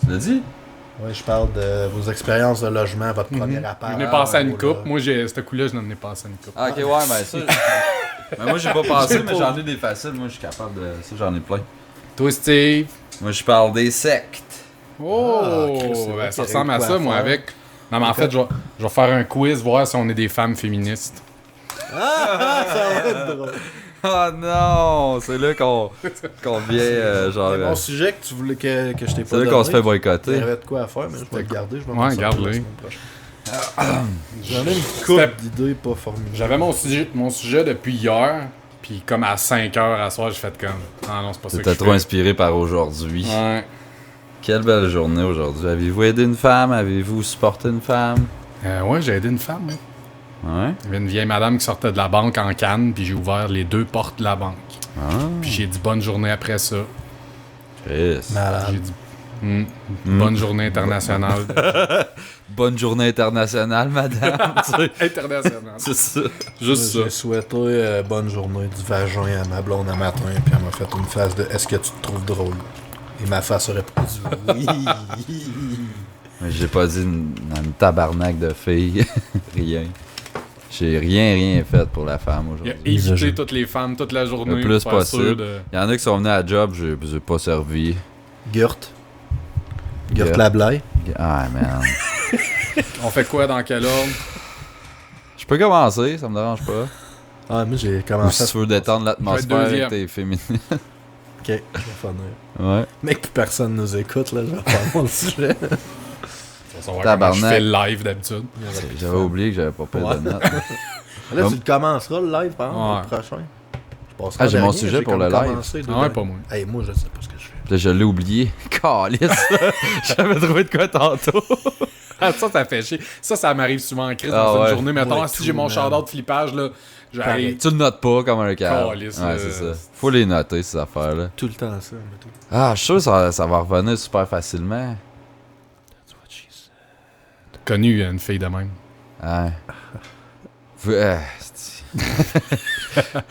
Tu l'as dit? Ouais, je parle de vos expériences de logement, votre premier appart. J'en ai passé à une coupe. Moi, ce coup-là, je n'en ai passé à une coupe. Ah, ok, ouais, mais ça. Mais moi, j'ai pas pensé, mais j'en ai des faciles. Moi, je suis capable de. Ça, j'en ai plein. Toi, Steve. Moi, je parle des sectes. Oh! Chris, c'est vrai Ben, ça qu'il y ressemble a à eu quoi ça, à moi, faire. avec. Non, mais en fait, je vais faire un quiz, voir si on est des femmes féministes. Ah, ça va être drôle. Oh non! C'est là qu'on vient, genre. Mon sujet que tu voulais que je t'ai pas C'est là donné. qu'on se fait Il y boycotter. avait de quoi à faire, mais je vais le garder. Je vais Ouais, m'en sortir garde-le. la semaine prochaine. J'en ai une couple d'idées pas formulées. J'avais mon sujet depuis hier, puis comme à 5 heures à soir, j'ai fait comme. Ah non, c'est pas ça que T'étais je trop fais. inspiré par aujourd'hui. Ouais. Quelle belle journée aujourd'hui. Avez-vous aidé une femme? Avez-vous supporté une femme? Ouais, j'ai aidé une femme, moi. Ouais. Il y avait une vieille madame qui sortait de la banque en canne, puis j'ai ouvert les 2 portes de la banque. Ah, Puis j'ai dit bonne journée après ça. Chris. Malade. J'ai dit bonne journée internationale. Bonne journée internationale, madame. Internationale. C'est ça. Juste ça. J'ai souhaité bonne journée du vagin à ma blonde un matin, puis elle m'a fait une face de est-ce que tu te trouves drôle? Et ma face aurait répondu oui. Mais j'ai pas dit une tabarnak de fille. Rien. J'ai rien fait pour la femme Il a aujourd'hui. évité toutes les femmes toute la journée. Le plus pour faire sûr possible. de- Il y en a qui sont venus à la job, j'ai pas servi. Gurt. Gurt Gurt. Lablaye. Ah, man. On fait quoi dans quel ordre? Je peux commencer, ça me dérange pas. Ah, moi j'ai Ou commencé si tu veux détendre l'atmosphère deuxième. avec tes féminines. Ok, je vais finir. Ouais. Mec, plus personne nous écoute, là, je vais faire mon sujet. On va voir comment je Tabarnak. fais le live d'habitude. J'avais oublié que j'avais pas pris Ouais. de notes. Là, tu le commenceras le live, par exemple, Ouais. le prochain. Je passerai Ah, j'ai dernier, mon sujet pour comme le live. commencé Ah ouais, dedans. pas moi. Hey, moi, je sais pas ce que je fais. Puis là, je l'ai oublié. Calice. J'avais trouvé de quoi tantôt. Ah, ça fait chier. Ça m'arrive souvent en crise Ah dans ouais. une journée. Mettons, Ouais, si tout, j'ai mon man. shout-out de flippage, là, j'arrive. Tu le notes pas comme un câble. Calice, Ouais, c'est ça. Faut les noter, ces affaires-là. Tout le temps ça, mais tout. Ah, je suis sûr que ça va revenir super facilement. Connu une fille de même. Ouais.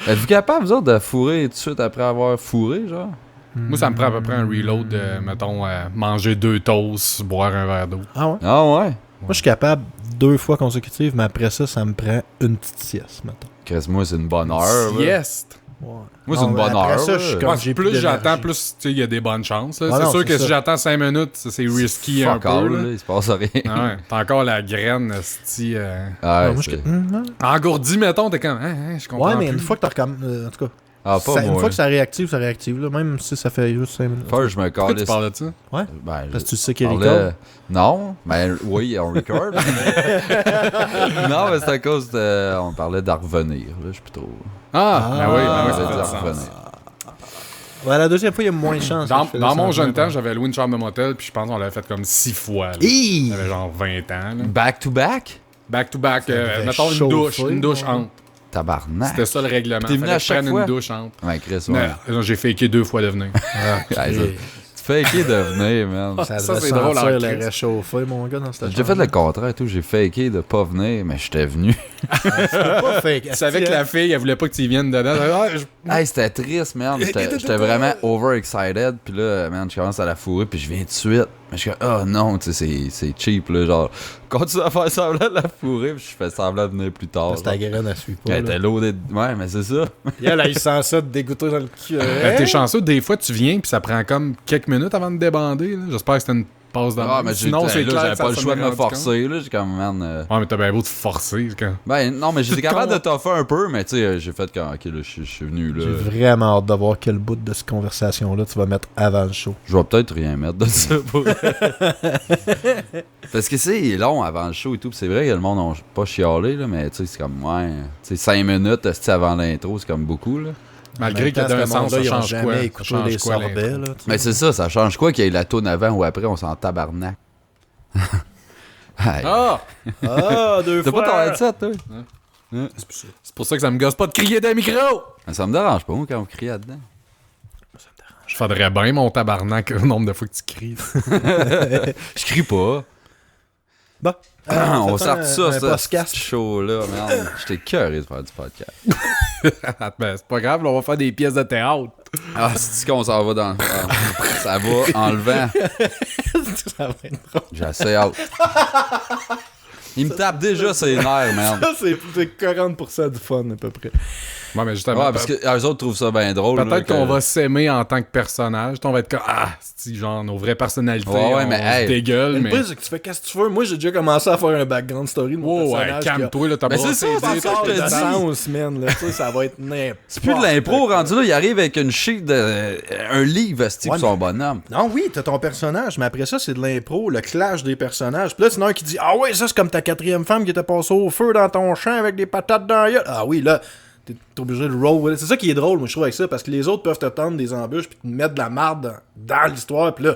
Êtes-vous capable, vous autres, de fourrer tout de suite après avoir fourré, genre? Moi, ça me prend à peu près un reload de, mettons, manger 2 toasts, boire un verre d'eau. Ah ouais? Ah ouais? Moi, je suis capable 2 fois consécutives, mais après ça me prend une petite sieste, mettons. Chris, moi, c'est une bonne heure. là. Sieste. Ouais. Moi, c'est une bonne après heure, ça, là. je suis comme, Ouais, j'ai plus j'attends, d'énergie. plus tu sais, il y a des bonnes chances. là. Ah c'est non, sûr c'est que ça. si j'attends 5 minutes, c'est risky un Fuck peu. all, là. là, il se passe rien. Ah ouais, t'as encore la graine, sti. Ouais, Ah, moi, je... c'est- Non. Engourdi, mettons, t'es comme, je comprends. Ouais, mais plus. une fois que t'as en tout cas, Ah, pas une moi. fois que ça réactive, là, même si ça fait juste 5 minutes. First, je me Pourquoi tu calisse. parles de ça? Ouais, Ben, parce que tu je sais qu'il parlais- record. Non, mais oui, on record. Non, mais c'est à cause de... On parlait d'en revenir, là, je suis plus trop... Ben oui, On ça avait fait dit du d'en sens. revenir. Ouais, la deuxième fois, il y a moins de chance. Dans mon jeune temps, j'avais loué une chambre de motel, puis je pense qu'on l'avait fait comme 6 fois. là. J'avais genre 20 ans. là. Back to back? Back to back, devait mettons chauffer, une douche ouais. entre. Tabarnak. C'était ça le règlement. T'es venu Fallait à que je chaque prenne fois? une douche entre. Ouais, Chris, ouais. Non, j'ai faké 2 fois de venir. Ouais, tu fais équipe de venir, man. Ça Ça, devait c'est drôle, sentir en le crise. réchauffer, mon gars, dans cette J'ai fait le contraire et tout, j'ai faké de pas venir, mais j'étais venu. pas fake. Tu savais que la fille, elle voulait pas que tu y viennes dedans. Hey, c'était triste, man. J'étais vraiment overexcited. Puis là, man, je commence à la fourrer, puis je viens tout de suite. Mais je suis comme, oh non, tu sais, c'est cheap, là. Genre, continue à faire semblant de la fourrer, puis je fais semblant de venir plus tard. Parce que ta graine, elle suit pas. Elle était loadée. Ouais, mais c'est ça. Là, il sent ça de dégoûter dans le cul. T'es chanceux, des fois tu viens, puis ça prend comme quelques minutes avant de débander. là. J'espère que c'était une passe de Ah, mais Sinon, c'est clair. j'avais que ça pas le s'en choix de est me rendu compte. forcer, là. J'ai comme, man. Ouais, mais t'as bien beau te forcer. c'est quand- Ben, non, mais j'étais te capable de con- toffer un peu, mais tu sais, j'ai fait quand, ok, là, je suis venu, là. J'ai vraiment hâte de voir quel bout de cette conversation-là tu vas mettre avant le show. Je vais peut-être rien mettre de ça pour. Parce que c'est long avant le show et tout. Pis c'est vrai que le monde n'a pas chialé, là, mais tu sais, c'est comme, ouais. Tu sais, 5 minutes esti, avant l'intro, c'est comme beaucoup, là. Malgré que d'un sens, ça change quoi? Ça écouté change les quoi, sorbets, l'intro? là. tu sais. Mais c'est ça trouve quoi qu'il y ait la toune avant ou après, on s'en tabarnak. Hey. Ah! Ah, 2 T'as fois! pas ton headset, toi? C'est pour ça que ça me gosse pas de crier dans le micro! Mais ça me dérange pas, moi, quand on crie là-dedans. Je faudrait bien mon tabarnak le nombre de fois que tu cries. Je crie pas. Bon. On sort ça, ça, podcast. ce show-là, merde. J'étais curieux de faire du podcast. Ben, c'est pas grave, là, on va faire des pièces de théâtre. Ah, c'est qu'on s'en va dans... ça va en levant. Ça va être drôle. J'ai assez hâte. Il me tape déjà ses nerfs, merde. Ça, c'est 40% du fun, à peu près. Ouais, mais justement, Ouais, parce que eux autres trouvent ça bien drôle. là, peut-être qu'on va s'aimer en tant que personnage. On va être comme, c'est genre nos vraies personnalités. Ouais, on mais se hey. dégueule, Le mais. pire, c'est que tu fais qu'est-ce que tu veux. Moi, j'ai déjà commencé à faire un background story de mon Oh, ouais, personnage. calme-toi, là, t'as Ben, brassé c'est ça, les c'est dés, ça, t'as je te pas de dis. sens, man. Là, tu sais, ça va être n'importe. C'est plus de l'impro rendu là, il arrive avec une sheet de... un livre, c'est Ouais, son bonhomme. Non, oui, t'as ton personnage, mais après ça, c'est de l'impro, le clash des personnages. Puis là, sinon, un qui dit ah ouais, ça, c'est comme ta 4e femme qui était passée au feu dans ton champ avec des patates dans la gueule. Ah oui, là, t'es obligé de roll with it. C'est ça qui est drôle, moi, je trouve, avec ça, parce que les autres peuvent te tendre des embûches puis te mettre de la marde dans l'histoire. Puis là,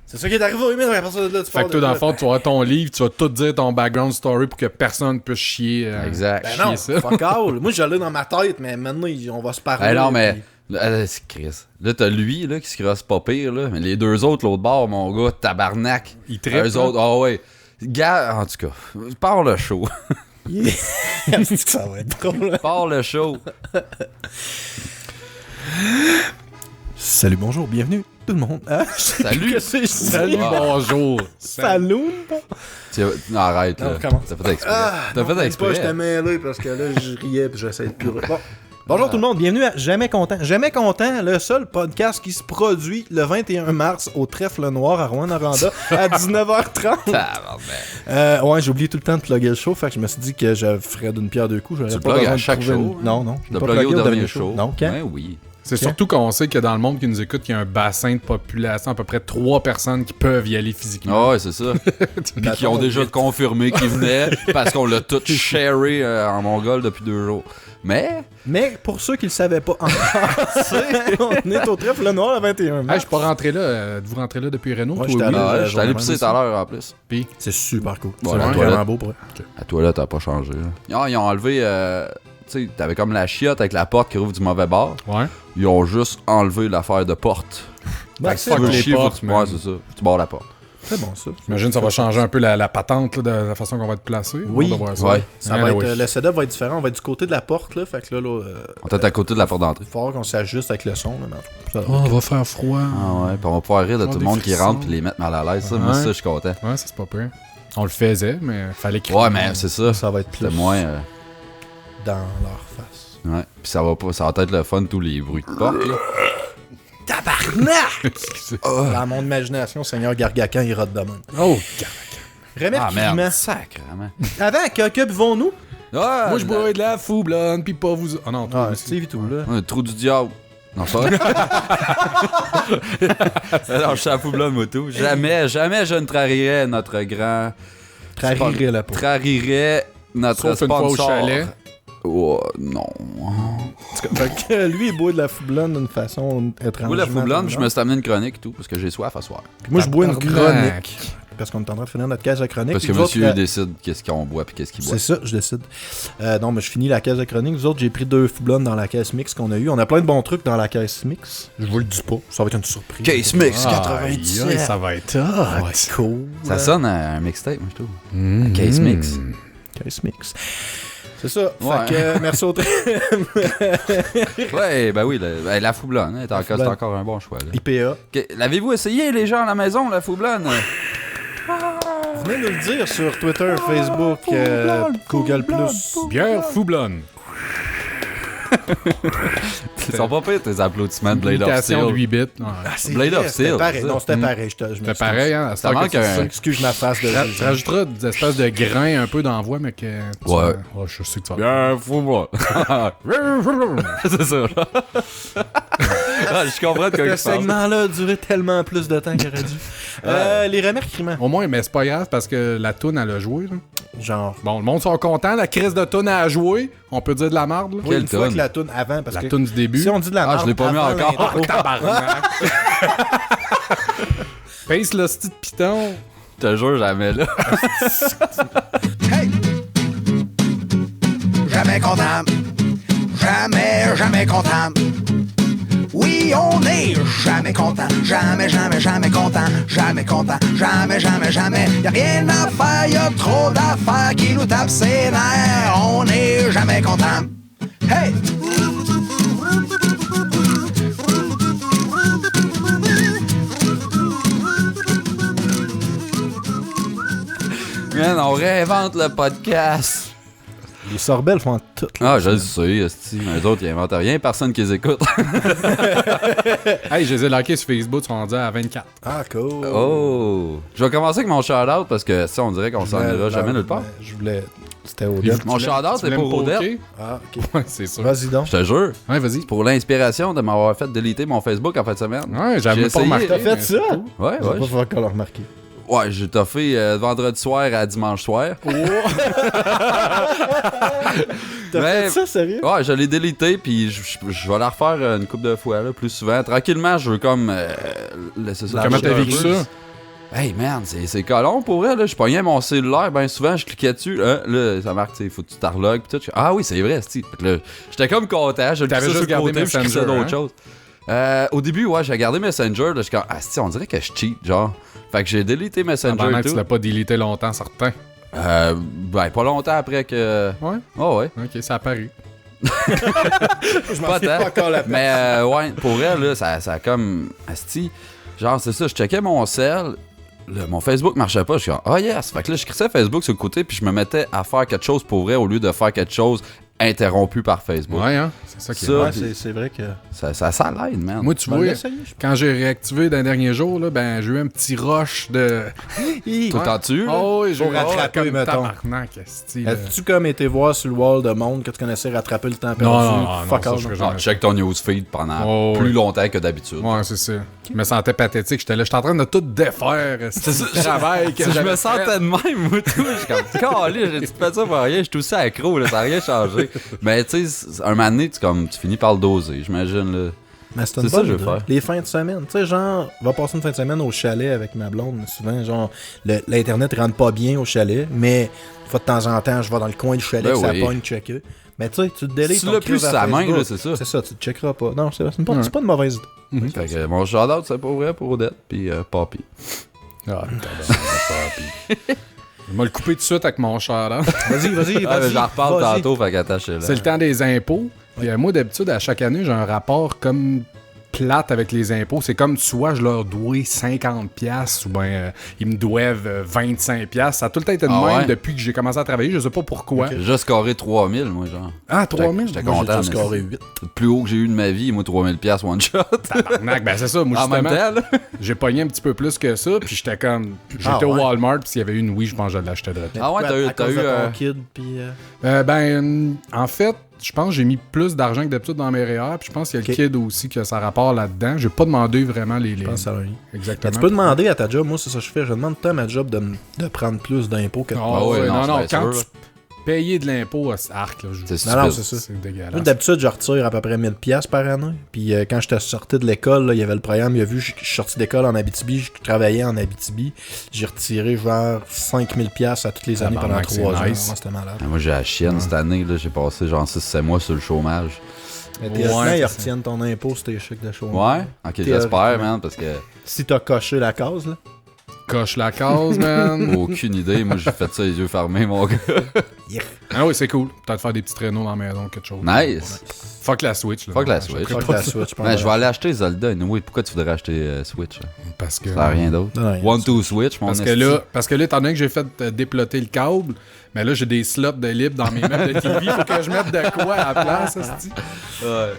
c'est ça qui est arrivé, mais à partir de là, tu Fait que toi, dans le fond, tu vas avoir ton livre, tu vas tout dire ton background story pour que personne puisse chier. Exact. Ben non, ça. fuck all. Moi, j'allais dans ma tête, mais maintenant, on va se parler. Ben non, mais... puis- Là, c'est Chris. Là, t'as lui, là, qui se crosse pas pire, là. Mais les deux autres, l'autre bord, mon gars, tabarnak. Ils trippent, Eux là. autres, ah ouais. Gars, en tout cas, pars le show. Ça va être drôle. Pars le show. Salut, bonjour, bienvenue, tout le monde. Hein? Salut. Qu'est-ce que c'est? Salut, Ah. bonjour. Salut. Non, arrête, Non, là. recommence. T'as fait exprès. T'as fait Pas, exprès. je t'ai mêlé parce que là, je riais puis j'essaie de purer. Bon. Bonjour tout le monde, bienvenue à Jamais Content. Jamais Content, le seul podcast qui se produit le 21 mars au Trèfle Noir à Rouyn-Noranda à 19h30. Tabarnak. Ouais, j'ai oublié tout le temps de plugger le show, fait que je me suis dit que je ferais d'une pierre deux coups. J'aurais Tu pas plugues besoin à de chaque trouver show, une- Non, non. je T'as l'ai pas plugué plugué au dernier show. Non, quand? Ben oui. C'est surtout qu'on sait que dans le monde qui nous écoute, il y a un bassin de population, à peu près 3 personnes qui peuvent y aller physiquement. Ah ouais, c'est ça. Puis qui ont déjà confirmé qu'ils venaient parce qu'on l'a tout sharé en Mongol depuis 2 jours. Mais, pour ceux qui le savaient pas encore, on est au Trèfle Noir le 21 Hey, mars. je suis pas rentré là. Êtes-vous rentré là depuis Renault? Ouais, toi, j'étais oui? allé. ah, j'étais allé pisser tout à l'heure en plus. Puis, C'est super cool. Bon, c'est la vraiment toilette. beau pour eux. La toilette a pas changé. Là. Ah, ils ont enlevé. Tu sais, t'avais comme la chiotte avec la porte qui rouvre du mauvais bord. ouais. Ils ont juste enlevé l'affaire de porte. Ben, Fait que c'est fuck bon. les chier, faut portes, que tu... man. Ouais, c'est ça. Tu barres la porte. C'est bon, ça. J'imagine que ça va changer un peu la patente là, de la façon qu'on va être placé. Oui. On va voir ça. Ouais. Ça Ouais, va être, ouais. le setup va être différent. On va être du côté de la porte, là. Fait que là, On est à côté de la porte d'entrée. fort qu'on s'ajuste avec le son, là. Mais ça va. Oh, on va faire froid. Ah ouais, puis on va pouvoir rire de tout le des monde qui frissons. rentre puis les mettre mal à l'aise. Ça, moi, Ouais. ça, je suis content. Ouais, ça c'est pas pire. On le faisait, mais fallait qu'il Ouais, mais c'est ça. Ça va être plus C'est moins. dans leur face. Ouais. Puis ça va être le fun, tous les bruits de porte. Là. Tabarnak! Dans mon imagination, Seigneur Gargacan ira de demain. Oh, Ah Remerciements. merde, sacrément. Avant, que buvons-nous? Ah, moi je bois de la fou blonde, pis pas vous. Oh non, toi Ah, aussi. Steve et tout, là. Un trou du diable. Non, ça. Alors, je suis à Poubla de moto. Jamais je ne trahirais notre grand. Trahirez la peau. Trahirais notre Sauf une fois au sponsor. chalet. Oh, non. Fait que lui, il boit de la foublonne d'une façon étrange. Moi, la Foublonde, je me suis amené une chronique et tout, parce que j'ai soif à soir. Moi, je bois une Tabarnak. chronique. Parce qu'on est en train de finir notre case de chronique. Parce que Vous autres, monsieur décide qu'est-ce qu'on boit puis qu'est-ce qu'il boit. c'est ça, je décide. Non, mais je finis la caisse de chronique. Vous autres, j'ai pris 2 foublonnes dans la caisse mix qu'on a eu. On a plein de bons trucs dans la caisse mix. Je vous le dis pas. Ça va être une surprise. Case Mix Aïe, 97. aïe, ça va être Ça va hot. être cool. Ça sonne à un mixtape, moi, je trouve. Mmh. Case Mix. Caisse mix. C'est ça. Ouais. Fait que merci au Ouais, ben oui, la Foublonne, hein, c'est Foublonne. encore un bon choix. Là. IPA. L'avez-vous essayé, les gens à la maison, la Foublonne? Venez nous le dire sur Twitter, Facebook, Google+. Bière fou blonde. Ils sont pas pires, tes applaudissements de Blade of Imitation de Steel. 8 bits. Ouais. C'est Blade vrai, of Steel, C'était pareil. c'est ça. Non, c'était pareil. Je me C'est suis- pareil, hein? à cette Ça heure que manque tu un- sais. Excuse ma face de Tu rajouteras des espèces de grains un peu d'envoi, mais que. tu Ouais. Oh, je sais que tu vas. Bien, Foublonne. C'est ça. Ah, je comprends de quoi Ce tu parles. segment-là a duré tellement plus de temps qu'il aurait dû. Les remerciements. Au moins, mais c'est pas grave parce que la toune, elle a joué. Là. Genre. Bon, le monde sont contents. La crise de toune a joué. On peut dire de la marde. Là. Oui, Quelle une fois toune? que la toune avant, parce La que toune du début. si on dit de la Ah, merde je l'ai pas mis avant encore. l'intro- Tabarnak. Pince le petit piton. Je te jure, jamais là. Hey! Jamais content. Jamais content. Oui, puis on n'est jamais content. Jamais, jamais, jamais content. Jamais content. Jamais, jamais, jamais. Y a rien à faire, y a trop d'affaires qui nous tapent ses nerfs. On n'est jamais content. Hey! Man, on réinvente le podcast. Les sorbelles font tout. Là. Ah, je le sais, esti. Eux autres, ils inventent rien. Personne qui les écoute. Hey, je les ai likés sur Facebook, ils sont rendus à 24. Ah, cool. Oh! Je vais commencer avec mon shout-out parce que ça, on dirait qu'on s'en ira jamais nulle part. Je voulais. C'était Odette. Mon shout-out, c'est pour Odette. Ah, ok. Ouais, c'est sûr. Vas-y donc. Je te jure. Ouais, vas-y. Pour l'inspiration de m'avoir fait déliter mon Facebook en fin de semaine. Ouais, j'avais J'ai pas essayé. remarqué. T'as fait mais ça? c'est cool. Ouais, On va ouais. pas falloir qu'on le remarque. Ouais, j'ai toffé vendredi soir à dimanche soir. T'as Mais- fait ça, sérieux? Ouais, je l'ai délité, puis je vais la refaire une couple de fois, là, plus souvent. Tranquillement, je veux comme laisser ça. Comment Lâcher t'as un vécu peu. ça? Hey man, c'est colon pour vrai, là. Je pognais mon cellulaire, ben souvent, je cliquais dessus. Là, ça marque, tu sais, faut que tu t'arlogues, pis tout. Ah oui, c'est vrai, c'ti. Fait que là, j'étais comme content, je le T'avais crissais juste sur le côté, gardé puis je crissais Messenger, d'autres hein? choses. Au début, ouais, j'ai gardé Messenger, là, je suis comme, ah, si, on dirait que je cheat, genre. Fait que j'ai délité Messenger Pendant et que tu tout. l'as pas délité longtemps, certain. Ben, pas longtemps après que. Ouais? Oh, ouais. Ok, ça a paru. Je m'en Pas souviens tant. pas encore la Mais ouais, pour elle, là, ça a comme. Asti. Genre, c'est ça, je checkais mon cell. Là, mon Facebook marchait pas. Je suis comme, ah yes! Fait que là, je crissais Facebook sur le côté, puis je me mettais à faire quelque chose pour vrai au lieu de faire quelque chose interrompu par Facebook. Ouais, hein? C'est ça qui est Ça, bon. Ouais, c'est vrai que. Ça l'aide, man. Moi, tu Tu vas vois, l'essayer, je quand j'ai réactivé dans les derniers jours, là, ben, j'ai eu un petit rush de. Tout le temps dessus, là? Oh, oui, j'ai Pour eu rattraper, comme mettons. tabarnak, esti, là. As-tu comme été voir sur le wall de monde que tu connaissais rattraper le temps perdu? Non, Fuck ça, all, je non. ferais Ah, jamais. check ton newsfeed pendant Oh, plus ouais. longtemps que d'habitude. Ouais, c'est ça. Je me sentais pathétique. J'étais là, j'étais en train de tout défaire. C'est le travail que Je j'avais me fait. sentais de même, moi, tout. Je suis comme, calé, j'ai fait ça pour rien, je suis tout ça accro, là, ça n'a rien changé. Mais, tu sais, un moment donné, tu finis par le doser, j'imagine, là. Mais c'est une C'est ça bonne que je veux idée. faire. Les fins de semaine. Tu sais, genre, on va passer une fin de semaine au chalet avec ma blonde. Souvent, genre, l'Internet rentre pas bien au chalet, mais une fois de temps en temps, je vais dans le coin du chalet, Ben que ça oui. pogne, checker. Mais tu sais, tu te délites. Tu l'as plus sur sa main, là, c'est ça. C'est ça, tu te checkeras pas. Non, c'est pas une mauvaise idée. Fait que mon shout-out, c'est pour vrai, pour Odette, puis Papi. Ah, je vais le couper tout de suite avec mon char, là. Vas-y. Ah, mais j'en reparle Vas-y. tantôt, fait qu'attache-le. C'est le temps des impôts. Puis, moi, d'habitude, à chaque année, j'ai un rapport comme plate avec les impôts. C'est comme soit je leur dois 50$ ou bien ils me doivent 25$. Ça a tout le temps été de Ah même ouais? depuis que j'ai commencé à travailler. Je sais pas pourquoi. J'ai juste scoré 3000, moi, genre. Ah, 3000$? J'étais Moi, content. j'ai juste mais scoré c'est 8. le plus haut que j'ai eu de ma vie, moi, 3000$ one shot. Tabarnak, ben c'est ça. Moi, En même justement, temps, là. j'ai pogné un petit peu plus que ça. Puis j'étais comme... J'étais Ah, au ouais? Walmart, puis s'il y avait une Wii, je pense que je l'achetais de là. Ah ouais, À t'as cause eu. de ton kid, puis... En fait, je pense que j'ai mis plus d'argent que d'habitude dans mes REER. Puis je pense qu'il y a Ok. le kid aussi que ça rapport là-dedans. J'ai pas demandé vraiment les... Je pense que ça a rien. Exactement. Tu peux demander à ta job, moi c'est ça que je fais, je demande à ma job de prendre plus d'impôts que de Ah Ah ouais, ouais, non, non, c'est quand bien sûr, tu payes de l'impôt, c'est arc, là. C'est Non, non, stupide. c'est ça. C'est dégueulasse. Moi, d'habitude, je retire à peu près 1000$ par année. Puis quand j'étais sorti de l'école, là, il y avait le programme, il a vu, je suis sorti d'école en Abitibi, je travaillais en Abitibi. J'ai retiré genre 5000$ à toutes les années pendant Tabarnak, 3 ans. c'est nice. Ouais, c'était malade. Ah, moi, j'ai la chienne cette année, là. J'ai passé genre 6-7 mois sur le chômage. Mais Ouais, théoriquement, c'est ils ça. retiennent ton impôt sur tes chèques de chômage. Ouais? Ok, Théoriquement. j'espère, man, parce que Si t'as coché la case, là. Coche la case, man. aucune idée. Moi, j'ai fait ça les yeux fermés, mon gars. Ah oui, c'est cool. Peut-être faire des petits traîneaux dans la maison, quelque chose. Nice. Fuck la Switch. Là. Fuck la Je Switch. ferais Fuck pas la ça. Switch. Ouais, je vais aller acheter Zelda. Oui, pourquoi tu voudrais acheter Switch? Là? Parce que... Ça n'a rien d'autre. Non, rien. One, two, Switch, mon Parce que, esti. là, étant donné que j'ai fait déploter le câble, mais là, j'ai des slots de libre dans mes meubles de TV. Faut que je mette de quoi à la place, esti.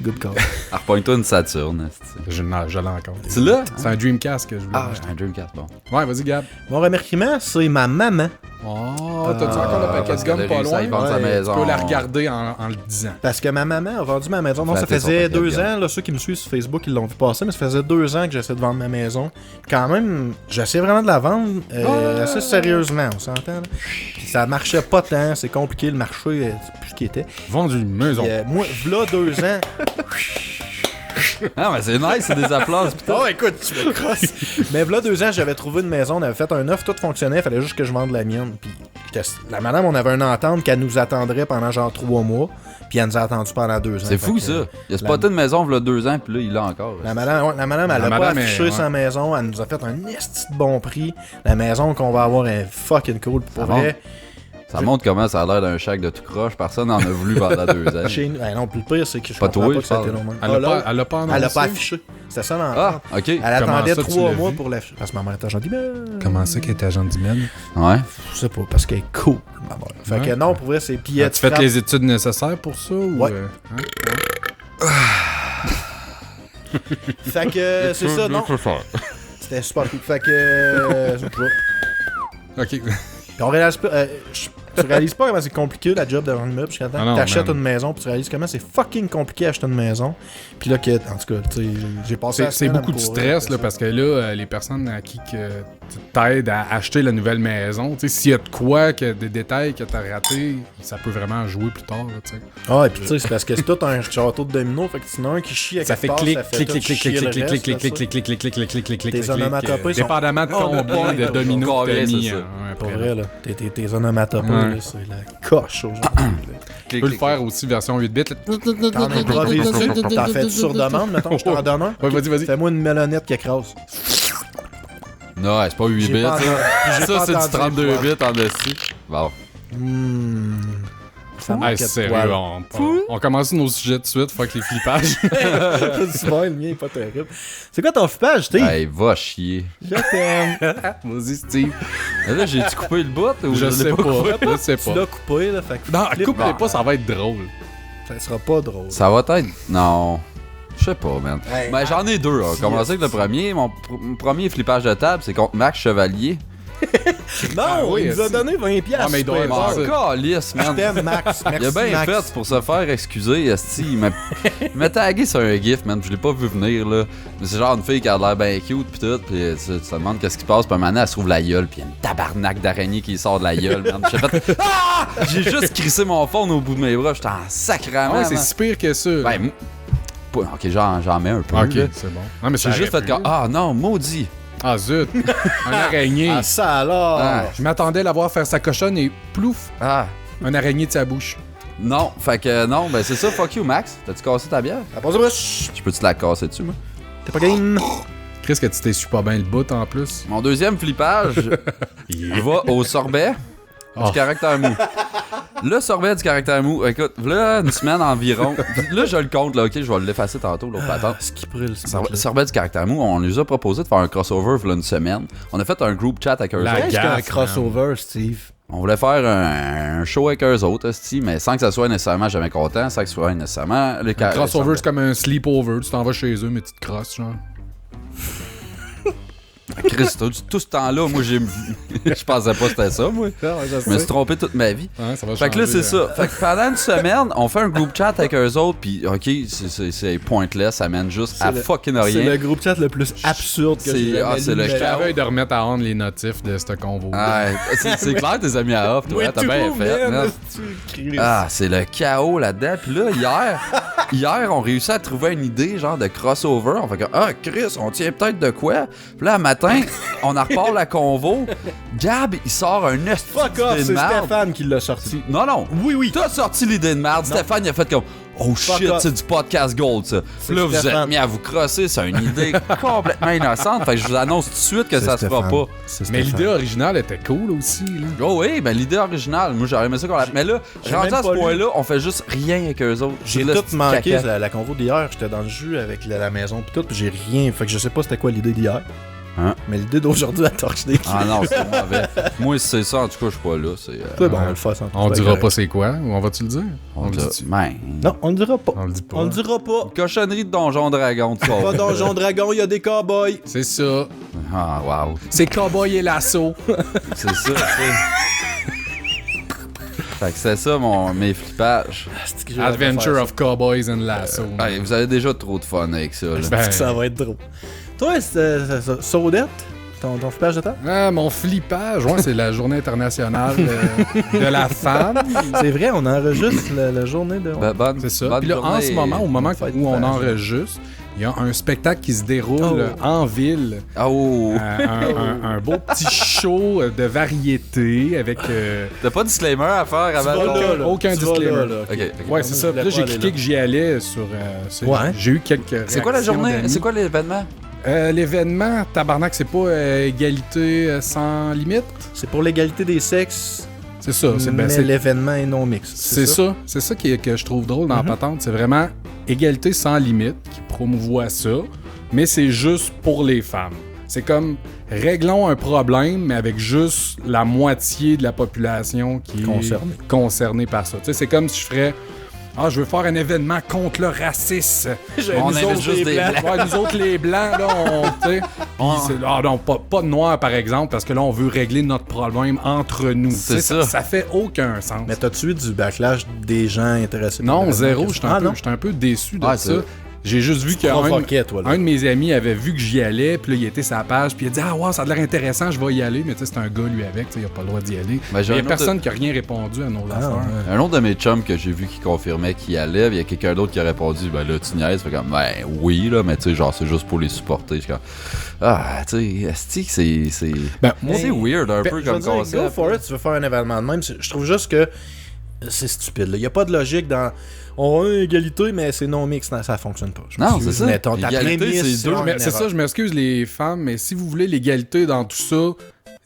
Good call. Ah, repogne-toi une Saturn, esti. Je l'ai encore. Tu l'as? C'est un Dreamcast que je voulais Ah, acheter. j'ai un Dreamcast, bon. Ouais, vas-y, Gab. Mon remerciement, c'est ma maman. Oh, t'as-tu encore le paquet de parce qu'elle gomme a pas réussi à loin? y vendre sa Ouais, maison. Tu peux la regarder en le disant. Parce que ma maman a vendu ma maison. Non, ça Flatter son faisait paquet de 2 gomme. ans. Là, ceux qui me suivent sur Facebook, ils l'ont vu passer, mais ça faisait 2 ans que j'essaie de vendre ma maison. Quand même, j'essaie vraiment de la vendre assez sérieusement, on s'entend. Là. Puis ça marchait pas tant, c'est compliqué, le marché, c'est plus ce qu'il était. Vendu une maison. Puis, moi, v'là 2 ans. Ah, mais c'est nice, c'est des applauses. Putain. Oh, écoute, tu me crosses. Mais v'là 2 ans, j'avais trouvé une maison, on avait fait un offre, tout fonctionnait, fallait juste que je vende la mienne. Puis La madame, on avait une entente qu'elle nous attendrait pendant genre 3 mois, puis elle nous a attendu pendant 2 ans. C'est fou, Fait que, ça. Il a spoté une maison, il y a 2 ans, puis là, il l'a encore. La madame, elle a pas affiché sa maison, elle nous a fait un esti de bon prix. La maison qu'on va avoir est fucking cool. Pour vrai. Ça montre comment ça a l'air d'un shack de tout croche. Personne n'en a voulu pendant 2 ans. Chez nous, non, puis le pire, c'est que je Pas comprends toi, pas je que ça a été parle. long. Elle l'a pas annoncé. Elle a pas affiché. C'était ça l'entente. Ah, ok. Elle attendait ça, tu 3 l'as mois vu? pour l'afficher. Parce que ma mère était gentille, mais... Comment ça qu'elle était agent d'hymen? Ouais. Je sais pas, parce qu'elle est cool, ma mère. Fait que non, pour vrai, c'est... Puis As-tu fait les études nécessaires pour ça? Ouais. Hein? Fait que c'est ça, non? C'était super cool. Fait que... je sais pas. OK. Puis on réalise pas... tu réalises pas comment c'est compliqué la job d'avoir un immeuble jusqu'à Ah temps. non, T'achètes man. une maison, puis tu réalises comment c'est fucking compliqué d'acheter une maison. Puis là, en tout cas, tu sais, j'ai passé la C'est semaine à beaucoup me de courir, stress, c'est là, ça. parce que là, les personnes à qui que tu t'aides à acheter la nouvelle maison, tu sais, s'il y a de quoi, que des détails que t'as ratés, ça peut vraiment jouer plus tard, là, tu sais. Ah, et puis tu sais, c'est parce que c'est tout un château de domino, fait que sinon, un qui chie à Ça quelque fait part, clic, ça fait clic, tout clic, clic, chier clic, le clic, reste, clic, là, clic, ça. clic, clic, clic, clic, clic, clic, clic, clic, Tes clic, onomatopées sont- dépendamment de Oh, combien de dominos que Combien, t'as c'est mis. ça. Pour Après. vrai, là, tes onomatopées, Ouais. là, c'est la coche aujourd'hui. là. Tu peux le faire aussi version 8 bits. T'en improvises, t'en fais sur demande, mettons, je t'en donne un. Ouais, vas-y. Fais-moi une melonnette qui écrase. Non, c'est pas 8 J'ai bits, pas ça. entendu- j'ai Ça, pas c'est du entendu 32 le poil. bits en dessus. Bon. Ça Hey, manque de sérieux, poil. on commence nos sujets tout de suite, fuck les flippages. C'est bon, le mien est pas terrible. C'est quoi ton flippage, Steve? Hey, va chier. Je t'aime. Vas-y, Steve. Mais là, j'ai-tu coupé le bout ou Je l'ai sais pas, je sais Tu pas. l'as coupé, là, fait que Non, flip, coupe-les pas, ça va être drôle. ça sera pas drôle. Ça va être... Non. Je sais pas, man. Hey, Mais j'en ai deux. On va commencer avec le premier. Mon premier flippage de table, c'est contre Max Chevalier. Non, Ah oui, il nous a c'est- donné 20$. Ah, mais il doit super avoir bon. ça. Calice, Je man. t'aime, Max. Merci, Il a bien Max. fait pour se faire excuser, esti. Il m'a tagué sur un gif, man. Je l'ai pas vu venir, là. Mais c'est genre une fille qui a l'air bien cute, pis tout. Pis tu te demandes qu'est-ce qui se passe. Pis maintenant, elle se trouve la gueule. Pis il y a une tabarnak d'araignée qui sort de la gueule, man. J'ai fait. Ah! J'ai juste crissé mon phone au bout de mes bras. J'étais en sacrament. Ah ouais, c'est man. si pire que ça. Ben, ok, j'en mets un peu. Ok, là. c'est bon. Non, mais J'ai juste fait comme. Ah non, maudit. Ah zut, un araignée. Ah, ça alors. Ah. Je m'attendais à la voir faire sa cochonne et plouf, Ah. un araignée de sa bouche. Non, fait que non, ben c'est ça, fuck you, Max. T'as-tu cassé ta bière? À pause de brush. Je peux-tu la casser dessus, moi? T'es pas game? Chris, que tu t'es su pas bien le bout en plus. Mon deuxième flippage va au sorbet Oh. du caractère mou. Le sorbet du caractère mou, écoute, là, une semaine environ. Là, je le compte, là, ok, je vais l'effacer tantôt, l'autre patente. Skipper le Sorbet du caractère mou, on nous a proposé de faire un crossover il y a une semaine. On a fait un group chat avec eux La autres. Qu'est-ce qu'un gaffe, crossover, Steve? On voulait faire un show avec eux autres, esti, mais sans que ça soit nécessairement jamais content, sans que ce soit nécessairement... Le Crossover, c'est comme un sleepover. Tu t'en vas chez eux, mais tu te crosses, genre. Chris, tout ce temps-là, moi, je pensais pas que c'était ça, moi. Je me suis trompé toute ma vie. Ouais, ça va Fait que là, changer, c'est ça. Fait que pendant une semaine, on fait un group chat avec eux autres, pis ok, c'est pointless, ça mène juste à fucking C'est le rien. groupe chat le plus absurde que C'est- j'ai jamais c'est lu le de ma Je vie. t'avais de remettre à on les notifs de ce convo. Ah, c'est clair, tes amis à off, toi, Oui, t'as bien tout, fait. man, man. tu cries. Ah, c'est le chaos là-dedans. Puis là, hier, on réussit à trouver une idée, genre de crossover. On fait que, ah, Chris, on tient peut-être de quoi. Puis là, matin, on en repart la convo. Gab, il sort un esti Fuck off, d'idée c'est de merde. Stéphane qui l'a sorti. Non, non. Oui, oui. T'as sorti l'idée de merde. Stéphane, il a fait comme, oh shit, off. c'est du podcast gold, ça. C'est Là, vous êtes Stéphane. mis à vous crosser. C'est une idée complètement innocente. Fait que je vous annonce tout de suite que ça se fera pas. Mais l'idée originale était cool aussi, là. Oh oui, ben l'idée originale, moi j'aurais aimé ça qu'on la... Mais là, J'ai rendu même à ce pas lu. point-là, on fait juste rien avec eux autres. J'ai C'est le tout petit manqué, caca. la convo d'hier. J'étais dans le jus avec la maison pis tout, pis j'ai rien. Fait que je sais pas c'était quoi l'idée d'hier. Hein? Mais l'idée d'aujourd'hui, elle torche des Ah non, c'est mauvais. Moi, si c'est ça, en tout cas, je suis pas là. C'est, C'est bon, on le fasse en On dira pas c'est quoi, ou on va-tu le dire? On le dit- dit-tu? Ben, Non, on le dira pas. On le dit pas. On le dira pas. cochonnerie de Donjon Dragon, tu Pas vois. Donjon Dragon, il y a des cowboys. C'est ça. Ah, wow. C'est Cowboy et Lasso. C'est ça, c'est. Fait que c'est ça, mes flippages. Adventure of Cowboys and Lasso. Hey, vous avez déjà trop de fun avec ça, là. Ben, Ça va être drôle. Toi, c'est Saudette, ton flippage de temps? ah, mon flippage, ouais, c'est la journée internationale de la femme. C'est vrai, on enregistre la journée de... Ben, bonne, C'est ça. bonne Puis là, en journée. ce moment, au moment Fête où on fâche. enregistre, il y a un spectacle qui se déroule en ville. Oh! Un beau petit show de variété avec... T'as pas de disclaimer à faire avant? Aucun disclaimer. Là, Ok. Ouais, c'est ça. Puis là, j'ai cliqué que j'y allais sur... J'ai eu quelques C'est quoi la réactions journée? d'amis. C'est quoi l'événement? L'événement, tabarnak, c'est pas égalité sans limite? C'est pour l'égalité des sexes, C'est ça. mais l'événement est non mixte. C'est ça. C'est ça que je trouve drôle dans la patente. C'est vraiment égalité sans limite qui promouvoit ça, mais c'est juste pour les femmes. C'est comme réglons un problème, mais avec juste la moitié de la population qui est concernée par ça. Tu sais, c'est comme si je ferais... je veux faire un événement contre le racisme. On invite juste des blancs. Ouais, nous autres, les blancs, là, tu sais. Non, pas de noirs, par exemple, parce que là, on veut régler notre problème entre nous. C'est ça. Ça fait aucun sens. Mais t'as-tu eu du backlash des gens intéressés? Non, par zéro. l'événement? J'étais un peu déçu de Ouais, ça. J'ai juste vu qu'un un de mes amis avait vu que j'y allais, puis là, il était sur la page, puis il a dit « Ah, wow, ça a l'air intéressant, je vais y aller. » Mais tu sais, c'est un gars, lui, avec, tu sais, il a pas le droit d'y aller. Ben, Il y a personne qui a rien répondu à nos affaires. Un autre de mes chums que j'ai vu qui confirmait qu'il allait, il y a quelqu'un d'autre qui a répondu, ben là, tu niaises, fait comme, ben oui, là, mais tu sais, genre, c'est juste pour les supporter. Je suis comme, tu sais, est-ce que c'est. Ben, moi, c'est weird un peu comme Go concept. for it, tu veux faire un événement de même. Je trouve juste que c'est stupide. Il n'y a pas de logique dans. On a une égalité, mais c'est non mixte. Ça fonctionne pas. Non, c'est ça. L'égalité, c'est deux. Mais c'est ça, je m'excuse les femmes, mais si vous voulez l'égalité dans tout ça,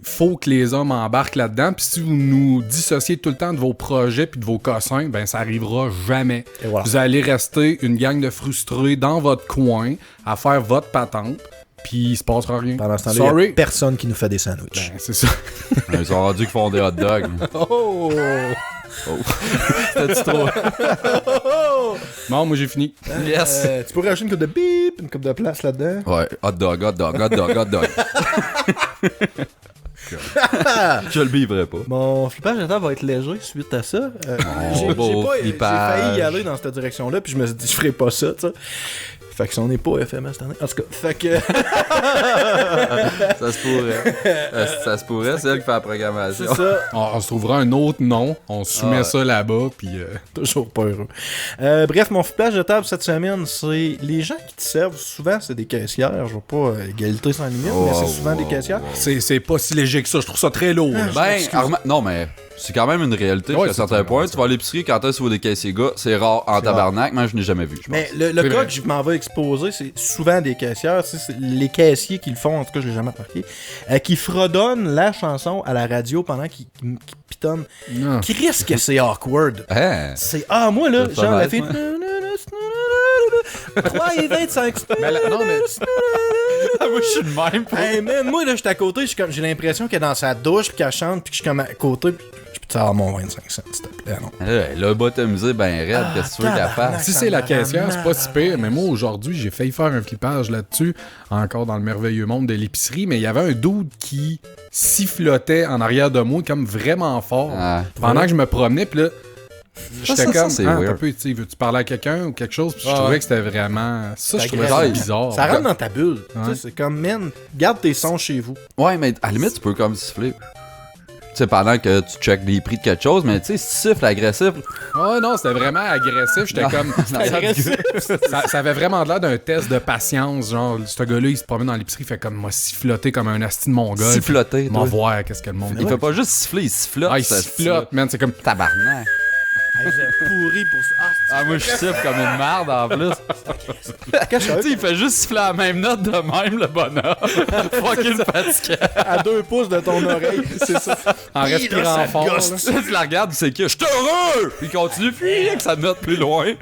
il faut que les hommes embarquent là-dedans. Puis si vous nous dissociez tout le temps de vos projets puis de vos cossins, ben ça arrivera jamais. Voilà. Vous allez rester une gang de frustrés dans votre coin à faire votre patente. Puis il se passera rien. Pendant ce temps-là, il n'y a personne qui nous fait des sandwichs. Ben, c'est ça. Ils sont rendus qu'ils font des hot dogs. Oh! C'était-tu trop? Bon, moi j'ai fini. Yes! Tu pourrais acheter une coupe de bip, une coupe de place là-dedans. Ouais, hot dog, hot dog, hot dog, hot dog. Je le vivrai pas. Mon flippage de temps va être léger suite à ça. J'ai failli y aller dans cette direction-là, puis je me suis dit, je ferai pas ça, tu sais. Fait que si on n'est pas FMS cette année. En tout cas, fait que. Ça se pourrait. Ça se pourrait, c'est elle qui fait la programmation. C'est ça. On se trouvera un autre nom, on soumet ça là-bas, puis... Toujours pas heureux. Bref, mon flippage de table cette semaine, c'est les gens qui te servent, souvent, c'est des caissières. Je vois pas égalité sans limite, mais c'est souvent des caissières. C'est pas si léger que ça, je trouve ça très lourd. là. Ben, non, mais c'est quand même une réalité Ouais, jusqu'à un certain point. Tu vas à l'épicerie quand est-ce que tu vois des caissiers gars, c'est rare en tabarnak, mais je n'ai jamais vu. Mais le cas vrai. que je m'en vais exposer, c'est souvent des caissières. C'est les caissiers qui le font, en tout cas, je l'ai jamais remarqué, qui fredonnent la chanson à la radio pendant qu'ils pitonnent. Non. Qui risque que c'est awkward. Hein? C'est moi là, Ça genre va la être, fille. 3 et 25. Non, mais... Moi, je suis le même. Hey man, moi là, je suis à côté, j'ai l'impression qu'elle est dans sa douche, puis qu'elle chante, puis que je suis comme à côté, puis je peux te avoir mon 25 cents, s'il te plaît, non. Là, bottomisé, ben raide, qu'est-ce que tu veux qu'elle fasse? Si c'est la caissière, c'est pas si pire. Mais moi, aujourd'hui, j'ai failli faire un flippage là-dessus, encore dans le merveilleux monde de l'épicerie, mais il y avait un dude qui sifflotait en arrière de moi comme vraiment fort pendant que je me promenais, puis là, j'étais comme, c'est un weird. peu, tu sais, veux-tu parler à quelqu'un ou quelque chose? Puis je trouvais que c'était vraiment... Ça, je trouvais ça agressif. bizarre. Ça rentre dans ta bulle. Ouais. Tu sais, c'est comme, man, garde tes sons chez vous. Ouais, mais à la limite, tu peux comme siffler. Tu sais, pendant que tu checkes les prix de quelque chose, mais tu sais, si tu siffles agressif. Ouais, non, c'était vraiment agressif. J'étais comme... ça avait vraiment l'air d'un test de patience. Genre, ce gars-là, il se promène dans l'épicerie, il fait comme moi siffloter comme un asti de mongol. Siffloter, On va toi. voir qu'est-ce que le monde Il fait pas juste siffler, il sifflote. Ah, il sifflote, man. C'est comme... Tabarnak. Vous êtes pourri pour ça. Ah, moi, je siffle comme une merde en plus. Tu sais, il fait juste siffler la même note de même, le bonheur. Fucking fatigué. À 2 pouces de ton oreille, c'est ça. En respirant fort. là. Tu la regardes, c'est que je suis heureux! Puis il continue, puis avec sa note plus loin.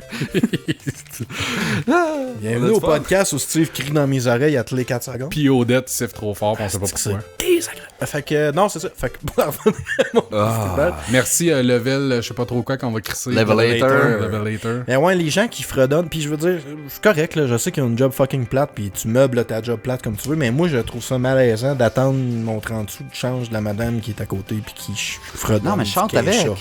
Bienvenue au podcast où Steve crie dans mes oreilles à tous les 4 secondes. Puis Odette siffle trop fort, on sait pas pourquoi. Désagréable. Fait que, non, c'est ça. Fait que, pour revenir à mon festival, Merci, Level, je sais pas trop quoi qu'on va crisser. Levelator. Levelator. mais ouais, les gens qui fredonnent, puis je veux dire, c'est correct, là, je sais qu'ils ont une job fucking plate, puis tu meubles ta job plate comme tu veux, mais moi, je trouve ça malaisant d'attendre mon 30 sous de change de la madame qui est à côté, puis qui fredonne. Non, mais du chante avec. Keisha.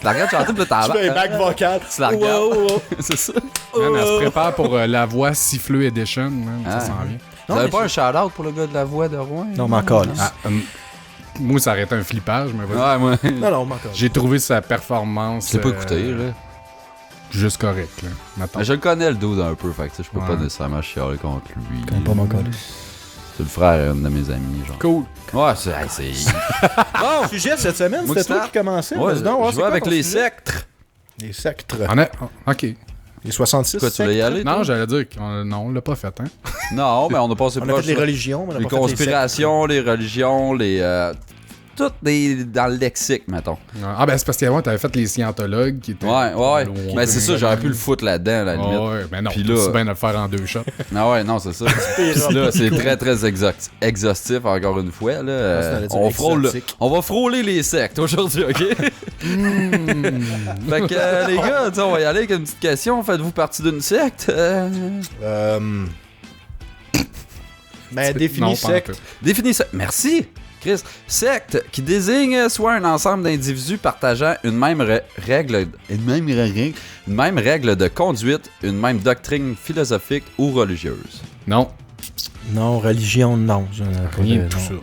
Tu la regardes chanter, puis là, Tu fais un back vocal. Tu la regardes. Wow, wow. C'est ça. Man, elle se prépare pour la voix siffleux edition, man. Ah. Ça s'en vient. Vous avez pas un shout-out pour le gars de la voix de Rouen? Non, mais encore. Ah, moi, ça aurait été un flippage, mais vas-y. Ouais, moi. Non, mais encore. J'ai trouvé sa performance. Je l'ai pas écouté, là. juste correct, là. Mettons. Mais je le connais le dude un peu, fait que je peux pas nécessairement chialer contre lui. Quand pas mon collègue. C'est le frère d'un de mes amis, genre. Cool. Ouais, c'est... Bon, le sujet cette semaine, Moi c'était qui toi start. qui commençais. Ouais, Vas-y donc, je c'est vais quoi avec ton les sujet? sectes. Les sectes. OK. Les 66 Quoi, tu voulais y sectes. aller, Non, toi? j'allais dire qu'on l'a pas fait, hein. Non, mais on a passé On a proche. fait les religions, mais on a Les pas fait les sectes. conspirations, les religions, les... Toutes dans le lexique, mettons. Ah, ben c'est parce qu'avant, t'avais fait les scientologues qui étaient. Ouais. Mais c'est ça, j'aurais pu le foutre là-dedans, à la limite. Ouais, mais non, Puis c'est là- bien de le faire en 2 shots. Ah ouais, non, c'est ça. Là, c'est très, très exhaustif, encore une fois. Là. Ça, t'allais dire On frôle, exotique. on va frôler les sectes aujourd'hui, OK? Fait que, les gars, on va y aller avec une petite question. Faites-vous partie d'une secte? Ben, Non, définis pas un secte. peu. Définissez. Merci, Chris. Secte qui désigne soit un ensemble d'individus partageant une même règle de conduite, une même doctrine philosophique ou religieuse. Non. Non, religion, non. Rien de tout ça.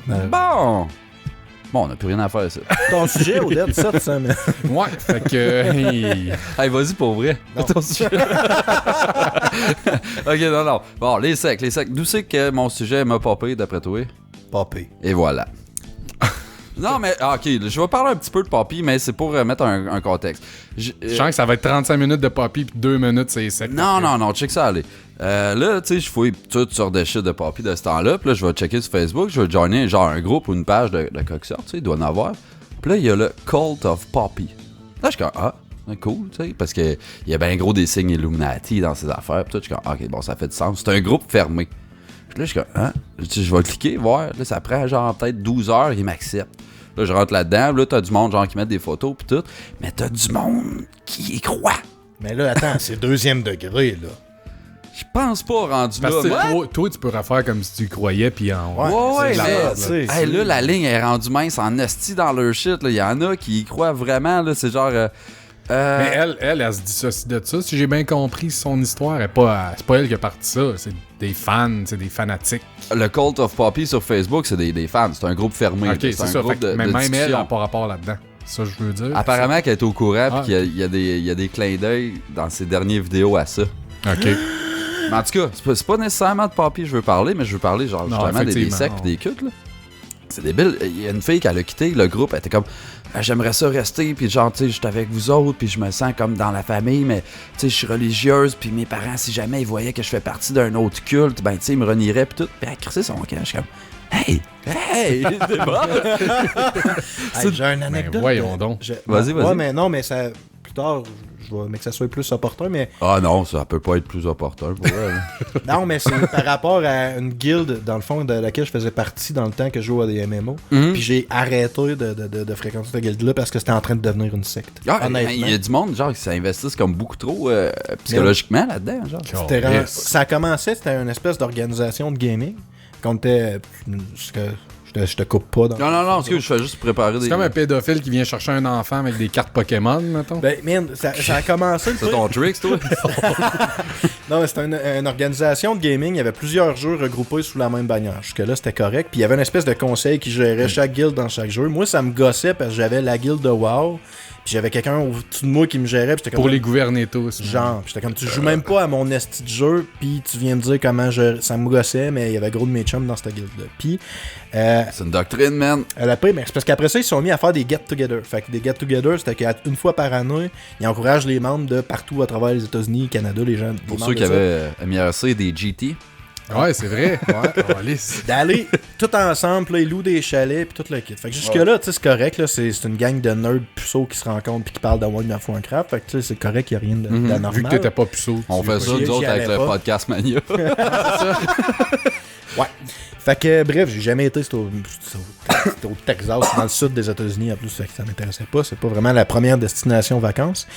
Bon, on n'a plus rien à faire, ça. Ton sujet, Odette, ça, ça me... Ouais, fait que. hey. Hey, vas-y pour vrai. Ton sujet. Ok, non. Bon, les sectes. D'où c'est que mon sujet m'a popé, d'après toi? Papé. Et voilà. Non, mais, ok, je vais parler un petit peu de Poppy, mais c'est pour mettre un contexte. Je sens que ça va être 35 minutes de Poppy puis 2 minutes, c'est sec. Non, check ça, allez. Là, tu sais, je fouille toutes sortes de shit de Poppy de ce temps-là, puis là, je vais checker sur Facebook, je vais joiner genre un groupe ou une page de coxeur, tu sais, il doit en avoir. Puis là, il y a le Cult of Poppy. Là, je suis comme, c'est cool, tu sais, parce qu'il y a bien gros des signes Illuminati dans ces affaires, puis tout, je suis comme, ok, bon, ça fait du sens. C'est un groupe fermé. Puis là, je suis comme, je vais cliquer, voir, là, ça prend genre peut-être 12 heures, il m'accepte. Là, je rentre là-dedans, là, t'as du monde genre qui met des photos pis tout, mais t'as du monde qui y croit. Mais là, attends, c'est 2e degré, là. Je pense pas rendu Parce que là. toi, tu peux refaire comme si tu croyais puis en. Ouais, c'est mais clair, tu sais, hey, là, la ligne est rendue mince en esti dans leur shit. Il y en a qui y croient vraiment, là, c'est genre... Mais elle se dissocie de ça. Si j'ai bien compris son histoire, c'est pas elle qui a parti ça. C'est des fans, c'est des fanatiques. Le Cult of Poppy sur Facebook, c'est des fans. C'est un groupe fermé. Ok, là, c'est un ça. groupe Fait que de même elle discussion. n'a pas rapport là-dedans. C'est ça que je veux dire. Apparemment qu'elle est au courant Ah. pis qu'il y a des clins d'œil dans ses dernières vidéos à ça. Ok. Mais en tout cas, c'est pas nécessairement de Poppy que je veux parler, mais je veux parler genre Non, justement des effectivement, sectes pis des cultes, là. C'est débile. Il y a une fille qui a quitté le groupe, elle était comme j'aimerais ça rester, puis genre, tu sais, j'étais avec vous autres, puis je me sens comme dans la famille, mais tu sais, je suis religieuse, puis mes parents, si jamais ils voyaient que je fais partie d'un autre culte, ben tu sais, ils me renieraient, puis tout. Puis elle crissait son camp, je suis comme hey, c'est bon. Hey, j'ai une anecdote. voyons donc. Vas-y. Ouais, mais non, mais ça... Plus tard, je vais... mais que ça soit plus opportun, mais... Ah non, ça peut pas être plus opportun pour elle. Non, mais c'est par rapport à une guilde, dans le fond, de laquelle je faisais partie dans le temps que je jouais à des MMO. Puis j'ai arrêté de fréquenter cette guilde-là parce que c'était en train de devenir une secte. Ah, Honnêtement. il y a du monde genre qui s'investissent comme beaucoup trop psychologiquement là-dedans, genre. Ça a commencé, c'était une espèce d'organisation de gaming. Quand t'es... Je te coupe pas dans... Non, parce que je fais juste préparer des... C'est comme un pédophile qui vient chercher un enfant avec des cartes Pokémon, mettons. Ben, man, ça a commencé... le C'est truc- ton trick, toi? Non, mais c'était une organisation de gaming. Il y avait plusieurs jeux regroupés sous la même bannière. Jusque-là, c'était correct. Puis il y avait une espèce de conseil qui gérait chaque guilde dans chaque jeu. Moi, ça me gossait parce que j'avais la guilde de WoW. Puis j'avais quelqu'un au-dessus de moi qui me gérait. Puis j'étais comme... Pour les gouverner tous. Genre, puis j'étais comme, tu joues même pas à mon esti de jeu, puis tu viens me dire comment ça me gossait, mais il y avait gros de mes chums dans cette guilde-là. Puis, C'est une doctrine, man. après, mais c'est parce qu'après ça, ils se sont mis à faire des get-together. Fait que des get-together, c'était qu'une fois par année, ils encouragent les membres de partout à travers les États-Unis, Canada, les gens. Pour ceux qui avaient MIRC des GT. Ouais, c'est vrai. Ouais, lisse. D'aller tout ensemble, puis là, ils louent des chalets, puis tout le kit. Fait que jusque-là, tu sais, c'est correct, là, c'est une gang de nerds puceaux qui se rencontrent, puis qui parlent de World of Warcraft. Fait que tu sais, c'est correct, il n'y a rien d'anormal. Vu que t'étais pas puceau. On fait ça, J'y nous autres, avec allais le pas. podcast Mania. Ouais. Fait que, bref, j'ai jamais été, c'était au Texas, dans le sud des États-Unis en plus, fait que ça m'intéressait pas. C'est pas vraiment la première destination vacances.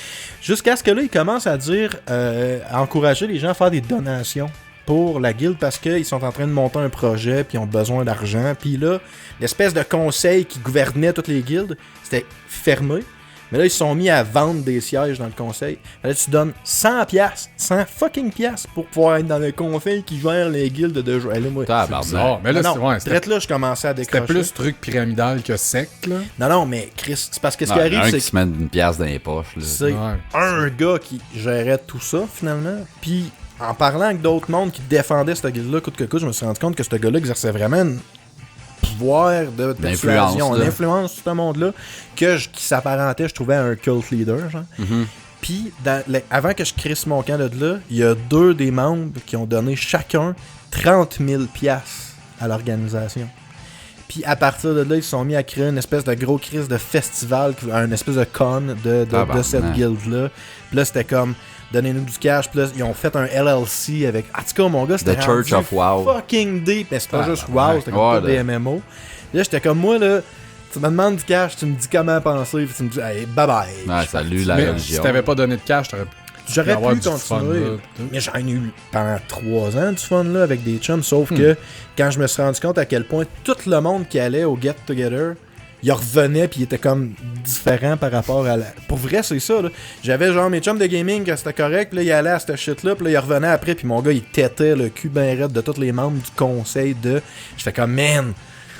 Jusqu'à ce que là, ils commencent à dire, à encourager les gens à faire des donations pour la guilde parce qu'ils sont en train de monter un projet puis ils ont besoin d'argent. Puis là, l'espèce de conseil qui gouvernait toutes les guildes, c'était fermé. Mais là, ils se sont mis à vendre des sièges dans le conseil. Là, tu donnes 100$, 100 fucking piastres pour pouvoir être dans le conseil qui gère les guildes de jeu. Là, moi, bizarre. Mais là, traite là, je commençais à décrocher. C'était plus truc pyramidal que sec, là. Non, mais Chris, c'est parce que ce qui Ouais, arrive, un c'est qui se met une pièce dans les poches. Là. c'est un gars qui gérait tout ça, finalement. Puis, en parlant avec d'autres mondes qui défendaient cette guilde-là, coûte que coûte, je me suis rendu compte que ce gars-là exerçait vraiment un pouvoir de persuasion, une influence sur ce monde-là, qui s'apparentait, je trouvais, à un cult leader, genre. Puis, avant que je crisse mon camp de là, il y a 2 des membres qui ont donné chacun 30 000$ à l'organisation. Puis à partir de là, ils se sont mis à créer une espèce de gros crise de festival, une espèce de con de cette guilde-là. Puis là, c'était comme, donnez-nous du cash. Puis là, ils ont fait un LLC avec... En tout cas, mon gars, c'était The Church of WoW. Fucking deep. Mais c'est pas juste WoW, c'était comme des MMO. Là, j'étais comme, moi, là, tu me demandes du cash, tu me dis comment penser, puis tu me dis, hey, bye-bye. Ouais, salut la mais religion. Si t'avais pas donné de cash, j'aurais pu continuer. Mais j'en ai eu pendant 3 ans du fun là avec des chums, sauf que quand je me suis rendu compte à quel point tout le monde qui allait au Get Together, il revenait puis il était comme différent par rapport à la... Pour vrai, c'est ça, là. J'avais genre mes chums de gaming que c'était correct, puis là, il allait à cette shit-là, puis là, il revenait après, puis mon gars, il têtait le cul ben raide de tous les membres du conseil de... J'étais comme, man...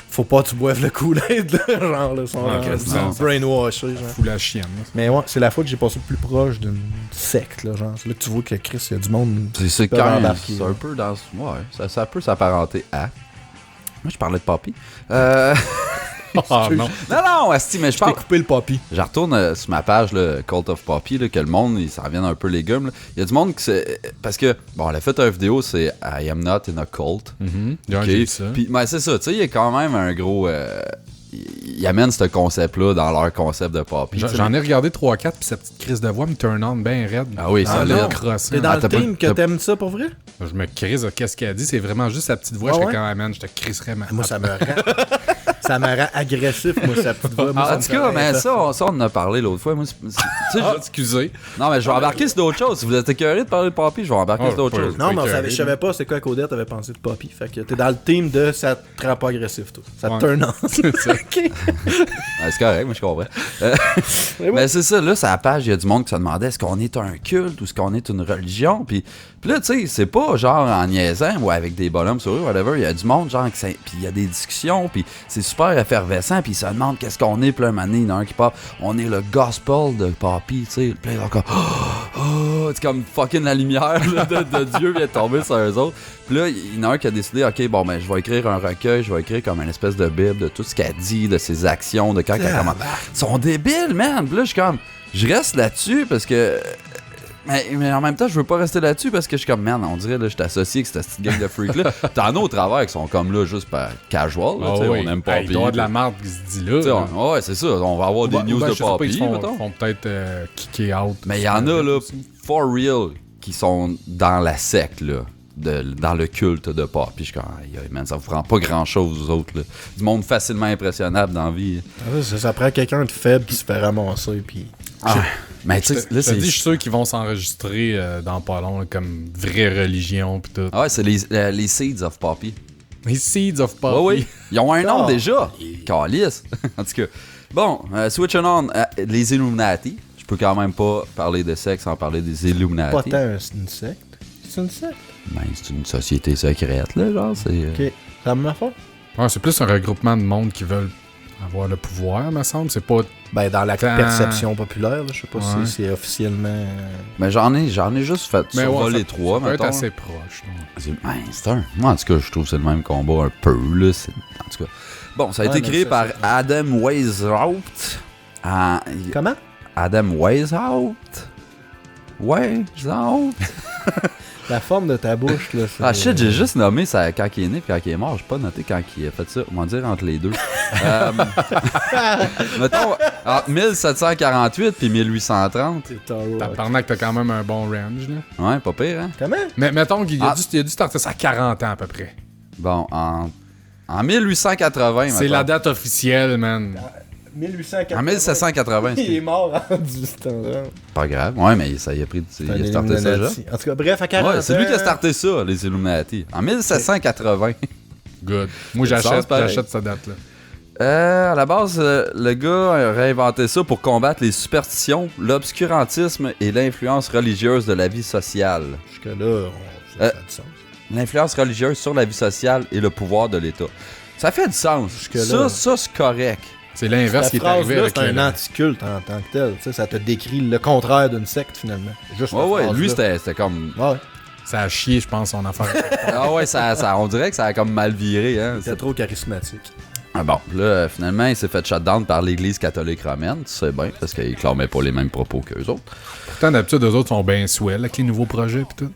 Faut pas que tu boives le Kool-Aid, là, genre, là, son brainwashé, genre. Fou la chienne. Là. Mais ouais, c'est la fois que j'ai passé le plus proche d'une secte, là, genre. C'est là que tu vois que Chris, il y a du monde. C'est quand même c'est un peu dans... Ouais, ça peut s'apparenter à... Moi, je parlais de Poppy. Non. Non, asti, mais je parle... coupé le Poppy. Je retourne sur ma page, le Cult of Poppy, là, que le monde, il s'en vient un peu légumes. Là. Il y a du monde qui c'est parce que, bon, elle a fait une vidéo, c'est I am not in a cult. J'ai vu ça. Puis, mais c'est ça, tu sais, il y a quand même un gros... ils amènent ce concept-là dans leur concept de Poppy. J'en ai regardé 3-4, puis sa petite crise de voix me turn on bien raide. Ah oui, ça l'a crossé. T'es dans le team que t'aimes ça pour vrai? Je me crise de qu'est-ce qu'elle a dit, c'est vraiment juste sa petite voix. Ah Je ouais? fais quand même, je te crisserais ma... Moi, ça me rend... ça me rend agressif, moi, sa petite voix. Moi, En tout cas, mais ça, on en a parlé l'autre fois. Moi, excusez. Non, mais je vais embarquer sur d'autres choses. Si vous êtes écœuré de parler de Poppy, je vais embarquer sur d'autres choses. Non, mais je savais pas c'est quoi qu'Odette avait pensé de Poppy. Fait que t'es dans le team de ça te rend pas agressif, toi. Ça te turn on. C'est ça. OK. Ouais, c'est correct, moi je comprends. Mais c'est ça, là, sur la page, il y a du monde qui se demandait est-ce qu'on est un culte ou est-ce qu'on est une religion. Puis là, tu sais, c'est pas genre en niaisant ou avec des bonhommes sur eux, whatever. Il y a du monde, genre, puis il y a des discussions, puis c'est super effervescent, puis ils se demandent qu'est-ce qu'on est. Puis là, un moment donné, il y en a un qui parle on est le gospel de Poppy, tu sais. Puis là, encore, c'est comme fucking la lumière là, de Dieu vient de tomber sur eux autres. Puis là, il y en a un qui a décidé, ok, bon, ben, je vais écrire un recueil, je vais écrire comme une espèce de bible de tout ce qu'elle dit, de ses actions, de quand elle commence. Ils sont débiles, man. Puis là, je reste là-dessus parce que. Mais en même temps, je veux pas rester là-dessus parce que je suis comme, man, on dirait, là, je t'associe avec cette petite gang de freaks-là. T'en as au travers qui sont comme là, juste par casual, là, oui. On aime pas il doit y avoir de la marde qui se dit là. Ouais, c'est ça. On va avoir des news de Poppy, ils font peut-être kicker out. Mais il y en a, là, for real, qui sont dans la secte, là. Dans le culte de Poppy. Puis je suis comme, man, ça vous prend pas grand-chose, vous autres. Là. Du monde facilement impressionnable dans la vie. Ça prend quelqu'un de faible qui se fait ramasser. Puis... Mais tu sais, là, c'est. Je suis sûr qu'ils vont s'enregistrer dans pas long, là, comme vraie religion. Pis tout. Ah ouais, c'est les Seeds of Poppy. Les Seeds of Poppy. Oui. Ils ont un nom déjà. Calice. En tout cas. Bon, switching on. Les Illuminati. Je peux quand même pas parler de sexe sans parler des Illuminati. Pas tant une secte. C'est une secte. Ben, c'est une société secrète, là, genre, c'est... Ok, c'est la même affaire? Ouais, c'est plus un regroupement de monde qui veulent avoir le pouvoir, me semble. C'est pas... Ben, dans la perception populaire, là, je sais pas si c'est officiellement... Mais j'en ai juste fait survoler 3, mettons. Ça peut être mettons. assez proche. C'est un... Moi, en tout cas, je trouve que c'est le même combat un peu, là. En tout cas... Bon, ça a été créé par Adam Weishaupt. Comment? Adam Weishaupt. Weishaupt. La forme de ta bouche, là, c'est... Ah shit, j'ai juste nommé ça quand il est né puis quand il est mort. J'ai pas noté quand il a fait ça. On va dire entre les deux. Mettons, entre 1748 puis 1830. T'as quand même un bon range, là. Ouais, pas pire, hein? Comment? Mais mettons qu'il a dû starter ça à 40 ans, à peu près. Bon, en 1880, c'est la date officielle, man. 1880. En 1780. Il est mort en 1830. Pas grave. Ouais, mais ça y a pris... Il a starté ça, déjà. En tout cas, bref, à 40 ans... Ouais, c'est lui qui a starté ça, les Illuminati. En 1780. Good. Moi, j'achète cette date-là. À la base, le gars aurait inventé ça pour combattre les superstitions, l'obscurantisme et l'influence religieuse de la vie sociale. Jusque-là, ça a du sens. L'influence religieuse sur la vie sociale et le pouvoir de l'État. Ça fait du sens. Jusque-là. Ça, c'est correct. C'est l'inverse qui est arrivé avec c'est un anticulte en tant que tel. Tu sais, ça te décrit le contraire d'une secte, finalement. Juste Ouais, lui, c'était comme... Ouais. Ça a chié, je pense, son affaire. Ah ouais, on dirait que ça a comme mal viré. Hein. C'était trop charismatique. Ah bon, là, finalement, il s'est fait shutdown par l'Église catholique romaine, tu sais bien, parce qu'il clamait pas les mêmes propos qu'eux autres. Pourtant, d'habitude, eux autres sont bien swell avec les nouveaux projets pis tout.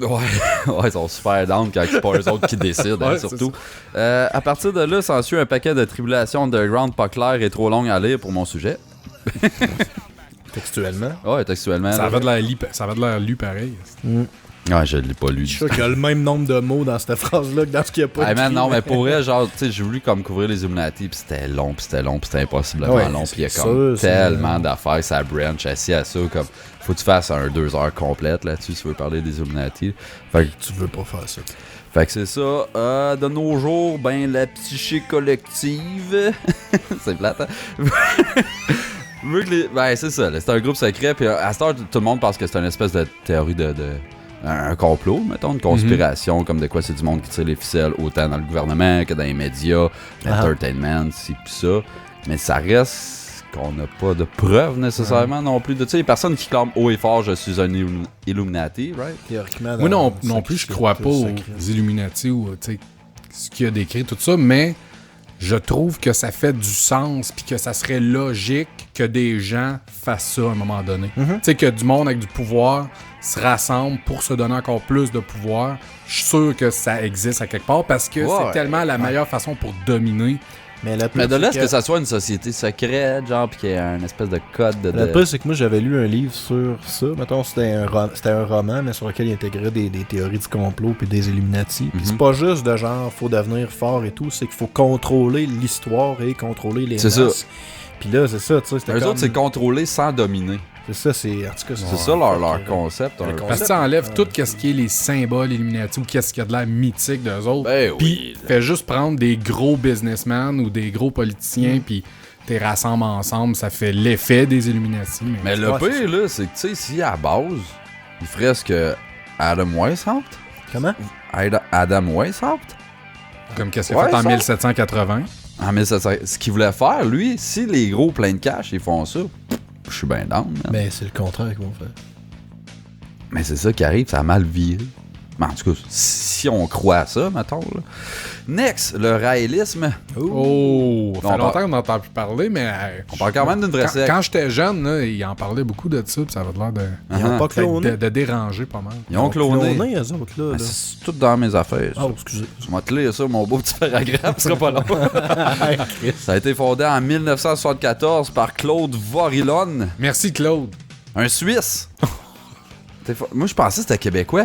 Ouais, ils sont super down quand c'est pas eux autres qui décident, Ouais, hein, surtout. À partir de là, s'ensuit un paquet de tribulations underground pas claires et trop longues à lire pour mon sujet. Textuellement. Ouais, textuellement. Ça là. avait de l'air lu pareil. Ouais, je l'ai pas lu. Je suis sûr qu'il y a le même nombre de mots dans cette phrase-là que dans ce qu'il n'y a pas Hey man, écrit, non, mais pour vrai, genre, tu sais, j'ai voulu comme couvrir les Illuminati, pis c'était long, pis c'était impossiblement Ouais, long, pis il y a c'est comme sûr, tellement d'affaires, ça branch assis à ça, comme, faut que tu fasses un 2 heures complète là-dessus si tu veux parler des Illuminati. Fait que, Tu veux pas faire ça. c'est ça, de nos jours, ben, la psyché collective, c'est plate, hein? Vu que ben, c'est ça, là, c'est un groupe secret, pis à cette heure, tout le monde pense que c'est une espèce de théorie de un complot, mettons, une conspiration, comme de quoi c'est du monde qui tire les ficelles autant dans le gouvernement que dans les médias, l'entertainment, ci pis ça. Mais ça reste qu'on n'a pas de preuves nécessairement non plus de ça. Il y a personne qui clame haut et fort je suis un Illuminati, right? Théoriquement. Moi non plus, je crois pas aux Illuminati ou tu sais, ce qu'il y a décrit, tout ça, mais je trouve que ça fait du sens puis que ça serait logique que des gens fassent ça à un moment donné. Tu sais, que du monde avec du pouvoir se rassemble pour se donner encore plus de pouvoir. Je suis sûr que ça existe à quelque part parce que c'est tellement la meilleure façon pour dominer. Mais de là, est-ce que ça soit une société secrète, genre, pis qu'il y ait un espèce de code de... Le pire, c'est que moi, j'avais lu un livre sur ça. Mettons, c'était un roman, mais sur lequel il intégrait des théories du complot puis des Illuminati. Puis c'est pas juste de genre, faut devenir fort et tout, c'est qu'il faut contrôler l'histoire et contrôler les masses. Ça. Puis là, c'est ça, tu sais, c'était Eux comme... autres, c'est contrôler sans dominer. C'est ça, c'est... En tout cas, C'est ça leur concept. Un peu. Parce que ça enlève tout ce qui est les symboles Illuminati ou qu'est-ce qu'il y a de l'air mythique d'eux autres. Ben Puis fait juste prendre des gros businessmen ou des gros politiciens puis t'es rassembles ensemble, ça fait l'effet des Illuminati. Mais le pire, là, c'est que, tu sais, si à la base, il ferait ce que Adam Weishaupt... Comment? Adam Weishaupt? Comme qu'est-ce qu'il a fait en 1780. En 1700. Ce qu'il voulait faire, lui, si les gros pleins de cash, ils font ça, je suis bien down, man. Mais c'est le contraire qu'ils vont faire. Mais c'est ça qui arrive, ça a mal viré. Mais en tout cas, si on croit à ça, mettons. Là. Next, le raélisme. Oh! Ça fait On longtemps qu'on n'entend plus parler, mais... On parle quand même d'une vraie secte. Quand j'étais jeune, là, il en parlait beaucoup de ça, puis ça avait l'air de... Ils ont pas cloné. De déranger pas mal. Ils ont cloné. eux autres, là. C'est tout dans mes affaires. Oh, excusez. Je vais te lire ça, mon beau petit paragraphe, ce sera pas long. Ça a été fondé en 1974 par Claude Vorilon, Merci, Claude. un Suisse. Moi, je pensais que c'était québécois.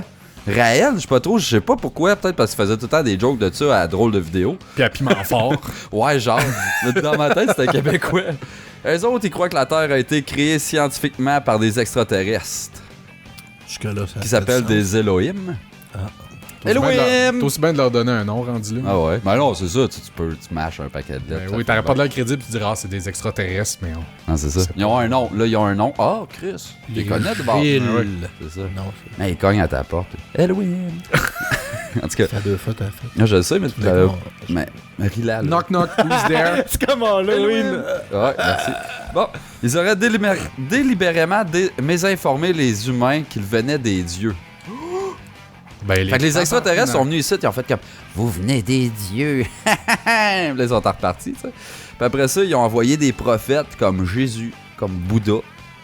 Raël, je sais pas trop, je sais pas pourquoi, peut-être parce qu'il faisait tout le temps des jokes de ça à drôle de vidéo. Puis à piment fort. Ouais, genre, dans ma tête, c'était québécois. Eux autres, ils croient que la Terre a été créée scientifiquement par des extraterrestres. Jusque-là, ça Qui s'appellent des Elohim. Elohim! T'as aussi bien de leur donner un nom rendu là. Ah ouais? Ben non, c'est ça, tu mâches un paquet de lettres. Ben oui, t'aurais pas de l'air crédible, tu diras, c'est des extraterrestres, mais on... Non, c'est ça. Ils ont un nom. Là, ils ont un nom. Ah, Chris. Tu les connais de bord. C'est ça. Non, Mais ils cognent à ta porte. Elohim! En tout cas, ça fait 2 fois, t'as fait. je le sais, mais tu l'avais. Mais Rilal. Knock knock, who's there? C'est comme Halloween. Ouais, merci. Bon, ils auraient délibérément mésinformé les humains qu'ils venaient des dieux. Ben, Fait que les extraterrestres sont venus ici, ils ont fait comme vous venez des dieux. Là, ils sont repartis, tu sais. Puis après ça, ils ont envoyé des prophètes comme Jésus, comme Bouddha,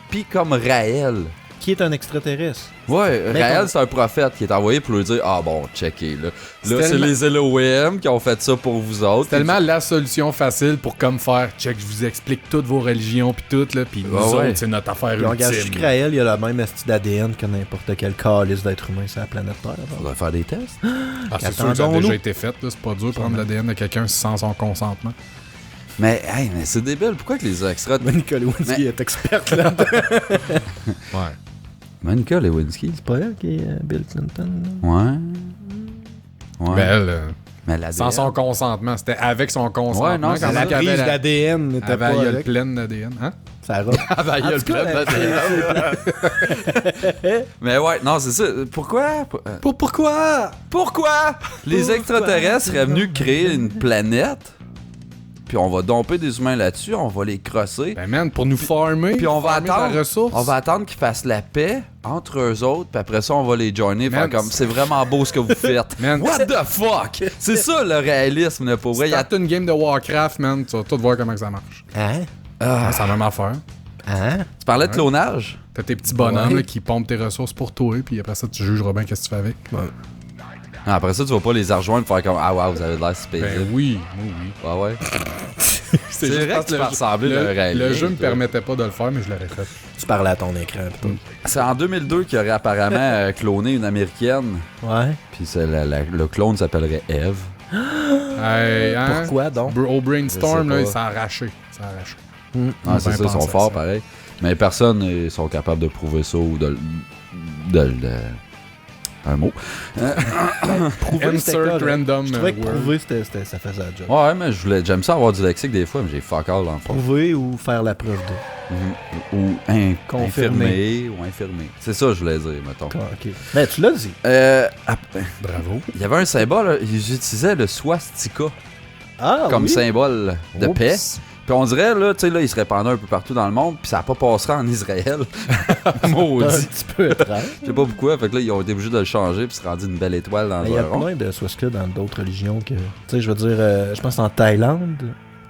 puis comme Raël. Qui est un extraterrestre? Ouais, Mais Raël, comme- c'est un prophète qui est envoyé pour lui dire ah bon, checkez là. Là, c'est tellement- les Elohim qui ont fait ça pour vous autres. C'est tellement la solution facile pour comme faire check, je vous explique toutes vos religions puis tout là, puis nous ouais. autres c'est notre affaire Puis on regarde ultime. juste Raël, il a la même esti d'ADN que n'importe quel calice d'être humain sur la planète Terre. On va faire des tests. Ah, c'est sûr que ça a Attendons-nous. déjà été fait, là, c'est pas dur de prendre l'ADN de quelqu'un sans son consentement. Mais, hey, mais c'est débile. Pourquoi que les extra... Monica Lewinsky Mais- est experte là-dedans. Ouais. Monica Lewinsky. C'est pas elle qui est Bill Clinton. Là. Ouais. Ouais. Ben elle, Mais l'ADN... Sans son consentement. C'était avec son consentement. Ouais, non, quand La même qu'il prise avait d'ADN n'était pas avait la gueule avec. pleine d'ADN. Hein? Ça robe. la gueule pleine Mais ouais, non, c'est ça. Pourquoi? Pourquoi? Pourquoi les extraterrestres seraient venus créer une planète, puis on va domper des humains là-dessus, on va les crosser, Ben man, pour nous farmer, puis on va farmer de la attendre, ressource. on va attendre qu'ils fassent la paix entre eux autres, puis après ça on va les joiner, faire Man, comme c'est vraiment beau ce que vous faites. Man, What the fuck? C'est ça le réalisme, là, pour vrai. Start une game de Warcraft, man, tu vas tout voir comment ça marche. Hein? C'est la même affaire. Hein? Tu parlais de clonage? T'as tes petits bonhommes Ouais. là, qui pompent tes ressources pour toi, puis après ça, tu jugeras bien qu'est-ce que tu fais avec. Ah, après ça, tu vas pas les rejoindre pour faire comme ah wow, vous avez de l'air space. Ben oui, oui. Ouais, ouais. C'est juste vrai parce que tu que peux ressembler à un réaliste. Le jeu me permettait pas de le faire, mais je l'aurais fait. Tu parlais à ton écran. Plutôt. C'est en 2002 qu'il aurait apparemment cloné une américaine. Ouais. Puis le clone s'appellerait Eve. Hey, hein? Pourquoi donc? Au brainstorm, Je sais là, pas. il s'est arraché. Ah, c'est Ben ça, ils sont pensé à forts ça. pareil. Mais personne ne sont capables de prouver ça ou un mot. Prouver, c'était Insert correct. random Je trouvais que word. prouver, ça faisait la job. Ouais, mais j'aime ça avoir du lexique des fois, mais j'ai fuck all dans le fond. Prouver ou faire la preuve de. Ou Confirmer. infirmer. C'est ça que je voulais dire, mettons. Ok. Ben, tu l'as dit. Bravo. Il y avait un symbole, là, ils utilisaient le swastika Ah, comme oui? symbole de Oups. paix. Puis on dirait, là, tu sais, là, il se répandait un peu partout dans le monde, puis ça n'a pas passé en Israël. Un Maudit. petit peu étrange. Je sais pas pourquoi, fait que là, ils ont été obligés de le changer, puis c'est rendu une belle étoile dans Mais il y a un rond. plein de swastika dans d'autres religions que. Tu sais, je veux dire, je pense en Thaïlande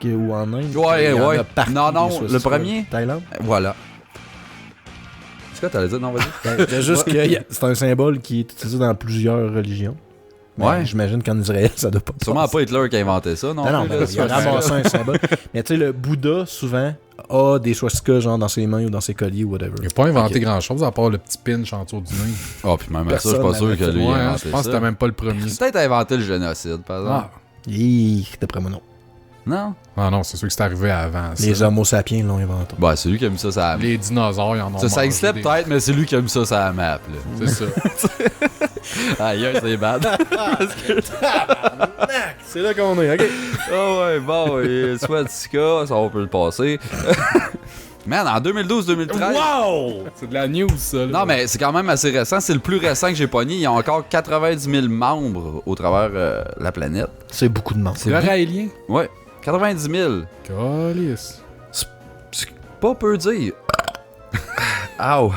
ou en Inde. Ouais, il y en ouais. a partout Non, non, des le swastikas. premier. Thaïlande. Voilà. C'est quoi, t'allais dire? Non, vas-y. C'est juste que c'est un symbole qui est utilisé dans plusieurs religions. Mais Ouais. J'imagine qu'en Israël, ça doit pas Sûrement passer. pas Hitler qui a inventé ça, non? Non, non, plus, mais là, il a swastika. ramassé un symbole. Mais tu sais, le Bouddha, souvent, a des swastikas genre dans ses mains ou dans ses colliers ou whatever. Il a pas inventé Ok. grand-chose à part le petit pinch en dessous du nez. Oh, puis même à ça, je suis Personne pas sûr n'avait que fait. lui Ouais, a hein, inventé je pense que ça. c'était même pas le premier. Il a peut-être inventé le génocide, par exemple. D'après moi, non. Non? Ah non, c'est sûr que c'est arrivé avant ça. Les Homo sapiens l'ont inventé. Bah, c'est lui qui a mis ça sur la map. Les dinosaures, ils en ont Ça mangé existait des- peut-être, mais c'est lui qui a mis ça sur la map, là. C'est ça. Aïe, c'est bad. C'est là qu'on est, ok. Ah ouais, bon, et swastika, ça on peut le passer. Man, en 2012-2013... Wow! C'est de la news, ça. Là. Non, mais c'est quand même assez récent. C'est le plus récent que j'ai pogné. Il y a encore 90 000 membres au travers la planète. C'est beaucoup de monde. C'est le raélien. Ouais, 90 000. Calice. C'est pas peu dire. Ow.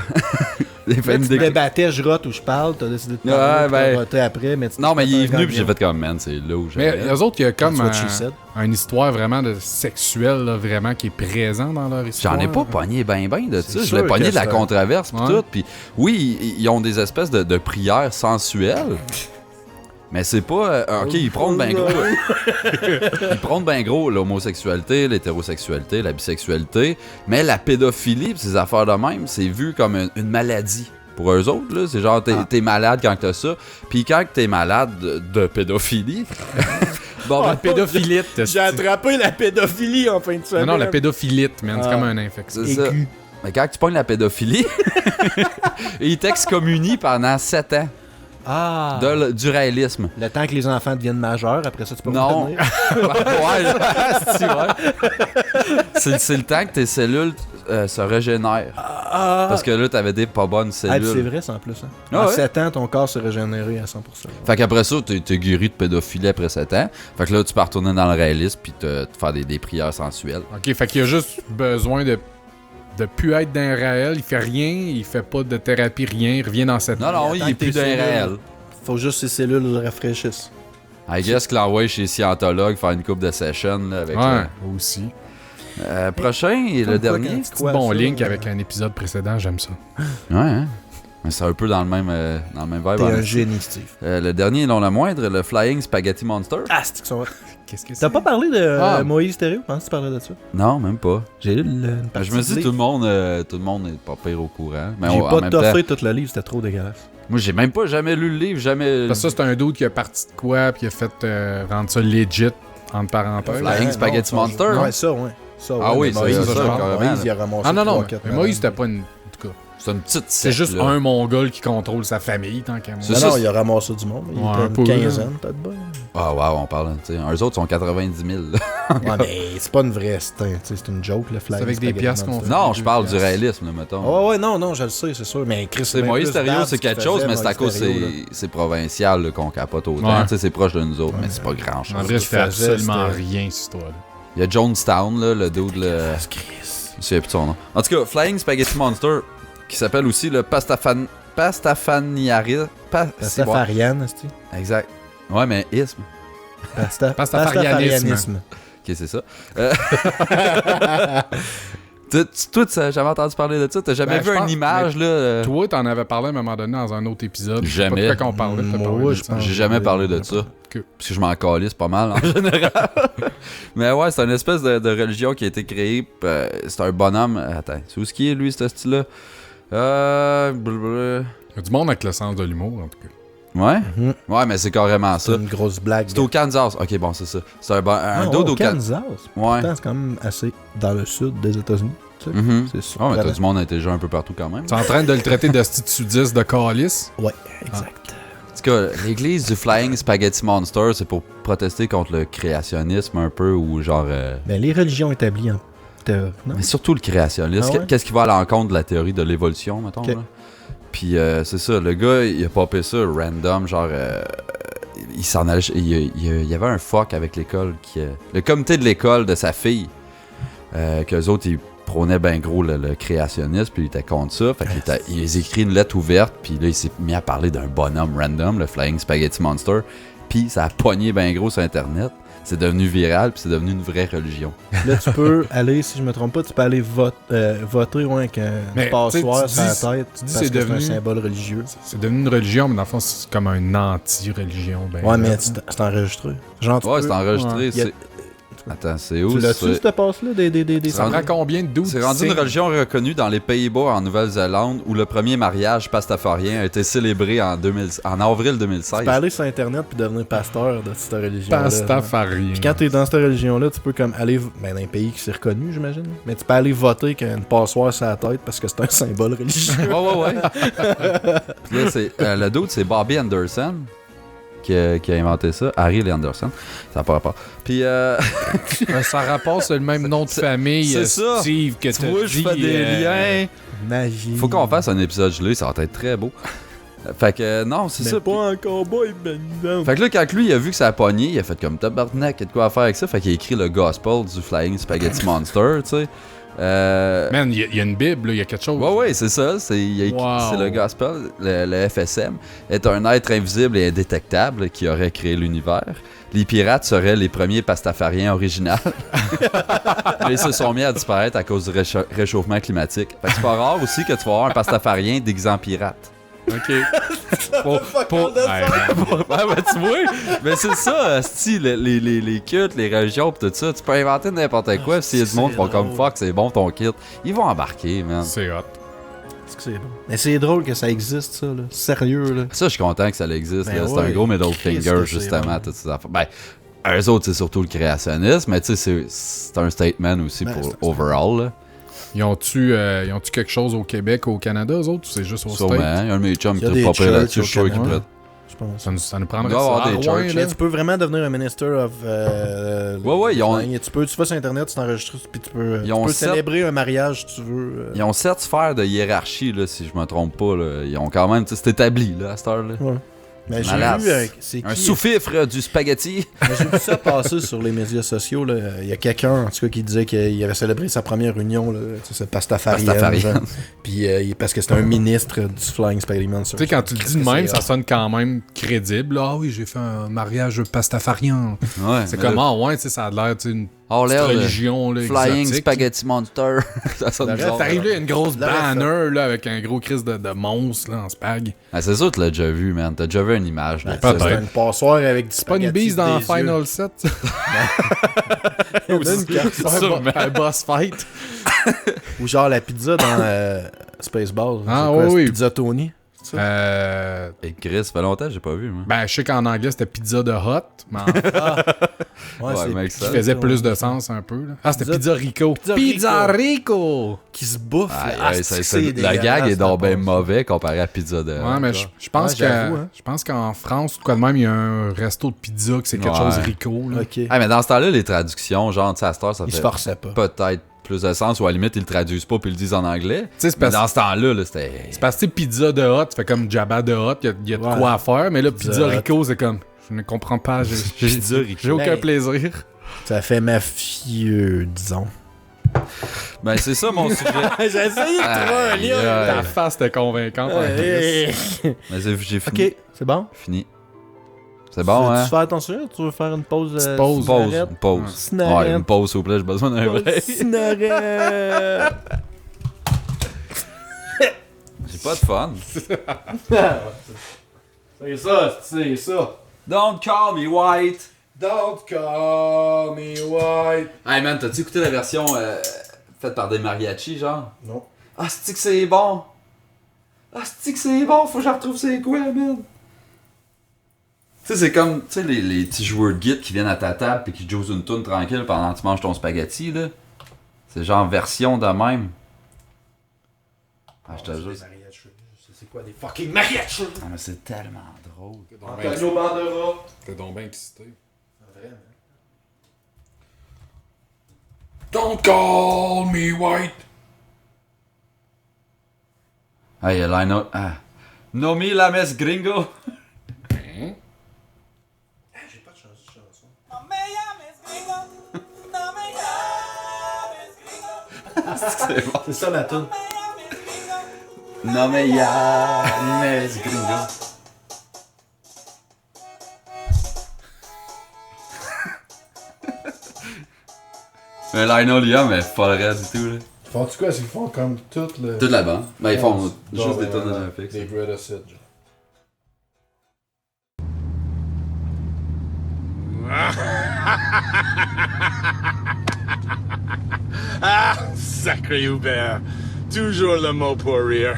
J'ai fait Mais une tu débattais, je rote ou je parle, t'as décidé de parler, Ouais, ben- t'as roté après, mais tu Non, mais il est venu, puis j'ai fait fait comme, man, c'est là où Mais j'allais. eux autres, il y a comme That's what she said. une histoire vraiment de sexuelle, là, vraiment, qui est présent dans leur histoire. J'en ai pas pogné ben de ça. Je sûr l'ai pogné que de la c'est un- controverse pis Ouais. tout. Puis oui, ils ont des espèces de prières sensuelles. Mais c'est pas... ok, ils prônent ben gros. Ils prônent ben gros l'homosexualité, l'hétérosexualité, la bisexualité. Mais la pédophilie pis ces affaires de même, c'est vu comme une maladie. Pour eux autres, là, c'est genre t'es malade quand t'as ça. Puis quand t'es malade de pédophilie... bon, ben, pédophilite. J'ai attrapé la pédophilie en fin de Non, semaine. non, la pédophilite, man. C'est Ah. comme une infection. c'est ça. Aigu. Mais quand tu pognes la pédophilie, ils t'excommunient pendant 7 ans Ah! du réalisme. Le temps que les enfants deviennent majeurs, après ça, tu peux Non. revenir. C'est le temps que tes cellules se régénèrent. Parce que là, t'avais des pas bonnes Ah, puis c'est cellules. vrai, ça, en plus. Hein. Ah En ouais? 7 ans, ton corps s'est régénéré à 100%. Fait qu'après ça, t'es guéri de pédophilie après 7 ans. Fait que là, tu peux retourner dans le réalisme puis te faire des prières sensuelles. OK, fait qu'il a juste besoin de plus être dans un réel. Il fait rien, il fait pas de thérapie, rien. Il revient dans cette... Non, non, il attends est que plus tes d'un cellules- réel. Faut juste que ces cellules le rafraîchissent. I guess qu'il l'envoie chez scientologue faire une coupe de session là, avec Ouais, aussi. prochain et le dernier. Petit bon link avec un épisode précédent, j'aime ça. Ouais, hein? Mais c'est un peu dans le même vibe. T'es en un esti. génie, Steve. Le dernier et non le moindre, le Flying Spaghetti Monster. Ah, c'est que ça va. Qu'est-ce que c'est? T'as pas parlé de Ah. Moïse Thériault? Je pense que tu parlais de ça. Non, même pas. J'ai lu une partie Je me du dis livre. tout le monde est pas pire au courant. Mais J'ai en pas même temps, toffé tout le livre, c'était trop dégueulasse. moi j'ai même pas jamais lu le livre, jamais. Parce que ça, c'est un dude qui a parti de quoi, puis qui a fait rendre ça legit, entre parenthèses. Flying Spaghetti Monster, Ouais, hein? ça, ouais. Ça, Ah oui, mais ça, Moïse, ça, je pense, carrément, Moïse, il a ramassé Ah non, non, 3-4 mais Moïse, c'était pas une... En tout cas, C'est une petite C'est secte, juste là. un Mongol qui contrôle sa famille, tant qu'à moi. C'est Non, ça, non, il a ramassé du monde. Il Ouais, était un une peu, quinzaine, peut-être bien. Ah, wow, on parle, tu sais. Eux autres sont 90 000. là. Ouais, mais c'est pas une vraie, c'est une joke, le flag. C'est avec des pièces qu'on fait. Non, je parle du réalisme, là, mettons. Oh, ouais, non, je le sais, c'est sûr. Mais Chris, C'est bien Moïse plus Thériault, bad c'est ce qu'il quelque chose, faisait, mais c'est à Moïse cause Thériault, là. c'est provincial là, qu'on capote autant. Ouais. Tu sais, c'est proche de nous autres, mais c'est pas grand chose. En vrai, c'était faisait, absolument c'était- rien, cette histoire-là. Il y a Jonestown, là, le dude, le. Ah, Chris. Je sais plus de son nom. En tout cas, Flying Spaghetti Monster, qui s'appelle aussi le Pastafaniari. Pastafarian, c'est-tu? Exact. Ouais, mais isme. Pastafarianisme. Ok, c'est ça. Toi, tu n'as jamais entendu parler de ça? T'as jamais Ben, vu je une pense- image, là? Toi, t'en avais parlé à un moment donné dans un autre épisode. Je sais Jamais. pas de quoi qu'on parlait. t'as Moi, parlé de je ça. pense- J'ai jamais parlé de ça. Que- Parce que je m'en calisse pas mal en général. Mais ouais, c'est une espèce de religion qui a été créée. C'est un bonhomme. Attends, c'est où ce qui est lui, ce style-là? Blablabla. Il y a du monde avec le sens de l'humour, en tout cas. Ouais? Mhm. Ouais, mais c'est carrément C'est ça. une grosse blague. C'est au Kansas. Ok, bon, c'est ça. C'est un Ah, dude ouais, au Kansas. Kansas. Ouais. Pourtant, c'est quand même assez dans le sud des États-Unis. Tu sais. Mhm. C'est Oh, super. mais t'as du monde intelligent un peu partout quand même. Tu es en train de le traiter de sudiste de calice. Ouais, exact. En tout cas, l'église du Flying Spaghetti Monster, c'est pour protester contre le créationnisme un peu ou genre. Ben, les religions établies en théorie, non? Mais surtout le créationnisme. Ah ouais? Qu'est-ce qui va à l'encontre de la théorie de l'évolution, mettons? Ok. Là? Puis c'est ça, le gars, il a popé ça random, genre. Il s'en allait. Il y avait un fuck avec l'école. Le comité de l'école de sa fille. Qu'eux autres, ils prônaient bien gros le créationnisme, puis il était contre ça. Fait qu'il il a écrit une lettre ouverte, puis là, il s'est mis à parler d'un bonhomme random, le Flying Spaghetti Monster. Puis ça a pogné bien gros sur Internet. C'est devenu viral, puis c'est devenu une vraie religion. Là, tu peux aller, si je me trompe pas, tu peux aller voter ouais, avec un Mais, passoire tu sur la dis- tête. tu dis parce c'est que devenu- c'est un symbole religieux. C'est devenu une religion, mais dans le fond, c'est comme une anti-religion. Ben, Ouais, mais là. c'est enregistré. Genre, tu Ouais, peux- c'est enregistré. Ouais. c'est- Attends, c'est où? Tu l'as-tu, c'est- cette passe-là, des Ça prend combien de doutes? C'est rendu une religion reconnue dans les Pays-Bas en Nouvelle-Zélande où le premier mariage pastafarien a été célébré en avril Tu 2016. peux aller sur Internet puis devenir pasteur de cette religion-là. Pastafarien. Puis quand t'es dans cette religion-là, tu peux comme aller dans un pays qui s'est reconnu, j'imagine. Mais tu peux aller voter avec une passoire sur la tête parce que c'est un symbole religieux. Ouais. Puis là, le dude, c'est Bobby Anderson qui a inventé ça. Harry Lee Anderson. Ça n'a pas rapport. Puis, Ça rapporte sur le même nom de famille, c'est ça. Steve, que tu vois, je fais des liens. Magie. Faut qu'on fasse un épisode gelé, ça va être très beau. Fait que, non, c'est Mais ça. pas encore boy, ben non. Fait que là, quand lui, il a vu que ça a pogné, il a fait comme tabarnak, il y a de quoi à faire avec ça. Fait qu'il a écrit le gospel du Flying Spaghetti Monster, tu sais. Man, il y a une Bible, là, il y a quelque chose. Ouais, c'est ça. C'est le gospel. Le FSM est un être invisible et indétectable qui aurait créé l'univers. Les pirates seraient les premiers pastafariens originaux. Mais ils se sont mis à disparaître à cause du réchauffement climatique. Fait que c'est pas rare aussi que tu vas avoir un pastafarien déguisé en pirate. OK. Pour... Ouais, tu vois, mais c'est ça, asti, les cultes, les religions pis tout ça, tu peux inventer n'importe quoi, si du monde font comme fuck, c'est bon ton kit, ils vont embarquer, man. C'est hot. C'est que c'est drôle. Mais c'est drôle que ça existe, ça, là. Sérieux, là. Ça, je suis content que ça existe, Ben là. C'est ouais, un gros middle Christ, finger, c'est justement, vrai. toutes ces affaires. Ben, eux autres, c'est surtout le créationnisme, mais tu sais, c'est un statement aussi Ben, pour c'est un overall, là. Ils ont-tu quelque chose au Québec, au Canada, eux autres, ou c'est juste au Sûrement, il y States? a un de mes chums Il qui y a a des popé churches là-dessus, au je suis sûr qu'il Canada. pourrait. Je pense. Ça nous prendrait Il doit y avoir ça. des Ah, ouais, churches. là. Mais tu peux vraiment devenir un minister of. Ouais, ils ont- Tu vas sur Internet, tu t'enregistres, puis tu peux Ils ont célébrer un mariage si tu veux. Ils ont 7 sphères de hiérarchie, là, si je me trompe pas, là. Ils ont quand même, tu sais, c'est établi, là, à cette heure-là. Ouais. Mais j'ai Malade. vu, c'est Un qui? sous-fifre du spaghetti. Mais j'ai vu ça passer sur les médias sociaux. Là. Il y a quelqu'un, en tout cas, qui disait qu'il avait célébré sa première union. Là. Tu sais, c'est Pastafarian. Pastafarian. genre. Puis parce que c'était un ministre du Flying Spaghetti Monster. Tu sais, quand tu le dis de Qu'est-ce que même, c'est, ça sonne quand même crédible. Ah oui, j'ai fait un mariage pastafarien. Ouais. C'est mais comme, là, ah ouais, tu sais, ça a l'air, tu sais, une oh, petite l'air de religion, là, Flying exotique. Spaghetti Monster. Ça sonne Le bizarre. reste, T'arrives là, il y a une grosse Le reste, banner, là, avec un gros crise de monstre, là, en spag. Ah, c'est sûr que tu l'as déjà vu, man. T'as déjà vu une image. Là. Peut-être. C'est une passoire avec du C'est pas une bise dans Final 7, ça? Un boss fight. Ou genre la pizza dans Spaceball. Ah, C'est quoi, oui, c'est oui. Pizza Tony. ça? Et Chris, ça fait longtemps que j'ai pas vu, moi. Ben, je sais qu'en anglais, c'était pizza de hot, mais Ouais, Ouais, c'est mec, qui ça. faisait plus de sens un peu. Là. Ah, c'était Pizza- Pizza Rico. Pizza Rico! qui se bouffe. Aïe, là. aïe, C'est la dégueulasse, gag est donc la bien passe. mauvais comparé à Pizza de. Ouais, mais je pense Ouais, j'avoue, hein. je pense qu'en France, quoi de même, il y a un resto de pizza que c'est quelque Ouais. chose Rico. Là. Ok. Ah, mais dans ce temps-là, les traductions, genre, tu sais, à cette heure, ça Il se fait forçait pas. peut-être plus de sens, ou à la limite, ils le traduisent pas puis ils le disent en anglais. Tu sais, c'est Mais parce, dans ce temps-là, là, c'était. c'est parce que tu sais, pizza de hot, tu fais comme Jabba de hot, il y a de Ouais. quoi à faire, mais là, Pizza Pizza Hut. Rico, c'est comme, je ne comprends pas, Pizza Rico. j'ai aucun Ben, plaisir. Ça fait mafieux, disons. Ben, c'est ça mon sujet. J'ai essayé de trouver un lien. Aïe, Ta face était convaincante. en Ouais. Chris. Mais j'ai fini. Ok, c'est bon? Fini. C'est bon, Tu hein? veux faire ton sujet ou tu veux faire une pause? Petite pause. Pause. cigarette? Une pause. Cigarette. Ouais, une pause, s'il vous plaît, j'ai besoin d'un break. Cigarette. J'ai pas de fun. C'est ça, c'est ça. Don't call me white. Don't call me white. Hey man, t'as-tu écouté la version faite par des mariachis, genre? Non. Ah, c'est que c'est bon! Ah, c'est que c'est bon, faut que je retrouve c'est quoi, man! Tu sais, c'est comme, tu sais, les petits joueurs de guide qui viennent à ta table pis qui jouent une toune tranquille pendant que tu manges ton spaghetti, là. C'est genre version de même. Ah, je te jure. C'est quoi des fucking mariachis? Ah, mais c'est tellement drôle. Antonio Banderas. T'es donc bien excité. Don't call me white. Hey, Lionel. Ah. Nomi Lames Gringo. J'ai pas de chanson. C'est bon. C'est ça la tune. No me llames Gringo. Mais Lionel Liam est pas le reste du tout, là. Font-tu quoi? C'est qu'ils font comme tout le... Toute la bande. Ben, ils font juste Non, des mais tonnes ouais, olympiques. Des Greatest Hits, genre. Sacré Hubert. Toujours le mot pour rire.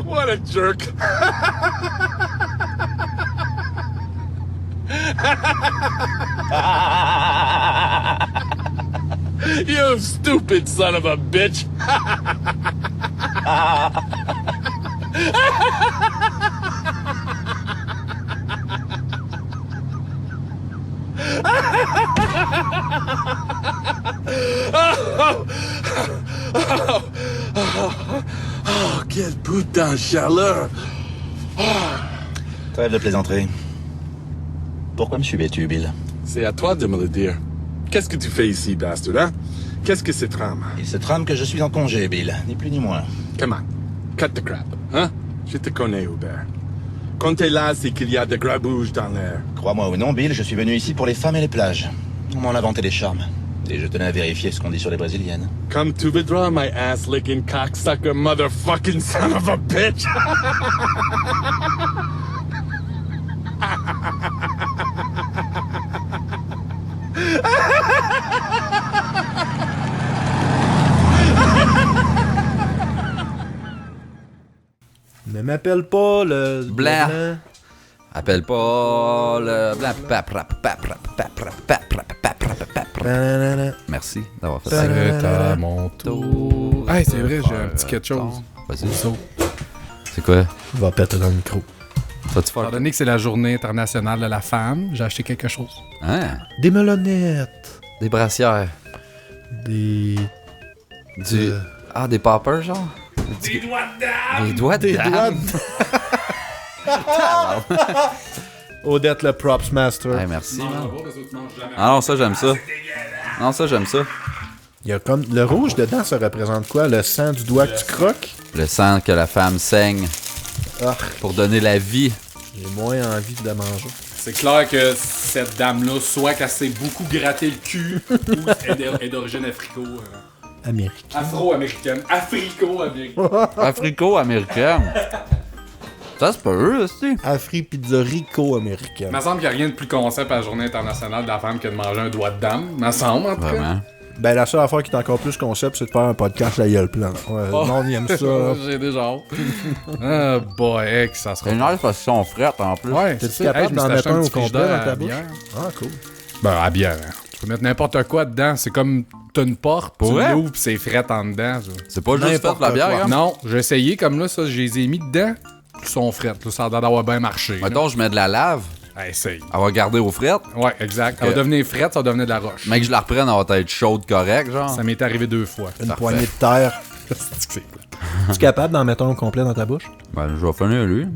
What a jerk. You stupid son of a bitch. Oh, quelle putain de chaleur. Trêve de plaisanterie. Pourquoi me suivais-tu, Bill? C'est à toi de me le dire. Qu'est-ce que tu fais ici, bastard, hein? Qu'est-ce que c'est trame? Il se trame que je suis en congé, Bill. Ni plus ni moins. Come on, cut the crap, hein? Je te connais, Hubert. Quand t'es là, c'est qu'il y a de grabouges dans l'air. Crois-moi ou non, Bill, je suis venu ici pour les femmes et les plages. On m'en a vanté des charmes. Et je tenais à vérifier ce qu'on dit sur les brésiliennes. Come to withdraw my ass-licking cocksucker motherfucking son of a bitch! Ne m'appelle pas le... Blanc. le blanc. Appelle pas le blanc. Nanana. Merci d'avoir fait ça. C'est à mon tour. Hey, c'est vrai, j'ai un petit quelque chose. Vas-y. C'est quoi? Il va péter dans le micro. Vas-tu faire? Étant donné que c'est la journée internationale de la femme, j'ai acheté quelque chose. Hein? Des melonnettes. Des brassières. Des... Du... Ah, des poppers, genre? Des doigts de dame! Des doigts de dame! Odette le props master. Hey, merci, man. Ah non, ça, j'aime ça. Non, ça, j'aime ça. Il y a comme... Le rouge dedans, ça représente quoi? Le sang du doigt que tu croques? Le sang que la femme saigne Ah, pour donner la vie. j'ai moins envie de manger. C'est clair que cette dame-là, soit qu'elle s'est beaucoup gratté le cul, ou est d'origine Américain. afro-américaine. Africo-américaine. Africo-américaine. Ça, c'est pas eux, aussi. Afri Pizza Rico américaine. Il me semble qu'il n'y a rien de plus concept à la journée internationale de la femme que de manger un doigt de dame. Il me semble, en tout cas. Vraiment. Ben, la seule affaire qui est encore plus concept, c'est de faire un podcast la gueule pleine. Ouais, Oh. non, on aime ça. J'ai déjà hâte. Ah, boy, que ça sera. C'est nice parce qu'ils sont frettes en plus. Ouais, T'es-tu c'est ça. capable je me suis d'en acheté mettre un petit au complet frigidaire dans ta à bouche? bière. Ah, cool. Ben, à bière. Hein. Tu peux mettre n'importe quoi dedans. C'est comme t'as une porte, tu Ouais. l'ouvres pis c'est fret en dedans. Ça. C'est pas juste N'importe fait la bière, quoi. hein? Non, j'ai essayé comme là, ça, je les ai mis dedans. Ils sont frettes. Là, ça a l'air d'avoir bien marché. là. Mettons, je mets de la lave, Essaye. elle va garder aux frettes. Ouais, exact. Ça va devenir frette, ça va devenir de la roche. Mais que je la reprenne, elle va être chaude, correct, genre. Ça m'est arrivé 2 fois. Une Parfait. poignée de terre. C'est plate. Tu es capable d'en mettre un au complet dans ta bouche? Ben, je vais finir lui.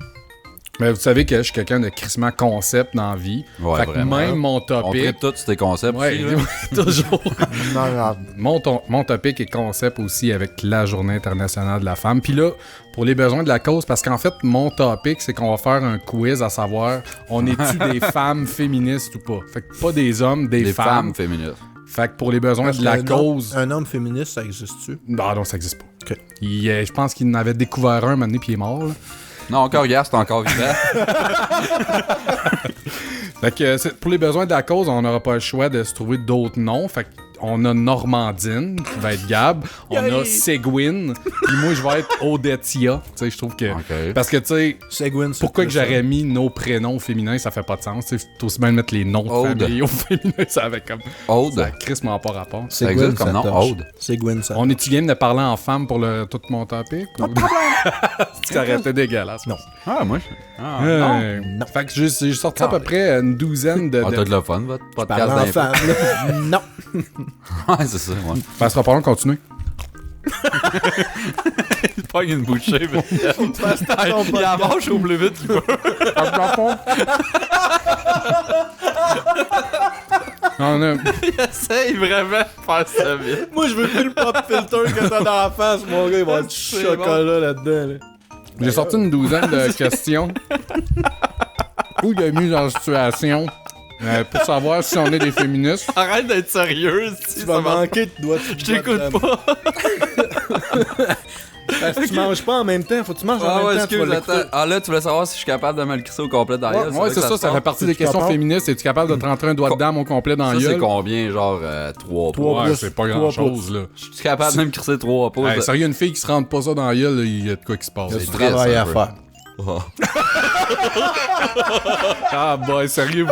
Mais vous savez que je suis quelqu'un de crissement concept dans la vie. Ouais, fait que vraiment. même mon On topic. traite tous ces concepts Ouais, ici, là. toujours. Non, non. Mon topic est concept aussi avec la Journée internationale de la femme. Puis là, pour les besoins de la cause, parce qu'en fait, mon topic, c'est qu'on va faire un quiz à savoir, on est-tu des femmes féministes ou pas? Fait que pas des hommes, des Des femmes. femmes féministes. Fait que pour les besoins de la cause... Un homme féministe, ça existe-tu? Non, ça existe pas. Ok. Je pense qu'il en avait découvert un, un moment donné, puis il est mort, là. Non, encore hier, c'est encore vivant. Fait que pour les besoins de la cause, on n'aura pas le choix de se trouver d'autres noms. Fait qu'on a Normandine, qui va être Gab. On a Seguin. Puis moi, je vais être Odetia. Tu sais, je trouve que... Ok. Parce que, tu sais, Seguin, c'est pourquoi que plus ça. j'aurais mis nos prénoms féminins, ça fait pas de sens. Tu sais, faut aussi bien mettre les noms de Aude. famille au féminin. Ça avait comme... Aude. Ça a crissement pas rapport. Seguin, existe comme ça nom, torche. Aude. Seguin, ça. On est-tu game de parler en femme pour tout mon topic? Ou... ça aurait été dégueulasse. Non. Ah, moi, je... Ah, Non. Fait que j'ai sorti à peu près une douzaine de... Ah, t'as de la fun, votre podcast Parlant en d'info. femme, là. Non. Ouais, c'est ça, ouais. Ça sera pas long de continuer. Il pogne une bouchée, mais... Il a mange au plus vite qu'il peut. On a... Il essaye vraiment de faire ça vite. Moi, je veux plus le pop filter que t'as dans la face, mon gars. Il va y avoir du C'est chocolat là-dedans. Là. J'ai sorti une douzaine de questions où il a mis dans la situation pour savoir si on est des féministes. Arrête d'être sérieuse. Tu vas manquer de doigts. Je t'écoute pas. Parce que tu manges pas en même temps. Faut que tu manges Ah en ouais, même temps. Tu vas excuse, l'écouter. attends. Ah là, tu voulais savoir si je suis capable de me le crisser au complet dans la gueule. Ouais, c'est ça, ça fait partie des Tu questions comprends? féministes. Es-tu capable de te rentrer un doigt de dame au complet dans Ça, la c'est gueule? combien, genre 3 Trois pouces? Ouais, pouces. c'est pas 3 grand-chose, là. Je suis capable de me crisser 3 pouces. Hey, sérieux, une fille qui se rentre pas ça dans la gueule, là, il y a de quoi qui se passe. Il y a du triste, travail un à peu. faire. Oh. Ah, boy, sérieux.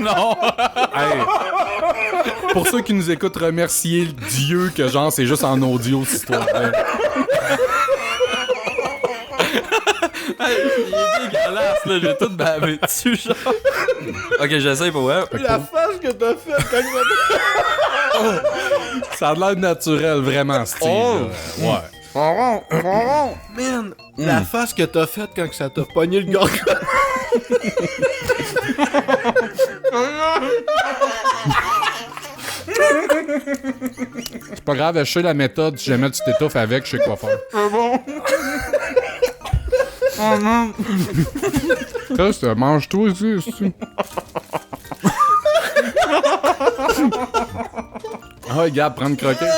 Non! Hey, pour ceux qui nous écoutent, remerciez Dieu que, genre, c'est juste en audio, cette histoire. Hey, il est dégueulasse, là. J'ai tout bavé dessus, genre. Ok, j'essaye pour vrai. La face que t'as faite quand Ça a l'air naturel, vraiment, style. Ouais. Man, la face que t'as faite quand ça t'a pogné le gorgone. C'est pas grave, je sais la méthode. Si jamais tu t'étouffes avec, je sais quoi faire. C'est bon. Ça, c'est mange-toi ici. Ah, regarde, prends une croquette.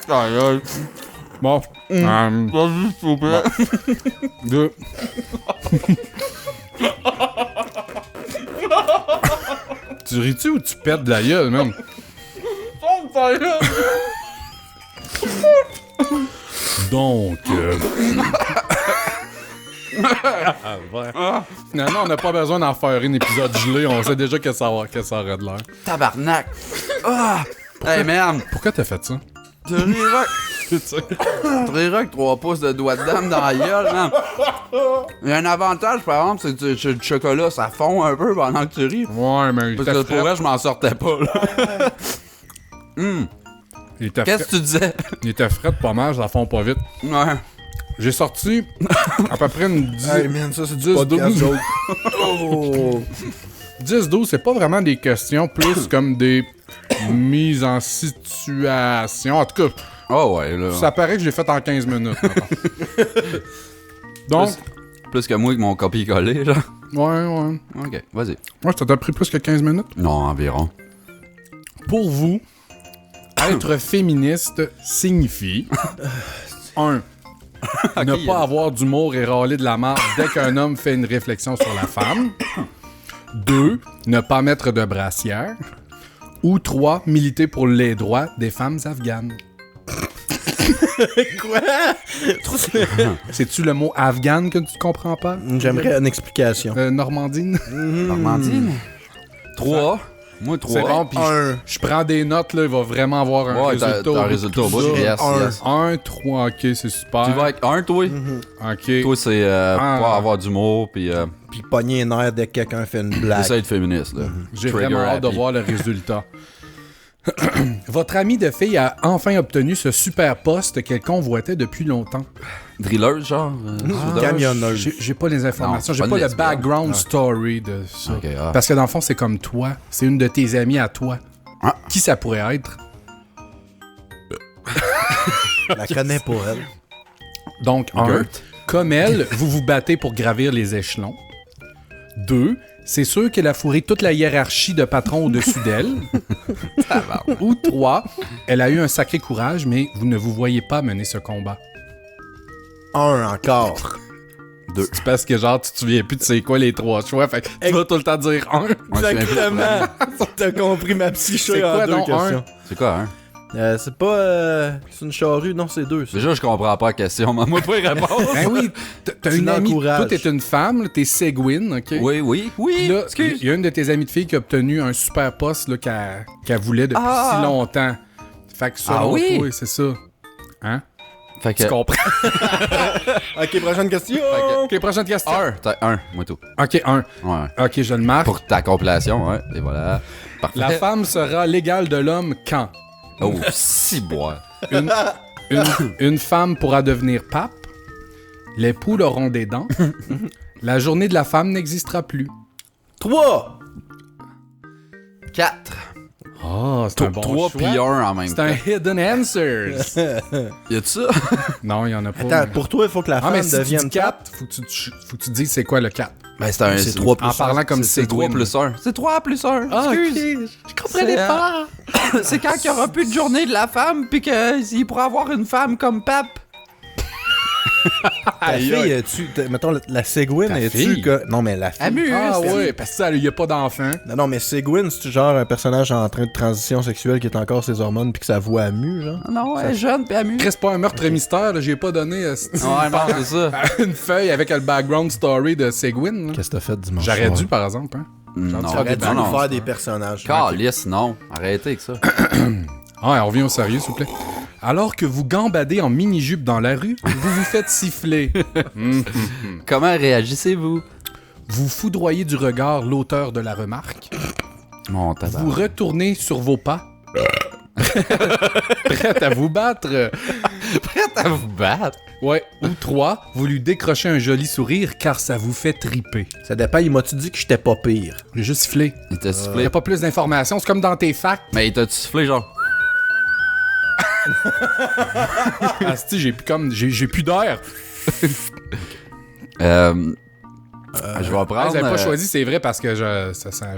Aïe, aïe. Bon. Vas-y, s'il vous plaît. Deux. Tu ris-tu ou tu pètes de la gueule, même? Donc, finalement, on n'a pas besoin d'en faire un épisode gelé. On sait déjà que ça aurait de l'air. Tabarnak. Ah! Hey, man. Pourquoi t'as fait ça? Tu riras avec 3 pouces de doigts de dame dans la gueule, man. Il y a un avantage, par exemple, c'est que le chocolat, ça fond un peu pendant que tu ris. Ouais, mais Parce que pour vrai, je m'en sortais pas, là. il était Qu'est-ce que tu disais? Il était frais pas mal, ça fond pas vite. Ouais. J'ai sorti à peu près une 10... Hey man, ça c'est du 10, podcast 12. joke. Oh. 10-12, c'est pas vraiment des questions, plus comme des mises en situation. En tout cas, Oh ouais, là. ça paraît que j'ai fait en 15 minutes. mettons. Donc, Plus que moi avec mon copier-coller, genre. ouais. Ok, vas-y. Moi, ça t'a pris plus que 15 minutes. Non, environ. Pour vous, être féministe signifie 1. Ne pas avoir d'humour et râler de la marde dès qu'un homme fait une réflexion sur la femme. 2. Ne pas mettre de brassière. Ou 3. Militer pour les droits des femmes afghanes. Quoi? C'est-tu le mot afghane que tu comprends pas? J'aimerais une explication. Normandine? Normandine? 3. Moi, 3. C'est bon, puis je prends des notes, là, il va vraiment avoir un résultat. T'as un résultat au bout. Yes. 1, 3, ok, c'est super. Tu vas avec 1, toi? Ok. Toi, c'est pas avoir d'humour, puis Puis pogner un air dès que quelqu'un fait une blague. essayer de féministe, là. J'ai Trigger vraiment hâte de happy. voir le résultat. Votre ami de fille a enfin obtenu ce super poste qu'elle convoitait depuis longtemps. Drilleuse, genre? soudeuse? Camionneuse. J'ai pas les informations, Non, j'ai pas pas une le lesbienne. background story de ça. Ok, ah. Parce que dans le fond, c'est comme toi. C'est une de tes amies à toi. Ah. Qui ça pourrait être? La connais pour elle. Donc, 1. Comme elle, vous vous battez pour gravir les échelons. 2. C'est sûr qu'elle a fourré toute la hiérarchie de patron au-dessus d'elle. Ou 3. Elle a eu un sacré courage, mais vous ne vous voyez pas mener ce combat. 1 encore. 2. C'est parce que genre, tu te souviens plus de c'est quoi les 3 choix, fait que tu vas tout le temps dire 1. Exactement. T'as compris ma psyché C'est en quoi, 2 donc, questions. C'est quoi, hein? C'est pas... c'est une charrue, non, c'est 2. Déjà, je comprends pas la question, mais moi, pas y répondre. Ben oui, t'as Tu une amie, l'encourages. toi t'es une femme, là, t'es Seguin, ok? Oui. Puis là, Excuse. il y a une de tes amies de filles qui a obtenu un super poste là, qu'elle voulait depuis si longtemps. Fait que selon oui? toi, c'est ça. Hein? Fait que... Tu comprends? Ok, prochaine question. Ok, prochaine question. 1. T'as 1, moi tout. Ok, 1. Ouais. Ok, je le marque. Pour ta compilation, ouais. Et voilà. Parfait. La femme sera l'égale de l'homme quand? Oh, si boire. Une femme pourra devenir pape. Les poules auront des dents. La journée de la femme n'existera plus. 3. 4. Oh, c'est un bon 3 choix. puis 1 en même C'est temps. un hidden answers. Y a-tu ça? Non, il y en a pas. Attends, pour toi, il faut que la Ah, femme mais si tu devienne dis 4, faut que tu dises c'est quoi le 4. Ben, c'est un... C'est 3 plus En parlant comme C'est 3 Seguin. plus 1. C'est 3 plus 1. Ah, Excuse. Je comprenais pas. C'est quand il y aura plus de journée de la femme, puis qu'il pourra avoir une femme comme pape. Ta fille, mettons, la Seguin, Ta es-tu fille? que... Non, mais la fille... Amuse. Ah ouais, parce que il y a pas d'enfant. Non, mais Seguin, c'est genre un personnage en train de transition sexuelle qui est encore ses hormones puis que sa voix amue, genre? Non, elle est jeune puis amuse. Chris, pas un meurtre mystère, là, j'ai pas donné Ouais, non, c'est ça. une feuille avec le background story de Seguin. là. Qu'est-ce que t'as fait dimanche J'aurais soir? dû, par exemple. Hein? Non, T'aurais dû non, nous non. faire des personnages. Calice, non. Arrêtez avec ça. Ah, on revient au sérieux, s'il vous plaît. Alors que vous gambadez en mini-jupe dans la rue, vous vous faites siffler. Comment réagissez-vous? Vous foudroyez du regard l'auteur de la remarque. Mon tabac. Vous retournez sur vos pas. Prête à vous battre. prête à vous battre? Ouais. Ou 3, vous lui décrochez un joli sourire car ça vous fait triper. Ça dépend, il m'a-tu dit que j'étais pas pire? J'ai juste sifflé. Il t'a Il sifflé. n'y a pas plus d'informations. C'est comme dans tes facs. Mais il t'a sifflé, genre. Asti, j'ai plus d'air. Je vais prendre. Vous avez pas choisi, c'est vrai, parce que je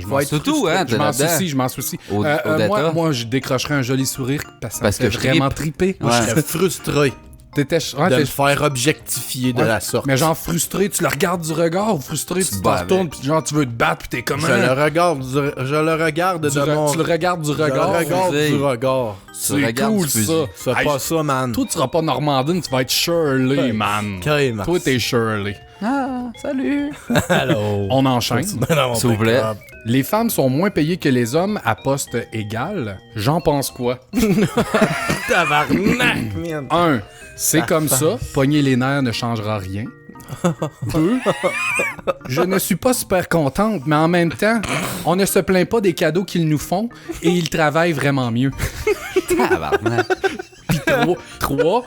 m'en C'est tout, hein, je t'es m'en là-dedans. soucie, je m'en soucie. Au Data. Moi, je décrocherais un joli sourire parce que ça Parce me fait que je vraiment tripe. triper. Moi, je serais frustré T'étais... ouais, de t'es- me faire objectifier de ouais. la sorte. Mais genre frustré, tu le regardes du regard, ou frustré, tu te t'en bats retournes, avec. puis genre tu veux te battre, puis t'es comme Je le regarde de mon... tu le regardes du Je le regard. regarde Fusil. du regard. C'est regardes cool, du fusil. ça. C'est Hey, pas ça, man. Toi, tu seras pas Normandine, tu vas être Shirley, Ouais. man. Carrément. Toi, t'es Shirley. Ah, salut. Allô. On enchaîne. S'il vous plaît. Les femmes sont moins payées que les hommes à poste égal. J'en pense quoi? Tabarnak, man. 1. C'est comme ça. Pogner les nerfs ne changera rien. 2. Je ne suis pas super contente, mais en même temps, on ne se plaint pas des cadeaux qu'ils nous font et ils travaillent vraiment mieux. Tabarnak. 3.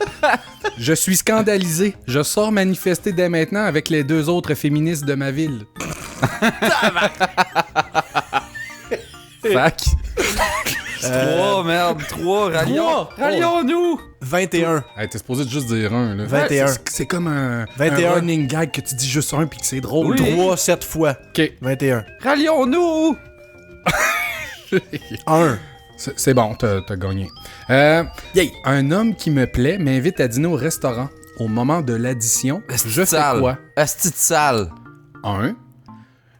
Je suis scandalisé. Je sors manifester dès maintenant avec les 2 autres féministes de ma ville. Fac. 3, merde. 3, rallions. Rallions-nous. 21. Hey, t'es supposé de juste dire 1. Là. 21. C'est comme un 21. running gag que tu dis juste 1 puis que c'est drôle. Oui. 3, 7 fois. OK. 21. Rallions-nous. 1. C'est bon, t'as gagné. Un homme qui me plaît m'invite à dîner au restaurant. Au moment de l'addition, je fais quoi? Asti de sale. 1.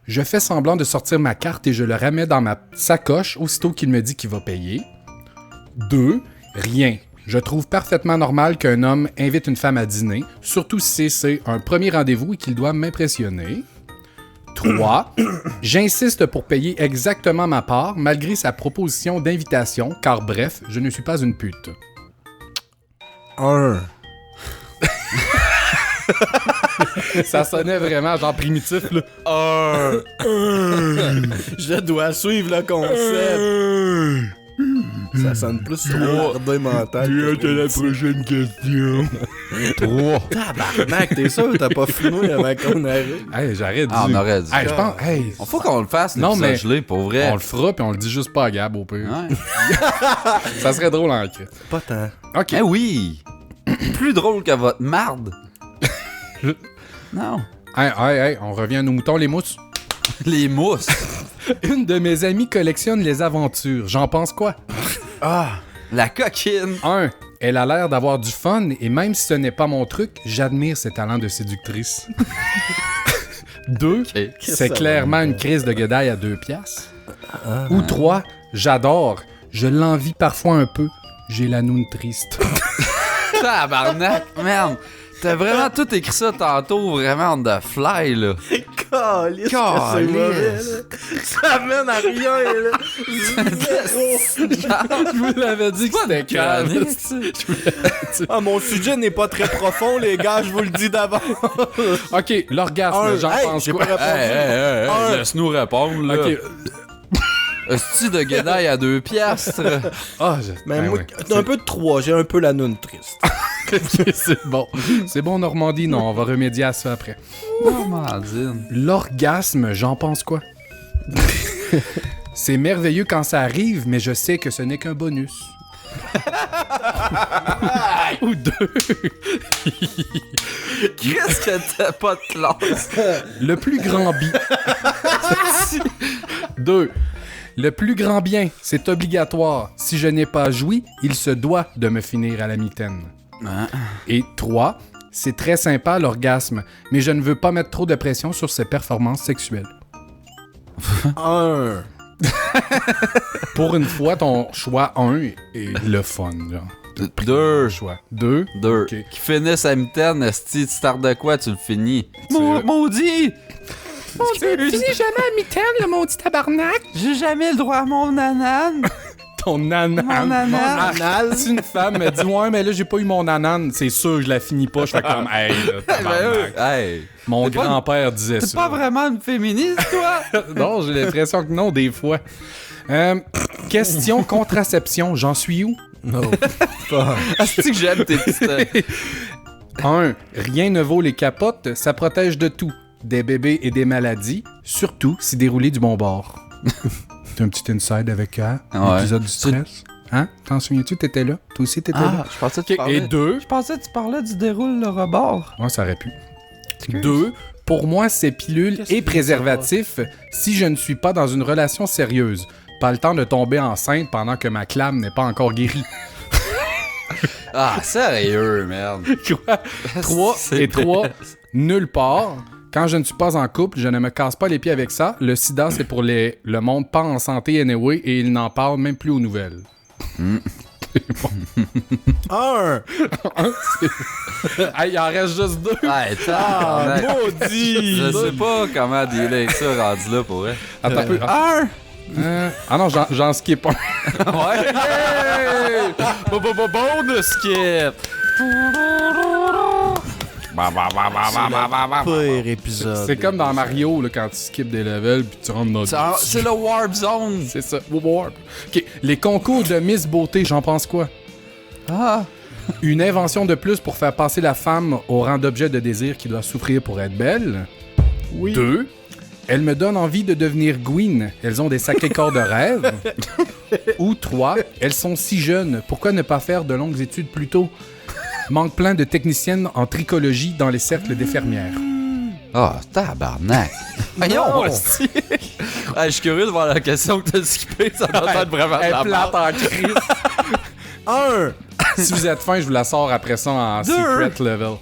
Je fais semblant de sortir ma carte et je le remets dans ma sacoche aussitôt qu'il me dit qu'il va payer. 2. Rien. Je trouve parfaitement normal qu'un homme invite une femme à dîner, surtout si c'est un premier rendez-vous et qu'il doit m'impressionner. 3. J'insiste pour payer exactement ma part, malgré sa proposition d'invitation, car bref, je ne suis pas une pute. 1. Ça sonnait vraiment genre primitif, là. Je dois suivre le concept. Ça sonne plus trop mental. la prochaine question. 3. Tabarnak, t'es sûr que t'as pas fumé avant qu'on arrive? Hey, j'arrête Ah, on aurait dû. Hey, je pense... Hey, Faut qu'on le fasse, Non, l'épisode mais gelé, pour vrai. on le fera, puis on le dit juste pas à Gab, au pire. Ouais. Ça serait drôle en crise. Pas tant. OK. Eh oui! Plus drôle que votre marde. Non. Hey, on revient à nos moutons, les mousses. Les mousses. Une de mes amies collectionne les aventures. J'en pense quoi? La coquine. 1. Elle a l'air d'avoir du fun, et même si ce n'est pas mon truc, j'admire ses talents de séductrice. 2. C'est clairement une crise de guédaille à 2 piastres. Ou 3. J'adore. Je l'envie parfois un peu. J'ai la noune triste. Tabarnak, merde. T'as vraiment tout écrit ça tantôt, vraiment on the fly, là. Calisse, c'est mauvais, là. Ça mène à rien, là. Je vous l'avais dit que c'était calme. Ah, mon sujet n'est pas très profond, les gars, je vous le dis d'avant. OK, l'orgasme, j'en pense j'ai quoi? pas répondu. Laisse-nous répondre, là. OK. Hostie de guédaille à 2 piastres. Ah, Mais ben moi, ouais. un peu de 3, j'ai un peu la noune triste. C'est bon. C'est bon, Normandie, non, on va remédier à ça après. Normandine. L'orgasme, j'en pense quoi? C'est merveilleux quand ça arrive, mais je sais que ce n'est qu'un bonus. Ou 2. Qu'est-ce que t'as pas de classe? Le plus grand bien. 2. Le plus grand bien, c'est obligatoire. Si je n'ai pas joui, il se doit de me finir à la mitaine. Et 3. C'est très sympa l'orgasme, mais je ne veux pas mettre trop de pression sur ses performances sexuelles. 1. Pour une fois, ton choix 1 est le fun, genre. 2. Choix 2. 2. Ok. Qui finisse à mitaine, esti, tu startes de quoi, tu le finis? vrai. Maudit! Finis jamais à mitaine, le maudit tabarnak! J'ai jamais le droit à mon nanan. Ton nanan. Mon nanan. Ah, si une femme me dit « Ouais, mais là, j'ai pas eu mon nanan », c'est sûr, je la finis pas. Je fais comme « Hey, là, tabarnak. Hey, Mon t'es pas grand-père disait t'es ça. pas vraiment une féministe, toi? Non, j'ai l'impression que non, des fois. Question contraception, j'en suis où? Non. Est-ce que j'aime tes petites... 1. Rien ne vaut les capotes, ça protège de tout. Des bébés et des maladies, surtout si déroulé du bon bord. C'est un petit inside avec l'épisode du stress. Hein? T'en souviens-tu? T'étais là? Toi aussi, t'étais là? Je pensais que tu Ok, parlais... et 2. Je pensais que tu parlais du déroule le rebord. Ouais, ça aurait pu. 2. Pour moi, c'est pilule et préservatif si je ne suis pas dans une relation sérieuse. Pas le temps de tomber enceinte pendant que ma clame n'est pas encore guérie. Ah, sérieux, merde. 3 C'est et 3. bête. Nulle part. Quand je ne suis pas en couple, je ne me casse pas les pieds avec ça. Le sida, c'est pour le monde pas en santé anyway et il n'en parle même plus aux nouvelles. 1. Hey, il en reste juste 2. Ouais, tabarnak. Maudit. Je sais pas comment dealer avec ça rendu là pour vrai. Attends un peu. Ah non, j'en skip un. Ouais. Bonus skip. Pire épisode. C'est comme dans Mario, là, quand tu skips des levels puis tu rentres dans... C'est le Warp Zone. C'est ça. Warp. OK. Les concours de Miss Beauté, j'en pense quoi? Ah. Une invention de plus pour faire passer la femme au rang d'objet de désir qui doit souffrir pour être belle. Oui. 2. Elles me donnent envie de devenir Gwyn. Elles ont des sacrés corps de rêve. Ou 3. Elles sont si jeunes. Pourquoi ne pas faire de longues études plus tôt? Manque plein de techniciennes en tricologie dans les cercles d'infirmières. Ah, tabarnak. Voyons, hostie. Je suis curieux de voir la question que t'as skippée. Ça doit être vraiment de Elle la plate merde. en crise. 1. Si vous êtes fin, je vous la sors après ça en secret level.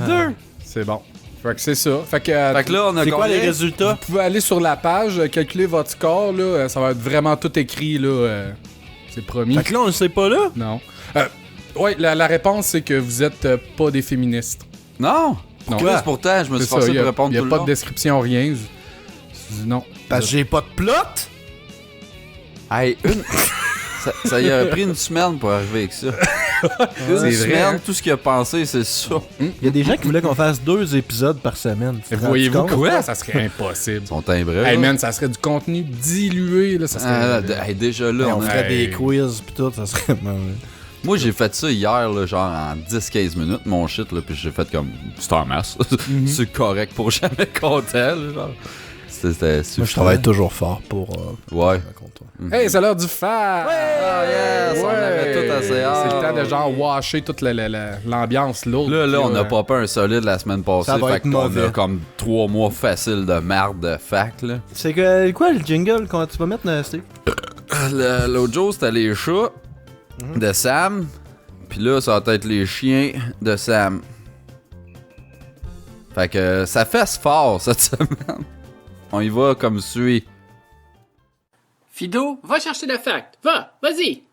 2. C'est bon. Fait que c'est ça. Fait que là, on a C'est quoi les combien? résultats? vous pouvez aller sur la page, calculer votre score, là. Ça va être vraiment tout écrit, là. C'est promis. Fait que là, on le sait pas là. Non. Ouais, la réponse, c'est que vous êtes pas des féministes. Non! Non. Chris, pourtant, je me suis C'est ça, forcé y pour a, répondre y a tout le pas long. de description, rien. Non. Parce que j'ai pas de plot. Hey, ça y a pris une semaine pour arriver avec ça. Une C'est vrai, semaine, hein? tout ce qu'il a pensé, c'est ça. Il y a des gens qui voulaient qu'on fasse 2 épisodes par semaine. Tu te rends Voyez-vous compte? quoi? Ça serait impossible. Ils sont timbrés. Hey là. man, ça serait du contenu dilué, là. Ça serait... Hey, déjà là, Hey, on on a- ferait Hey. des quiz pis tout, ça serait... moi j'ai fait ça hier, là, genre en 10-15 minutes, mon shit, là, puis j'ai fait comme c'est en masse. C'est correct pour jamais compter, là, genre. C'était super. Moi, je travaille toujours fort pour... Ouais. contre toi. Hey, c'est l'heure du faire! Ah, yes, on avait tout assez hâte. C'est le temps de genre washer toute l'ambiance lourde. Là, on a a popé un solide la semaine passée. Ça va fait être qu'on mauvais. a comme 3 mois faciles de marde de fac, là. C'est que, quoi le jingle quand tu vas mettre, Steve? L'autre jour, c'était les chats de Sam. Puis là, ça va être les chiens de Sam. Fait que ça fesse fort cette semaine. On y va comme suit. Fido, va chercher le fact. Va, vas-y.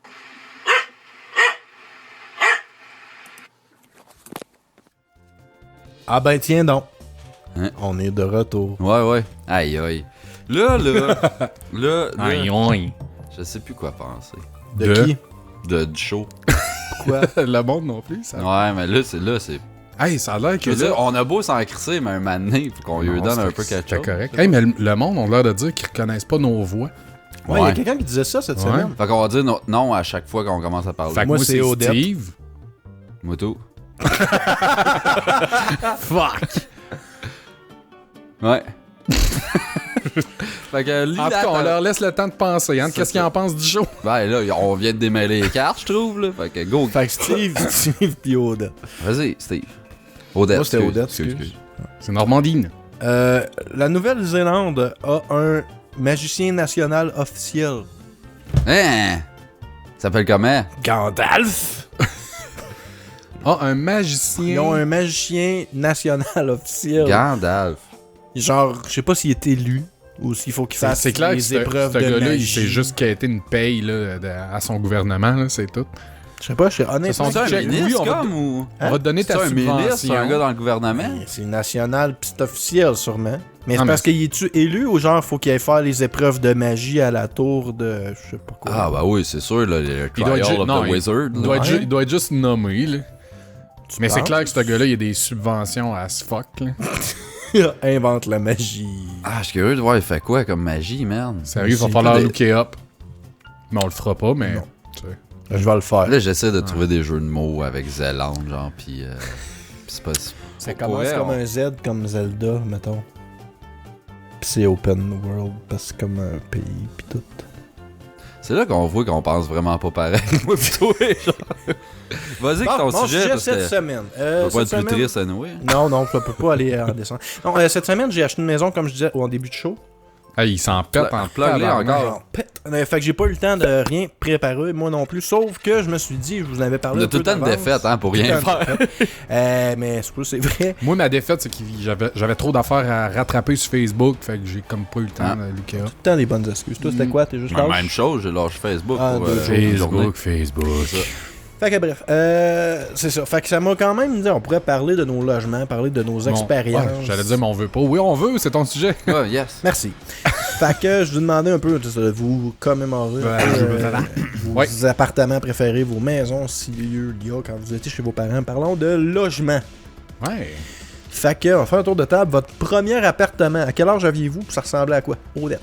Ah ben tiens donc. Hein? On est de retour. Ouais. Aïe, aïe. Là, Aïe, aïe. je sais plus quoi penser. De De- qui? Du show. Quoi? Le monde non plus, ça. Ouais, mais là, c'est... Hey, ça a l'air que Que là, on a beau s'en crisser, mais un moment donné, faut qu'on lui Non, donne un c'est- peu quelque c'est chose. correct. Hey, mais le monde, on a l'air de dire qu'ils reconnaissent pas nos voix. Ouais, il y a quelqu'un qui disait ça cette Ouais. semaine. Fait qu'on va dire notre nom à chaque fois qu'on commence à parler. Fait que Moi, moi, c'est c'est Odette. Steve. Moto. Fuck! Ouais. Fait que lis En tout la- cas, on leur laisse le temps de penser. Hein, C'est qu'est-ce qu'ils ça. en pensent du show? Ben là, on vient de démêler les cartes, je trouve, là. Fait que go. Fait que Steve pis Odette. Vas-y, Steve. Odette. Moi, c'était excuse, Odette, excuse. C'est Normandine. La Nouvelle-Zélande a un magicien national officiel. Hein? Ça s'appelle comment? Gandalf! Ah, un magicien. Ils ont un magicien national officiel. Gandalf. Genre, je sais pas s'il est élu ou s'il faut qu'il fasse C'est clair que les ce épreuves de gars-là, il magie. s'est juste quêté une paye là, à son gouvernement, là, c'est tout. Je sais pas, je suis honnêtement... C'est C'est un check. ministre, Oui, on va- comme, ou... On va te donner C'est ta un ministre, c'est un gars subvention. dans le gouvernement? C'est national pis c'est officiel sûrement. Mais c'est Ah, parce mais- qu'il est-tu élu ou genre faut qu'il aille faire les épreuves de magie à la tour de... Je sais pas quoi. Ah, bah oui, c'est sûr, là, le Il doit être Trial ju- of non, the il- Wizard. Il là. doit, être Ouais. il doit être juste nommé, là. Mais c'est penses? clair que ce gars-là, il y a des subventions à ce fuck, là. Invente la magie. Ah, je suis curieux de voir, il fait quoi comme magie, merde? Sérieux, il va C'est falloir des- looker up. Mais on le fera pas, mais... Non. tu sais. Je vais le faire. Là, j'essaie de trouver des jeux de mots avec Zélande, genre, pis c'est pas... Ça Pour commence vrai, comme on- un Z, comme Zelda, mettons. Pis c'est open world, parce que c'est comme un pays, pis tout. C'est là qu'on voit qu'on pense vraiment pas pareil. Moi, pis toi, genre... Vas-y avec ton mon sujet, parce cette que... semaine. Ça va pas cette être plus semaine- triste à nouer. Non, ça peut pas aller en décembre. Non, cette semaine, j'ai acheté une maison, comme je disais, au début de show. Hey, il s'en pète en Plug-les tabarnak. encore. Alors, pète. Fait que j'ai pas eu le temps de rien préparer, moi non plus. Sauf que je me suis dit, je vous en avais parlé On a un tout peu le temps de d'avance. défaite, hein, pour Tout le rien temps de faire. défaite. Mais c'est vrai. Moi, ma défaite, c'est que j'avais trop d'affaires à rattraper sur Facebook, fait que j'ai comme pas eu le temps Ah. de looker up. Tout le temps des bonnes excuses. Toi, c'était quoi? T'es juste La lâche? même chose, j'ai lâché Facebook Ah, pour deux jours. une journée. Facebook. Fait que bref, c'est ça. Fait que ça m'a quand même dit, on pourrait parler de nos logements, parler de nos expériences. Ouais, j'allais dire, mais on veut pas. Oui, on veut, c'est ton sujet. Ah, yes. Merci. Fait que je vous demandais un peu de vous commémorer vos Ouais. appartements préférés, vos maisons, si lieu il y a quand vous étiez chez vos parents. Parlons de logement. Ouais. Fait que, on va faire un tour de table. Votre premier appartement, à quel âge aviez-vous? Puis ça ressemblait à quoi? Odette.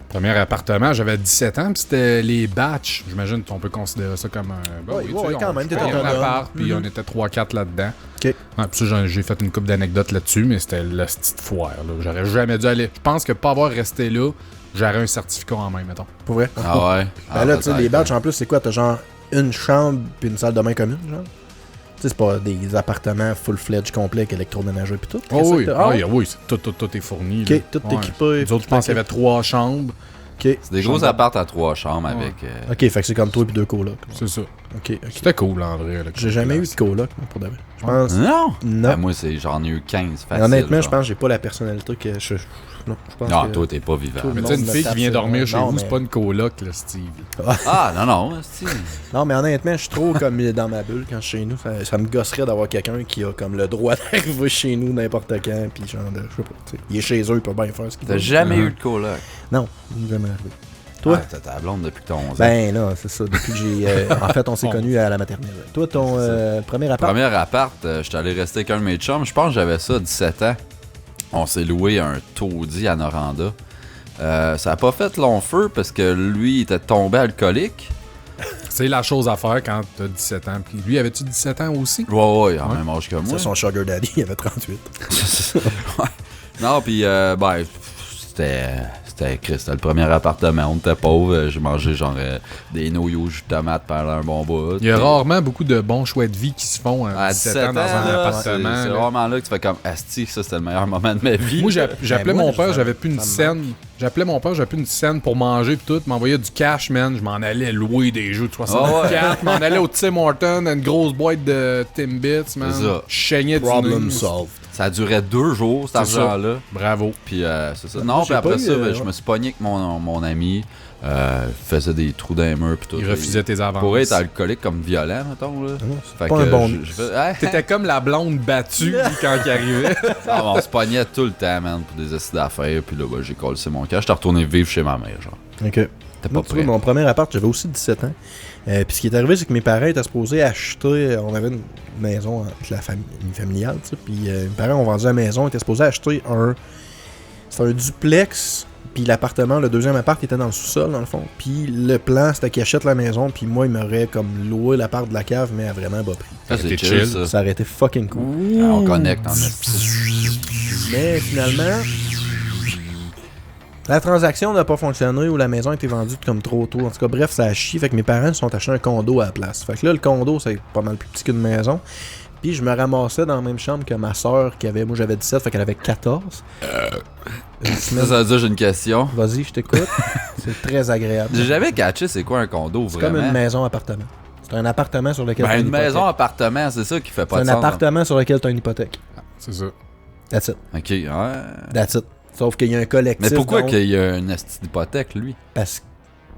Premier appartement, j'avais 17 ans, puis c'était les batchs. J'imagine qu'on peut considérer ça comme un. Ben Ouais, tu ouais, sais, quand on même, t'étais payait un autonome. appart, puis Mhm. on était 3-4 là-dedans. Ok. Ouais, puis ça, j'ai fait une couple d'anecdotes là-dessus, mais c'était la petite foire. Là. J'aurais jamais dû aller. Je pense que pas avoir resté là, j'aurais un certificat en main, mettons. Pour vrai? Ah ouais. Ben là, tu sais, les batchs, en plus, c'est quoi? T'as genre une chambre puis une salle de bain commune, genre? Tu sais, c'est pas des appartements full-fledged complets avec électroménager puis tout. Oh Qu'est-ce oui, que t'as? oui, oui, tout est fourni. Ok, là. tout Ouais. équipé. Nous autres, je pense qu'il y avait 3 chambres. Ok. C'est des gros apparts à 3 chambres avec... Ok, fait que c'est comme toi et 2 colocs. C'est ça. Ok, ok. C'était cool, en vrai. là, J'ai jamais eu place. de coloc, moi, pour de vrai. Je pense. Non? Non. Ben, moi, j'en ai eu 15 facile. Honnêtement, je genre. pense que j'ai pas la personnalité que je. Non, je pense Non, que... toi, t'es pas vivant. Tout le Mais monde tu sais, une me fille qui tape vient sur- dormir chez non, vous, mais- c'est pas une coloc, là, Steve. Ah, non, si. Non, mais honnêtement, je suis trop comme dans ma bulle quand je suis chez nous. Ça me gosserait d'avoir quelqu'un qui a comme le droit d'arriver chez nous n'importe quand. Puis genre, je sais pas. Tu sais, il est chez eux, il peut bien faire ce qu'il veut. T'as jamais eu de coloc. Non, jamais arrivé. Toi? Ah, t'as ta blonde depuis que t'as 11 ans. Ben non, c'est ça. Depuis que j'ai. En fait, on s'est connus à la maternelle. Toi, ton premier appart? Premier appart, j'étais allé rester avec un de mes chums. Je pense que j'avais ça, 17 ans. On s'est loué un taudis à Noranda. Ça a pas fait long feu parce que lui, il était tombé alcoolique. C'est la chose à faire quand t'as 17 ans. Puis lui, avais-tu 17 ans aussi? Ouais, en même âge que moi. C'est son sugar daddy, il avait 38. Ouais. Non, puis ben, c'était le premier appartement, on était pauvre, j'ai mangé genre des noyaux jus de tomate pendant un bon bout. Il y a rarement beaucoup de bons choix de vie qui se font à 17 ans dans un là, appartement. c'est là. vraiment là que tu fais comme asti, ça c'était le meilleur moment de ma vie. Moi, j'appelais moi, mon père, ça- j'avais plus une ça me scène. J'appelais mon père, j'avais plus une scène pour manger pis tout. M'envoyait du cash, man. Je m'en allais louer des jeux de 64. M'en allais au Tim Hortons, une grosse boîte de Timbits, man. C'est ça. Je saignais du Problem nez. solved. Ça durait 2 jours cet C'est ça. argent-là. Bravo. Puis c'est ça. Moi, Non, j'ai puis après pas eu, ça, ben, je ouais. me suis pogné avec mon ami. Faisait des trous dans les murs pis tout. Il refusait tes avances. Pour être alcoolique comme violent, mettons. Là. Fait pas que un bon je fais, hey, T'étais comme la blonde battue quand il arrivait. Ah, on se pognait tout le temps, man, pour des essais d'affaires. Puis là, ben, j'ai collé mon cas. J'étais retourné vivre chez ma mère, genre. Ok. T'es pas Moi, tu vois, prêt. mon premier appart, j'avais aussi 17 ans. Puis ce qui est arrivé, c'est que mes parents étaient supposés acheter. On avait une maison avec une familiale, tu sais. Puis mes parents ont vendu la maison, ils étaient supposés acheter c'était un duplex. Puis l'appartement, le deuxième appart, était dans le sous-sol, dans le fond. Puis le plan, c'était qu'ils achètent la maison. Puis moi, ils m'auraient comme loué l'appart de la cave, mais à vraiment bas prix. Ah, c'est T'es chill, chill. ça. Ça aurait été fucking cool. Ah, on connecte en Mais finalement, la transaction n'a pas fonctionné ou la maison a été vendue comme trop tôt. En tout cas, bref, ça a chié. Fait que mes parents se sont achetés un condo à la place. Fait que là, le condo, c'est pas mal plus petit qu'une maison. Puis je me ramassais dans la même chambre que ma soeur qui avait. Moi, j'avais 17, fait qu'elle avait 14. Une semaine. Ça veut dire j'ai une question. Vas-y, je t'écoute. C'est très agréable. J'ai jamais catché c'est quoi un condo, C'est vraiment. comme une maison-appartement. C'est un appartement sur lequel Ben, t'as une hypothèque. maison-appartement, c'est ça qui fait pas C'est de un sens. appartement sur lequel t'as une hypothèque. C'est ça. That's it. Ok, ouais. That's it. Sauf qu'il y a un collectif. Mais pourquoi donc, qu'il y a une esti d'hypothèque, lui? Parce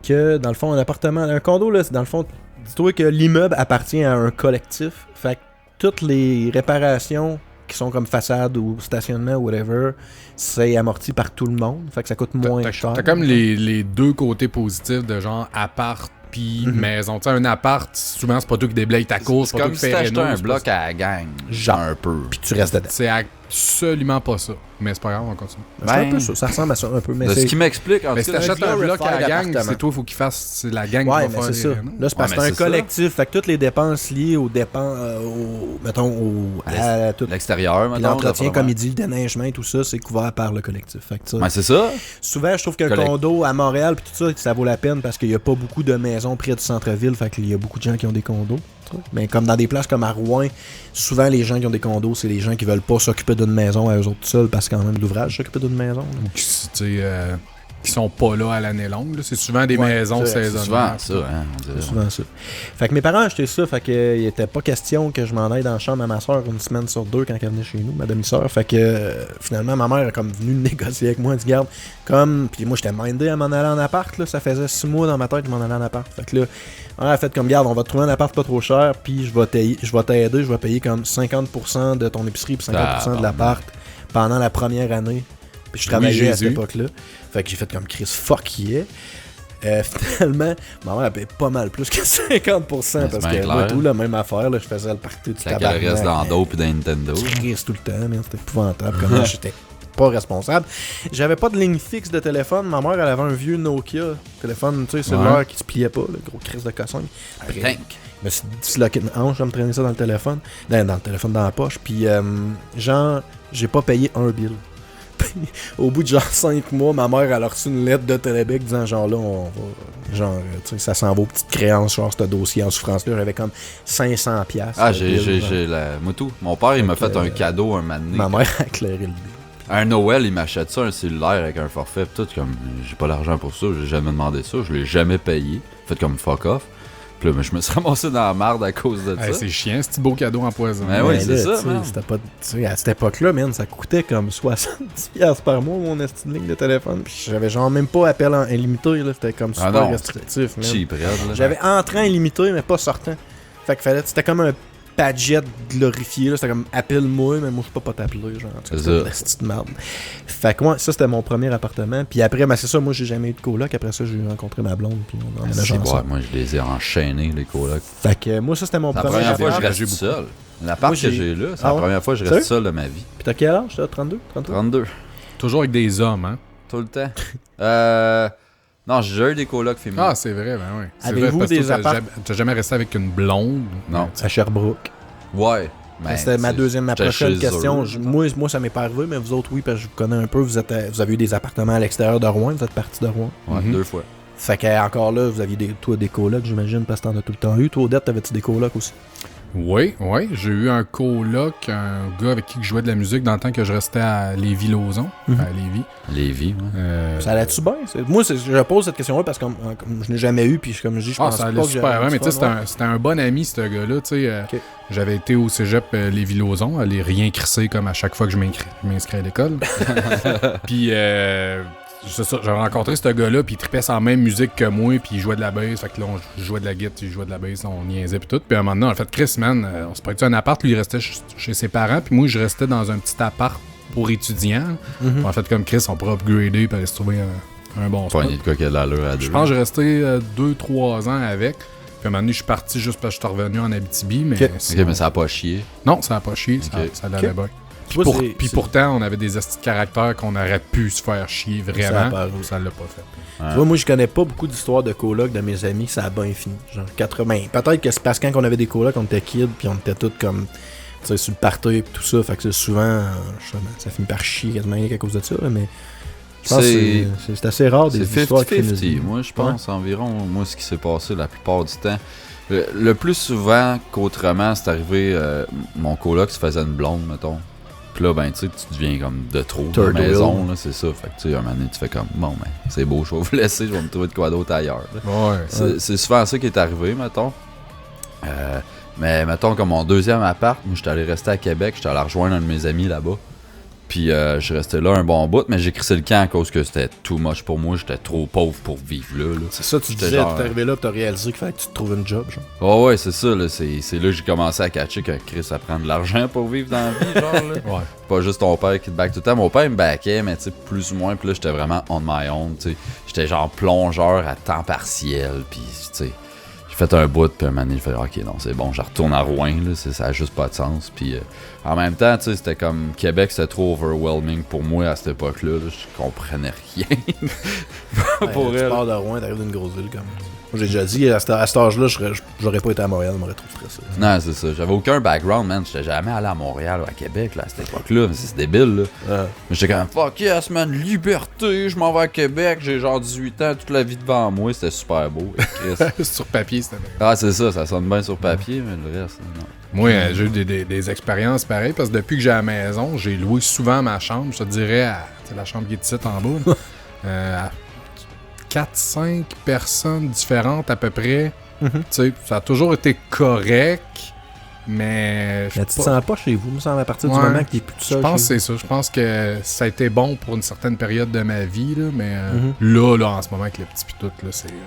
que, dans le fond, un appartement, un condo, là, c'est dans le fond, dis-toi que l'immeuble appartient à un collectif. Fait que toutes les réparations qui sont comme façade ou stationnement ou whatever, c'est amorti par tout le monde. Fait que ça coûte moins cher. T'as comme les deux côtés positifs de genre appart pis maison. Tu sais, un appart, souvent, c'est pas toi qui déblaye ta course, C'est pas toi comme qui si fais t'achetais réno, un c'est bloc pas- à la gang. Genre. Un peu. Puis tu restes dedans. C'est absolument pas ça. Mais c'est pas grave, on continue. C'est un peu ça. Ça ressemble à ça un peu. Mais De ce c'est... qui m'explique, en Mais tout si cas, t'achètes un bloc à la gang, appartement. c'est toi, il faut qu'il fasse. C'est la gang Ouais, qui mais va faire c'est les ça. rénaux. Là, c'est parce Ouais, que mais c'est un c'est ça. collectif. Fait que toutes les dépenses liées aux dépenses, à tout l'extérieur, puis maintenant. l'entretien, comme il dit, le déneigement et tout ça, c'est couvert par le collectif. Fait que, tu sais, Ouais, c'est ça. souvent, je trouve qu'un Collect- condo à Montréal puis tout ça, ça vaut la peine parce qu'il n'y a pas beaucoup de maisons près du centre-ville. Fait qu'il y a beaucoup de gens qui ont des condos. tu sais. Mais comme dans des places comme à Rouen, souvent les gens qui ont des condos, c'est les gens qui veulent pas s'occuper d'une maison à eux autres seuls parce que quand même l'ouvrage s'occuper d'une maison. là. Ou qui, tu sais, qui sont pas là à l'année longue. là. C'est souvent des Ouais, maisons c'est C'est souvent saisonnières. ça, hein. on dirait. C'est souvent ça. Fait que mes parents ont acheté ça, fait que il était pas question que je m'en aille dans la chambre à ma soeur une semaine sur deux quand elle venait chez nous, ma demi-soeur. Fait que finalement, ma mère est comme venue négocier avec moi, elle dit garde, comme. Puis moi j'étais mindé à m'en aller en appart, là. Ça faisait 6 mois dans ma tête que je m'en allais en appart. Fait que là, elle a fait comme garde, on va te trouver un appart pas trop cher, puis je vais t'aider, je vais payer comme 50% de ton épicerie puis 50% de l'appart pendant la première année. Puis je travaillais à cette Jésus. époque-là. Fait que j'ai fait comme Chris, fuck yeah. Finalement, ma mère elle payait pas mal plus que 50% parce c'est bien que moi clair. tout la même affaire, là, je faisais le party du C'est qu'elle reste dans le dos pis dans Nintendo. Chris tout le temps, mais c'était épouvantable. Comment j'étais pas responsable. J'avais pas de ligne fixe de téléphone. Ma mère, elle avait un vieux Nokia, téléphone, tu sais, cellulaire qui se pliait pas, le gros Chris de casson. Après, Tank. je me suis disloqué une hanche, je me traîner ça dans le téléphone. Dans le téléphone, dans la poche. Puis, genre, j'ai pas payé un bill. Au bout de genre 5 mois, ma mère elle a reçu une lettre de Télébec disant genre là, on va. Genre, tu sais, ça s'en va aux petites créances, genre ce dossier en souffrance-là. J'avais comme 500$. Ah, de bill, genre. j'ai la moto. Mon père, il m'a Fait fait que, un cadeau un moment donné. Ma mère a éclairé le bill. À un Noël, il m'achète ça, un cellulaire avec un forfait pis tout, comme j'ai pas l'argent pour ça, j'ai jamais demandé ça, je l'ai jamais payé. Fait comme fuck off. Puis là, je me suis ramassé dans la marde à cause de ça. C'est chiant, ce petit beau cadeau empoisonné. Mais oui, Mais c'est là, ça, tu sais, man. c'était pas, tu sais, à cette époque-là, man, ça coûtait comme 70$ par mois, mon esti de ligne de téléphone. Puis j'avais genre même pas appel en illimité, là. C'était comme super non, restrictif, man. Cheap, raide, là. J'avais entrant illimité, mais pas sortant. Fait que c'était comme un Padgett glorifié, là. C'était comme appelle-moi, mais moi je peux pas t'appeler, genre. C'est C'était de ça. la petite merde. Fait que moi, ça c'était mon premier appartement. Puis après, ben c'est ça, moi j'ai jamais eu de coloc. Après ça, j'ai rencontré ma blonde, puis on en a C'est ensemble. moi, je les ai enchaînés, les colocs. Fait que moi, ça c'était mon C'est la premier première fois que je appart. reste seul. L'appart Moi, que j'ai- j'ai là, c'est Ah la ouais? première fois que je Sérieux? reste seul de ma vie. Puis t'as quel âge, là? 32? 33? 32. Toujours avec des hommes, hein? Tout le temps. Non, j'ai déjà eu des colocs féminins. Ah, c'est vrai, ben oui. C'est Avez-vous vrai, parce que des toi, apparts- t'as jamais resté avec une blonde? Non. À Sherbrooke. Ouais. Ben, C'était ma tu sais, ma j'étais prochaine chez question. eux. Moi, ça m'est pas arrivé, mais vous autres, oui, parce que je vous connais un peu. Vous avez eu des appartements à l'extérieur de Rouen, vous êtes partis de Rouen. Ouais, 2 fois. Fait que encore là, vous aviez des colocs, j'imagine, parce que t'en as tout le temps eu. Toi, Odette, t'avais-tu des colocs aussi? Oui. J'ai eu un coloc, un gars avec qui je jouais de la musique dans le temps que je restais à Lévis-Lauzon, à Lévis. Lévis, ouais. Ça allait-tu bien? Moi, je pose cette question-là parce que comme je n'ai jamais eu, puis comme je dis, je pense Ça pas allait que super bien, j'aurais mais du tu sais, fun, c'était un bon ami, ce gars-là. Tu sais, Ok. j'avais été au cégep Lévis-Lauzon, aller rien crisser comme à chaque fois que je m'inscris à l'école. Puis, c'est ça, j'ai rencontré ce gars-là, puis il tripait sur la même musique que moi, puis il jouait de la bass. Fait que là, je jouais de la guitare, il jouait de la bass, on niaisait, puis tout. Puis à un moment donné, on a fait Chris, man, on se prêtait un appart, lui, il restait chez ses parents, puis moi, je restais dans un petit appart pour étudiants. Mhm. En fait, comme Chris, on pourrait upgrader, puis aller se trouver un bon spot. Poignée de quoi qu'il y a de l'allure à deux. Je pense que j'ai resté 2-3 ans avec. Puis à un moment donné, je suis parti juste parce que je suis revenu en Abitibi. Mais, Ok. sinon- Ok, mais ça a pas chié. Non, ça n'a pas chié. Ok. Ça allait Ok. bien. Puis, Moi, puis pourtant, on avait des estis de caractère qu'on aurait pu se faire chier Ça a vraiment. pas- Ça l'a pas fait. Tu vois, moi, je connais pas beaucoup d'histoires de colocs de mes amis, ça a bien fini. Genre 80. Peut-être que c'est parce que quand on avait des colocs, on était kids, puis on était tous comme, tu sais, sur le party et tout ça. Fait que c'est souvent, ça finit par chier quasiment à cause de ça, là, mais je pense que c'est assez rare des C'est histoires qui 50-50. finissent. Moi, je pense environ, moi, ce qui s'est passé la plupart du temps. Le plus souvent qu'autrement, c'est arrivé, mon coloc se faisait une blonde, mettons. Puis là, ben, tu sais, tu deviens comme de trop de Third la maison, wheel. là, c'est ça. Fait que, tu sais, un moment donné, tu fais comme, bon, ben, c'est beau, je vais vous laisser, je vais me trouver de quoi d'autre ailleurs. là. Ouais. C'est souvent ça qui est arrivé, mettons. Mais mettons, comme mon deuxième appart, moi, j'étais allé rester à Québec, j'étais allé rejoindre un de mes amis là-bas. Puis je suis resté là un bon bout, mais j'ai crissé le camp à cause que c'était too much pour moi, j'étais trop pauvre pour vivre là. C'est ça, tu J'étais disais, genre, t'es arrivé là, pis t'as réalisé qu'il fallait que tu te trouves une job, genre. Oh ouais, c'est ça, là, c'est là que j'ai commencé à catcher que Chris, ça prend de l'argent pour vivre dans la vie, genre, là. Ouais. Pas juste ton père qui te back tout le temps. Mon père il me backait, mais tu sais, plus ou moins. Puis là, j'étais vraiment on my own, tu sais. J'étais genre plongeur à temps partiel, puis tu sais, j'ai fait un bout, puis un moment donné, j'ai fait ok, non, c'est bon, je retourne à Rouen, là, ça a juste pas de sens. Puis en même temps, tu sais, c'était comme Québec, c'était trop overwhelming pour moi à cette époque-là, là, je comprenais rien. Pour Tu elle. pars de Rouen, t'arrives d'une grosse ville comme. Moi, j'ai déjà dit, à cet âge-là, j'aurais pas été à Montréal, je m'aurais trop stressé. Non, c'est ça. J'avais aucun background, man. J'étais jamais allé à Montréal ou à Québec, là, à cette époque-là. Mais c'est débile, là. Ouais. Mais j'étais comme, fuck yes, man, liberté, je m'en vais à Québec, j'ai genre 18 ans, toute la vie devant moi, c'était super beau. Chris. Sur papier, c'était bien. Ah, c'est ça sonne bien sur papier, mais le reste, non. Moi, j'ai eu des expériences pareilles parce que depuis que j'ai la maison, j'ai loué souvent ma chambre. Je te dirais, tu sais, la chambre qui est ici en bas, à 4-5 personnes différentes à peu près. Tu sais, ça a toujours été correct, mais Mais tu te sens pas chez vous, me semble, à partir du Ouais. moment que t'es plus tout je seul. pense que chez c'est ça. Je pense que ça a été bon pour une certaine période de ma vie, là, mais Mhm. là, en ce moment, avec le petit pitout, là, c'est vous.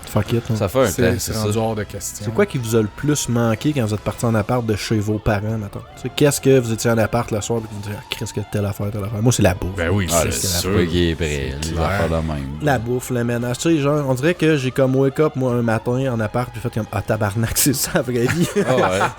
Fuck it. hein. Ça fait un temps, c'est c'est rendu ça. hors de question. C'est quoi qui vous a le plus manqué quand vous êtes parti en appart de chez vos parents, mettons? Tu sais, qu'est-ce que vous étiez en appart le soir et vous dites, ah, qu'est-ce que telle affaire? Moi, c'est la bouffe. Ben oui, Ah, c'est le c'est sûr la qu'il est prêt, les clair. affaires de même. La bouffe, le ménage. Tu sais, genre, on dirait que j'ai comme wake up, moi, un matin en appart, puis fait comme, ah, tabarnak, c'est ça, la vraie vie. Ah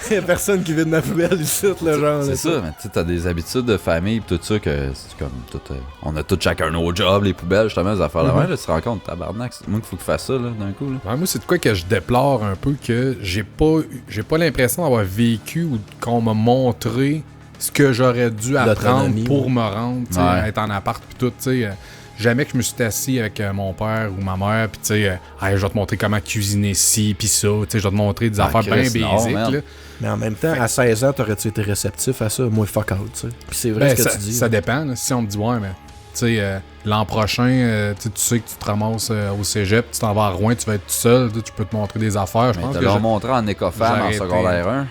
ouais. Y'a personne qui vide ma poubelle ici, le genre. C'est là, ça, mais tu sais, t'as des habitudes de famille pis tout ça que c'est comme tout. On a tous chacun nos jobs, les poubelles, justement, les affaires de même, là, tu te rends compte, tabarnak, c'est moi qu'il faut qu'il fasse ça, là, d'un coup, là. Ouais, moi, c'est de quoi que je déplore un peu que j'ai pas l'impression d'avoir vécu ou qu'on m'a montré ce que j'aurais dû apprendre L'autonomie, pour ouais. me rendre, tu sais, Ouais. à être en appart pis tout, tu sais. Jamais que je me suis assis avec mon père ou ma mère pis tu sais, hey, je vais te montrer comment cuisiner ci pis ça, tu sais, je vais te montrer des Ah, affaires bien Christ, non, basiques, man. là. Mais en même temps, à 16 ans, t'aurais-tu été réceptif à ça? Moi, fuck out, tu sais. Puis c'est vrai Ben, ce que ça, tu dis. ça dépend, là. Si on me dit, ouais, mais, tu sais, l'an prochain, tu sais que tu te ramasses au cégep, tu t'en vas à Rouen, tu vas être tout seul, tu peux te montrer des affaires. Je pense Tu que l'as montré en écofam en arrêté. secondaire 1.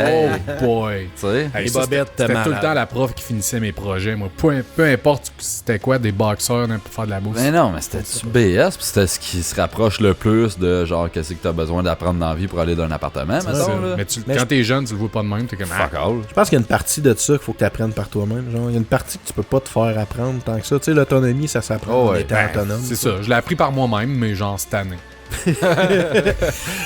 Oh boy! Tu sais? Hey, Les ça, bobettes, c'était malade. tout le temps la prof qui finissait mes projets. Moi, peu importe c'était quoi, des boxeurs pour faire de la bourse. Mais non, mais c'était-tu BS? Puis c'était ce qui se rapproche le plus de genre, qu'est-ce que t'as besoin d'apprendre dans la vie pour aller d'un appartement, C'est mettons, ça. là? Mais Mais quand t'es jeune, tu le vois pas de même, t'es comme Fuck all. Je pense qu'il y a une partie de ça qu'il faut que tu apprennes par toi-même. Genre, il y a une partie que tu peux pas te faire apprendre tant que ça. Tu sais, l'autonomie, ça s'apprend Oh en ouais, étant ben, autonome. c'est ça. Je l'ai appris par moi-même, mais genre cette année.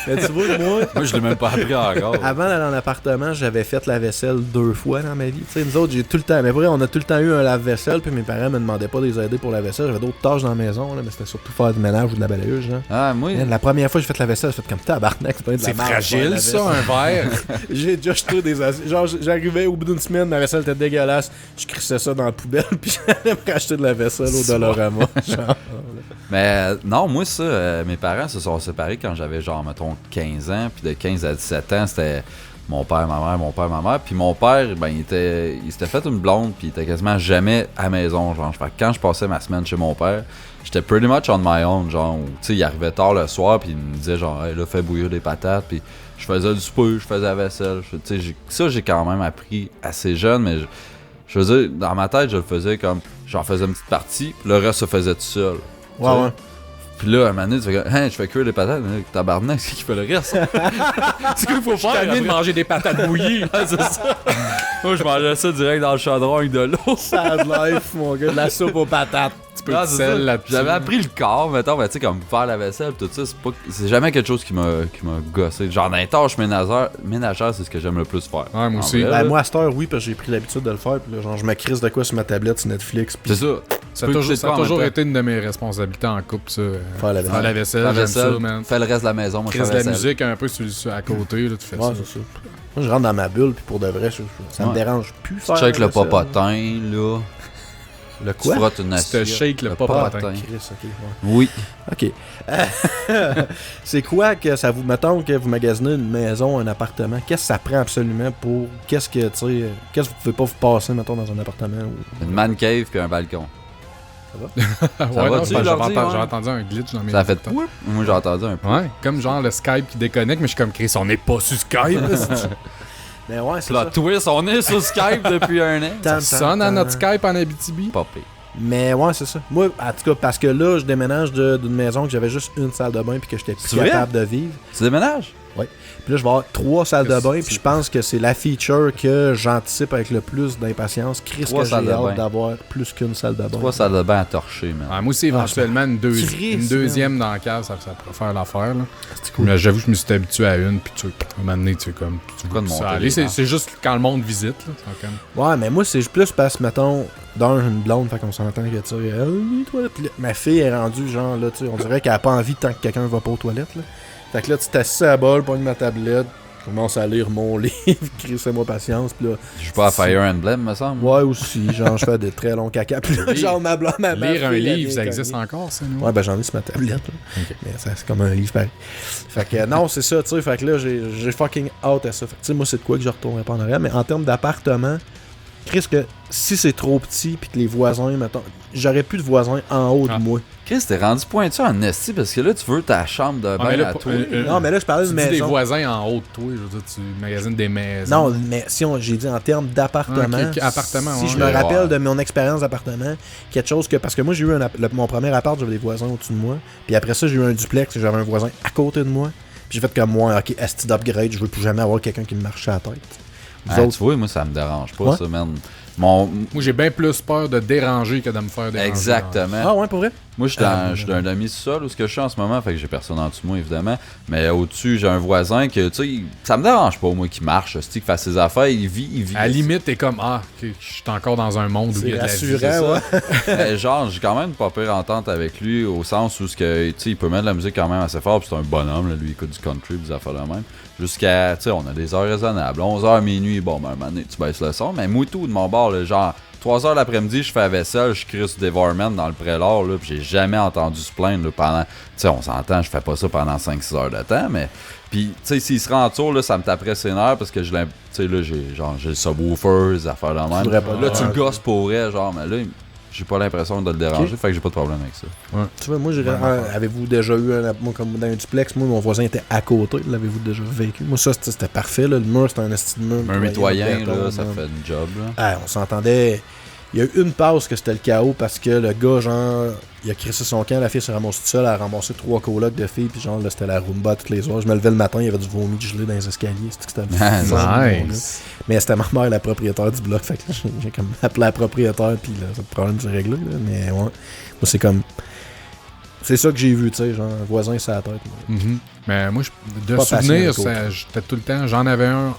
Mais tu vois, moi, Moi, je l'ai même pas appris encore. avant d'aller en appartement, j'avais fait la vaisselle 2 fois dans ma vie. Tu sais, nous autres, j'ai tout le temps. Mais vrai, on a tout le temps eu un lave-vaisselle, puis mes parents me demandaient pas de les aider pour la vaisselle. J'avais d'autres tâches dans la maison, là, mais c'était surtout faire du ménage ou de la balayeuse. Genre. Ah, moi, Man, la première fois que j'ai fait la vaisselle, j'ai fait comme tabarnak, c'est pas de la C'est merde, faire fragile, la ça, vaisselle. un verre. J'ai déjà jeté des assiettes. Genre, j'arrivais au bout d'une semaine, ma vaisselle était dégueulasse. Je crissais ça dans la poubelle, puis j'allais me racheter de la vaisselle au Dolorama. Genre. mais non, moi, ça, mes parents se sont séparés quand j'avais genre, mettons, 15 ans. Puis de 15 à 17 ans, c'était mon père, ma mère, mon père, ma mère. Puis mon père, ben, il s'était fait une blonde, puis il était quasiment jamais à la maison. Genre, fait que quand je passais ma semaine chez mon père, j'étais pretty much on my own. Genre, tu sais, il arrivait tard le soir, puis il me disait, genre, hey, là, fais bouillir des patates. Puis je faisais du souper, je faisais la vaisselle. Tu sais, ça, j'ai quand même appris assez jeune, mais je faisais, dans ma tête, je le faisais comme, j'en faisais une petite partie, puis le reste se faisait tout seul. Ouais, ouais. Puis là, à un moment donné, tu fais comme, hein, je fais cuire des patates, mais tabarnak, c'est qui fait le reste? C'est quoi qu'il faut faire? T'as de manger des patates bouillies. C'est ça. Moi, je mangeais ça direct dans le chaudron avec de l'eau. Sad life, mon gars, de la soupe aux patates. Peu Ah, de c'est sel ça. là-dessus. J'avais appris le corps, mettons, mais tu sais, comme faire la vaisselle, tout ça, c'est jamais quelque chose qui m'a gossé. Genre, dans les tâches ménagères, c'est ce que j'aime le plus faire. Ouais, moi En aussi. vrai, Ben, là. moi, à cette heure, oui, parce que j'ai pris l'habitude de le faire. Puis là, genre, je me crisse de quoi sur ma tablette, sur Netflix. Puis C'est ça. Ça a Peux toujours, coucher ça a de quoi en toujours même été une de mes responsabilités en couple, ça. faire la vaisselle. Faire la vaisselle, La j'aime ça, vaisselle, man. fais le reste de la maison, moi je Crise fais de la la vaisselle. musique un peu à côté, là, tu fais Ouais, ça. c'est ça. Moi, je rentre dans ma bulle, puis pour de vrai, ça me Ouais. dérange plus. Tu faire check la le vaisselle. popotin, là. Le Tu quoi? frottes une Tu te assiette. shake le popotin. popotin. Chris, ok, ouais. Oui. Ok. C'est quoi que ça vous. Mettons que vous magasinez une maison, un appartement, qu'est-ce que ça prend absolument pour. Qu'est-ce que, tu sais. Qu'est-ce que vous pouvez pas vous passer, mettons, dans un appartement ou. Une man cave puis un balcon. Ouais, va-tu, non, parce que j'avais l'ordi, entendu, ouais? entendu un glitch dans mes Ça a fait écouteurs. pouip. Moi j'ai entendu un peu. Ouais, comme genre le Skype qui déconnecte, mais je suis comme Chris, on n'est pas sur Skype. Mais ouais, c'est Plot ça. twist, on est sur Skype depuis un an. Tant, Ça tant, sonne à tant. notre Skype en Abitibi. Pas pire. Mais ouais, c'est ça. Moi, en tout cas, parce que là, je déménage d'une maison que j'avais juste une salle de bain puis que j'étais plus C'est vrai? capable de vivre. Tu déménages? Puis là, je vais avoir 3 salles de Qu'est-ce bain, que puis je pense que c'est la feature que j'anticipe avec le plus d'impatience. Chris, 3 que salles j'ai de bain. hâte d'avoir plus qu'une salle de bain. 3 salles de bain à torcher, man. Ouais, moi aussi, éventuellement, une Chris, deuxième dans la cave, ça pourrait faire l'affaire. là. C'est cool. Mais j'avoue que je me suis habitué à une, puis tu à un moment donné, tu sais, comme. Tu Quoi de ça monter aller. les C'est marches? c'est juste quand le monde visite. Là, c'est comme... Ouais, mais moi, c'est plus parce que, mettons, une blonde, fait qu'on s'entend que, tu sais, les toilettes. Puis là, ma fille est rendue, genre, là, tu sais, on dirait qu'elle a pas envie tant que quelqu'un va pas aux toilettes, là. Fait que là, tu t'assis à la balle, pogne ma tablette, je commence à lire mon livre, crissez-moi patience, puis là. Je joue pas à Fire Emblem, me semble. Ouais, aussi, genre, je fais des très longs caca, puis là, genre, ma blonde, ma Lire un fille, elle livre, vient ça existe cogner. encore, ça, nous? Ouais, ben j'en ai sur ma tablette, là. Ok. Mais ça, c'est comme un livre pareil. Fait que non, c'est ça, tu sais. Fait que là, j'ai fucking hâte à ça. Fait que tu sais, moi, c'est de quoi que je retournerai pas en arrière. Mais en termes d'appartement, Chris, que si c'est trop petit puis que les voisins, mettons, j'aurais plus de voisins en haut Ah. de moi. Chris, t'es rendu pointu en esti parce que là, tu veux ta chambre de bain mais là, à toi. Non, mais là, je parlais Tu de dis des maison. voisins en haut de toi, je veux dire, tu magasines des maisons. Non, mais si j'ai dit en termes d'appartement, Ok, appartement, si ouais. je me Ouais. rappelle de mon expérience d'appartement, quelque chose que... Parce que moi, j'ai eu mon premier appart, j'avais des voisins au-dessus de moi. Puis après ça, j'ai eu un duplex, j'avais un voisin à côté de moi. Puis j'ai fait comme moi, ok, esti d'upgrade, je veux plus jamais avoir quelqu'un qui me marche à la tête. Vous Ah, autres, tu vois, moi, ça me dérange pas, Ouais. ça, man. Mon... Moi, j'ai bien plus peur de déranger que de me faire déranger. Exactement. Ah ouais, pour vrai? Moi, je suis dans un demi-sol où ce que je suis en ce moment, fait que j'ai personne en dessous de moi, évidemment. Mais au-dessus, j'ai un voisin que, tu sais, ça me dérange pas, moi, qui marche, qu'il fasse ses affaires, il vit. À la limite, t'es comme, ok, je suis encore dans un monde où il y C'est a de la vie. rassurant, ouais. Mais genre, j'ai quand même pas pire entente avec lui, au sens où, tu sais, il peut mettre de la musique quand même assez fort, puis c'est un bonhomme, là, lui, il écoute du country, des affaires de même. Jusqu'à, tu sais, on a des heures raisonnables. 11h, minuit, bon, ben, un moment donné, tu baisses le son. Mais moi, tout de mon bord, là, genre, 3h l'après-midi, je fais la vaisselle, je crie sur Devorman dans le prélat, là, puis j'ai jamais entendu se plaindre, là, pendant, tu sais, on s'entend, je fais pas ça pendant 5-6 heures de temps, mais, puis, tu sais, s'il se rend en tour, là, ça me taperait ses nerfs, parce que tu sais, là, j'ai le subwoofer, des affaires de même. voudrais pas Là, tu le le gosses pour vrai, genre, mais là, j'ai pas l'impression de le déranger, fait que j'ai pas de problème avec ça. Tu vois, moi, avez-vous déjà eu moi, comme dans un duplex, moi, mon voisin était à côté, l'avez-vous déjà vécu? Moi, ça, c'était parfait, là. Le mur, c'était un esti de mur. Un mitoyen, là, ça fait une job, là. Ah, on s'entendait. Il y a eu une passe que c'était le chaos parce que le gars, genre, il a crissé son camp, la fille s'est ramassée toute seule, elle a ramassé 3 colocs de filles, puis genre, là, c'était la Roomba toutes les soirs. Je me levais le matin, il y avait du vomi gelé dans les escaliers. C'était Nice. Mais c'était ma mère, la propriétaire du bloc, fait que j'ai comme appelé la propriétaire, puis là, le problème s'est réglé, là. Mais ouais, moi, c'est comme. C'est ça que j'ai vu, tu sais, genre, un voisin, c'est la tête. Mais moi, de Pas souvenir, patient, j'étais tout le temps, j'en avais un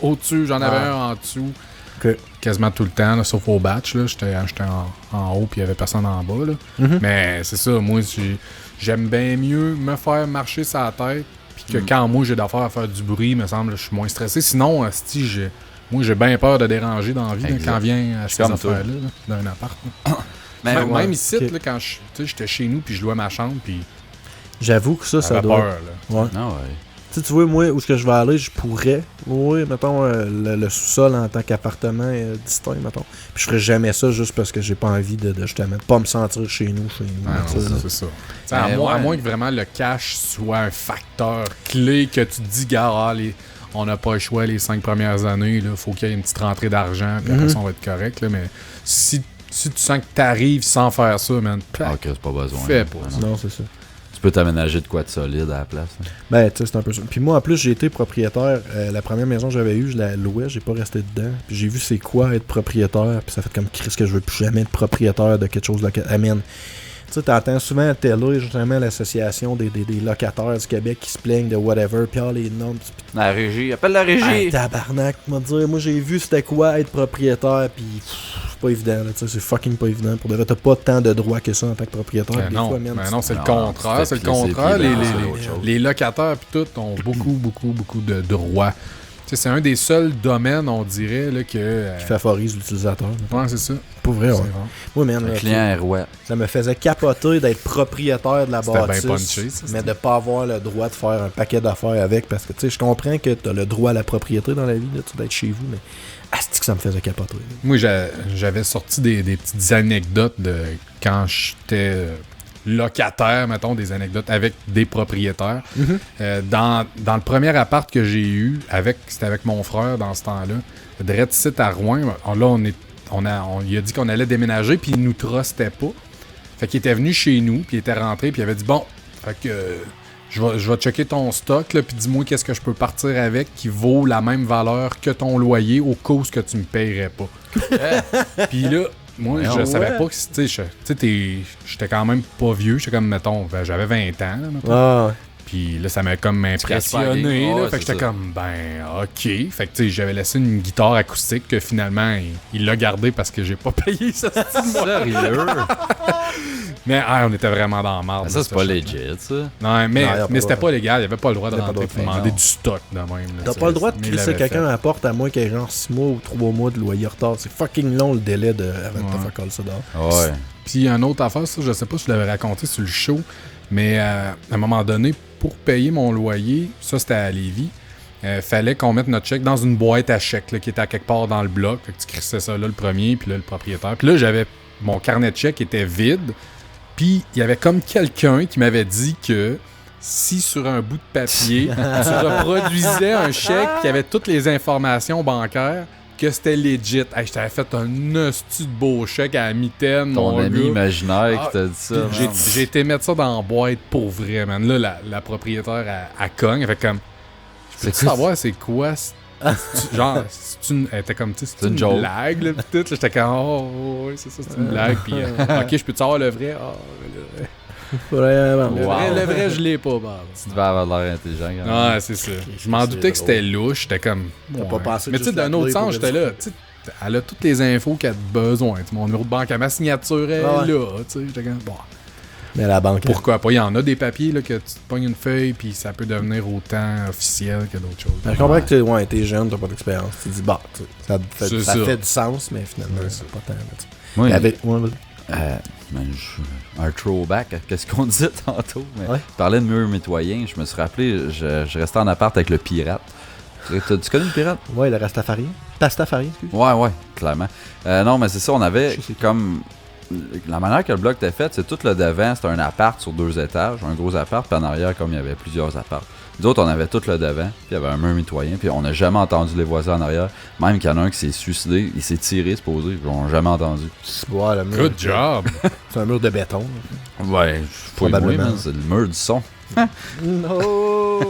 au-dessus, j'en avais un en dessous. Okay. Quasiment tout le temps, là, sauf au batch. J'étais en haut puis il n'y avait personne en bas. Là. Mais c'est ça, moi, j'aime bien mieux me faire marcher sur la tête puis que quand moi j'ai d'affaires à faire du bruit, me semble, je suis moins stressé. Sinon, moi, j'ai bien peur de déranger dans la vie là, quand vient à ces affaires-là, là, d'un appart. Même ici, là, quand j'étais chez nous puis je louais ma chambre, puis j'avoue que ça doit... peur. Là. Ouais. Ah ouais. Tu vois, moi, où est-ce que je vais aller, je pourrais, mettons, le sous-sol en tant qu'appartement distinct, mettons. Puis je ferais jamais ça juste parce que j'ai pas envie de justement pas me sentir chez nous. C'est ça. À moins que vraiment le cash soit un facteur clé que tu te dis, gars, on n'a pas le choix les 5 premières années, il faut qu'il y ait une petite rentrée d'argent, puis après ça, on va être correct. Là, mais si tu sens que t'arrives sans faire ça, man, ok, c'est pas besoin. Fais pas. Non, c'est ça. Tu peux t'aménager de quoi de solide à la place. Hein. Ben, tu sais, c'est un peu ça. Puis moi, en plus, j'ai été propriétaire. La première maison que j'avais eue, je la louais, j'ai pas resté dedans. Puis j'ai vu c'est quoi être propriétaire. Puis ça fait comme Chris que je veux plus jamais être propriétaire de quelque chose de... Amen. Tu sais, t'entends souvent à la télé, justement, l'association des locataires du Québec qui se plaignent de whatever, puis les normes. La régie, appelle la régie! Hey, tabarnak, moi j'ai vu c'était quoi être propriétaire, puis c'est pas évident, là, c'est fucking pas évident. Pour de vrai, t'as pas tant de droits que ça en tant que propriétaire. Non, c'est le contraire, c'est le contraire. Les locataires, puis tout, ont beaucoup de droits. T'sais, c'est un des seuls domaines, on dirait, là, qui favorise l'utilisateur. Ouais, c'est ça. Pour vrai, ouais. Moi, man, le client est roi. Ça me faisait capoter d'être propriétaire de la bâtisse, bien punché, ça, mais de pas avoir le droit de faire un paquet d'affaires avec, parce que, tu sais, je comprends que t'as le droit à la propriété dans la vie, là, d'être chez vous, mais c'est que ça me faisait capoter. Là. Moi, j'avais sorti des petites anecdotes de quand j'étais... locataire, mettons, des anecdotes avec des propriétaires. Dans le premier appart que j'ai eu, c'était avec mon frère dans ce temps-là, direct ici à Rouen, là, il a dit qu'on allait déménager, puis il nous trustait pas. Fait qu'il était venu chez nous, puis il était rentré, puis il avait dit, bon, fait que je vais checker ton stock, là, puis dis-moi qu'est-ce que je peux partir avec qui vaut la même valeur que ton loyer au cas où que tu me payerais pas. Puis là, moi, je savais pas que, tu sais, j'étais quand même pas vieux. J'étais comme, mettons, j'avais 20 ans, là, mettons. Puis là, ça m'a comme impressionné. Là, fait que j'étais comme, ben, OK. Fait que, tu sais, j'avais laissé une guitare acoustique que finalement, il l'a gardée parce que j'ai pas payé ça. Sérieux? Mais on était vraiment dans la marde. Ça, c'est pas legit, ça. Non, mais c'était pas légal. Il avait pas le droit de rentrer pour demander du stock de même. T'as pas le droit de crisser quelqu'un à la porte à moins qu'il y ait genre 6 mois ou 3 mois de loyer retard. C'est fucking long le délai avant de te faire coller ça dehors. Ouais. Puis une autre affaire, ça, je sais pas si je l'avais raconté sur le show, mais à un moment donné, pour payer mon loyer, ça c'était à Lévis, fallait qu'on mette notre chèque dans une boîte à chèques là, qui était à quelque part dans le bloc. Fait que tu crissais ça là le premier, puis là le propriétaire. Puis là, j'avais mon carnet de chèques était vide. Puis il y avait comme quelqu'un qui m'avait dit que si sur un bout de papier, tu reproduisais un chèque qui avait toutes les informations bancaires, que c'était legit. Hey, je t'avais fait un hostie de beau chèque à la mitaine, ton mon ami gars. imaginaire qui t'a dit ça. J'ai été mettre ça dans la boîte pour vrai, man. Là, la propriétaire, elle cogne. Elle fait comme... Je peux savoir c'est quoi? Genre, elle était comme, tu sais, c'est une blague, là, pis tout. J'étais comme, oh, oui, c'est ça, c'est une blague. Puis, OK, je peux te savoir le vrai? Le vrai, je l'ai pas, Bob. Tu devais avoir l'air intelligent. Ouais, c'est ça. Je m'en doutais que c'était louche. J'étais comme... Mais tu sais, d'un autre sens, j'étais là. Tu sais, elle a toutes les infos qu'elle a besoin. Mon numéro de banque à ma signature est là. Tu sais, j'étais comme... Bon. Mais la banque... Pourquoi pas? Il y en a des papiers là, que tu te pognes une feuille puis ça peut devenir autant officiel que d'autres choses. Je comprends que t'es jeune, t'as pas d'expérience. Tu te dis, bah, ça fait du sens, mais finalement, c'est pas tant. Moi, un throwback à ce qu'on disait tantôt. Mais tu parlais de mur mitoyen. Je me suis rappelé, je restais en appart avec le pirate. Tu connais le pirate? Ouais, le Rastafarien. Pastafarien, excuse. Ouais, clairement. Non, mais c'est ça, on avait comme la manière que le bloc était fait, c'est tout le devant, c'était un appart sur 2 étages, un gros appart, puis en arrière, comme il y avait plusieurs apparts. Nous autres, on avait tout le devant, puis il y avait un mur mitoyen, puis on n'a jamais entendu les voisins en arrière. Même qu'il y en a un qui s'est suicidé, il s'est tiré, se poser, puis on n'a jamais entendu. Ouais, le mur, Good job! c'est un mur de béton. Ouais, faut y Probablement. voir, man, c'est le mur du son. Non!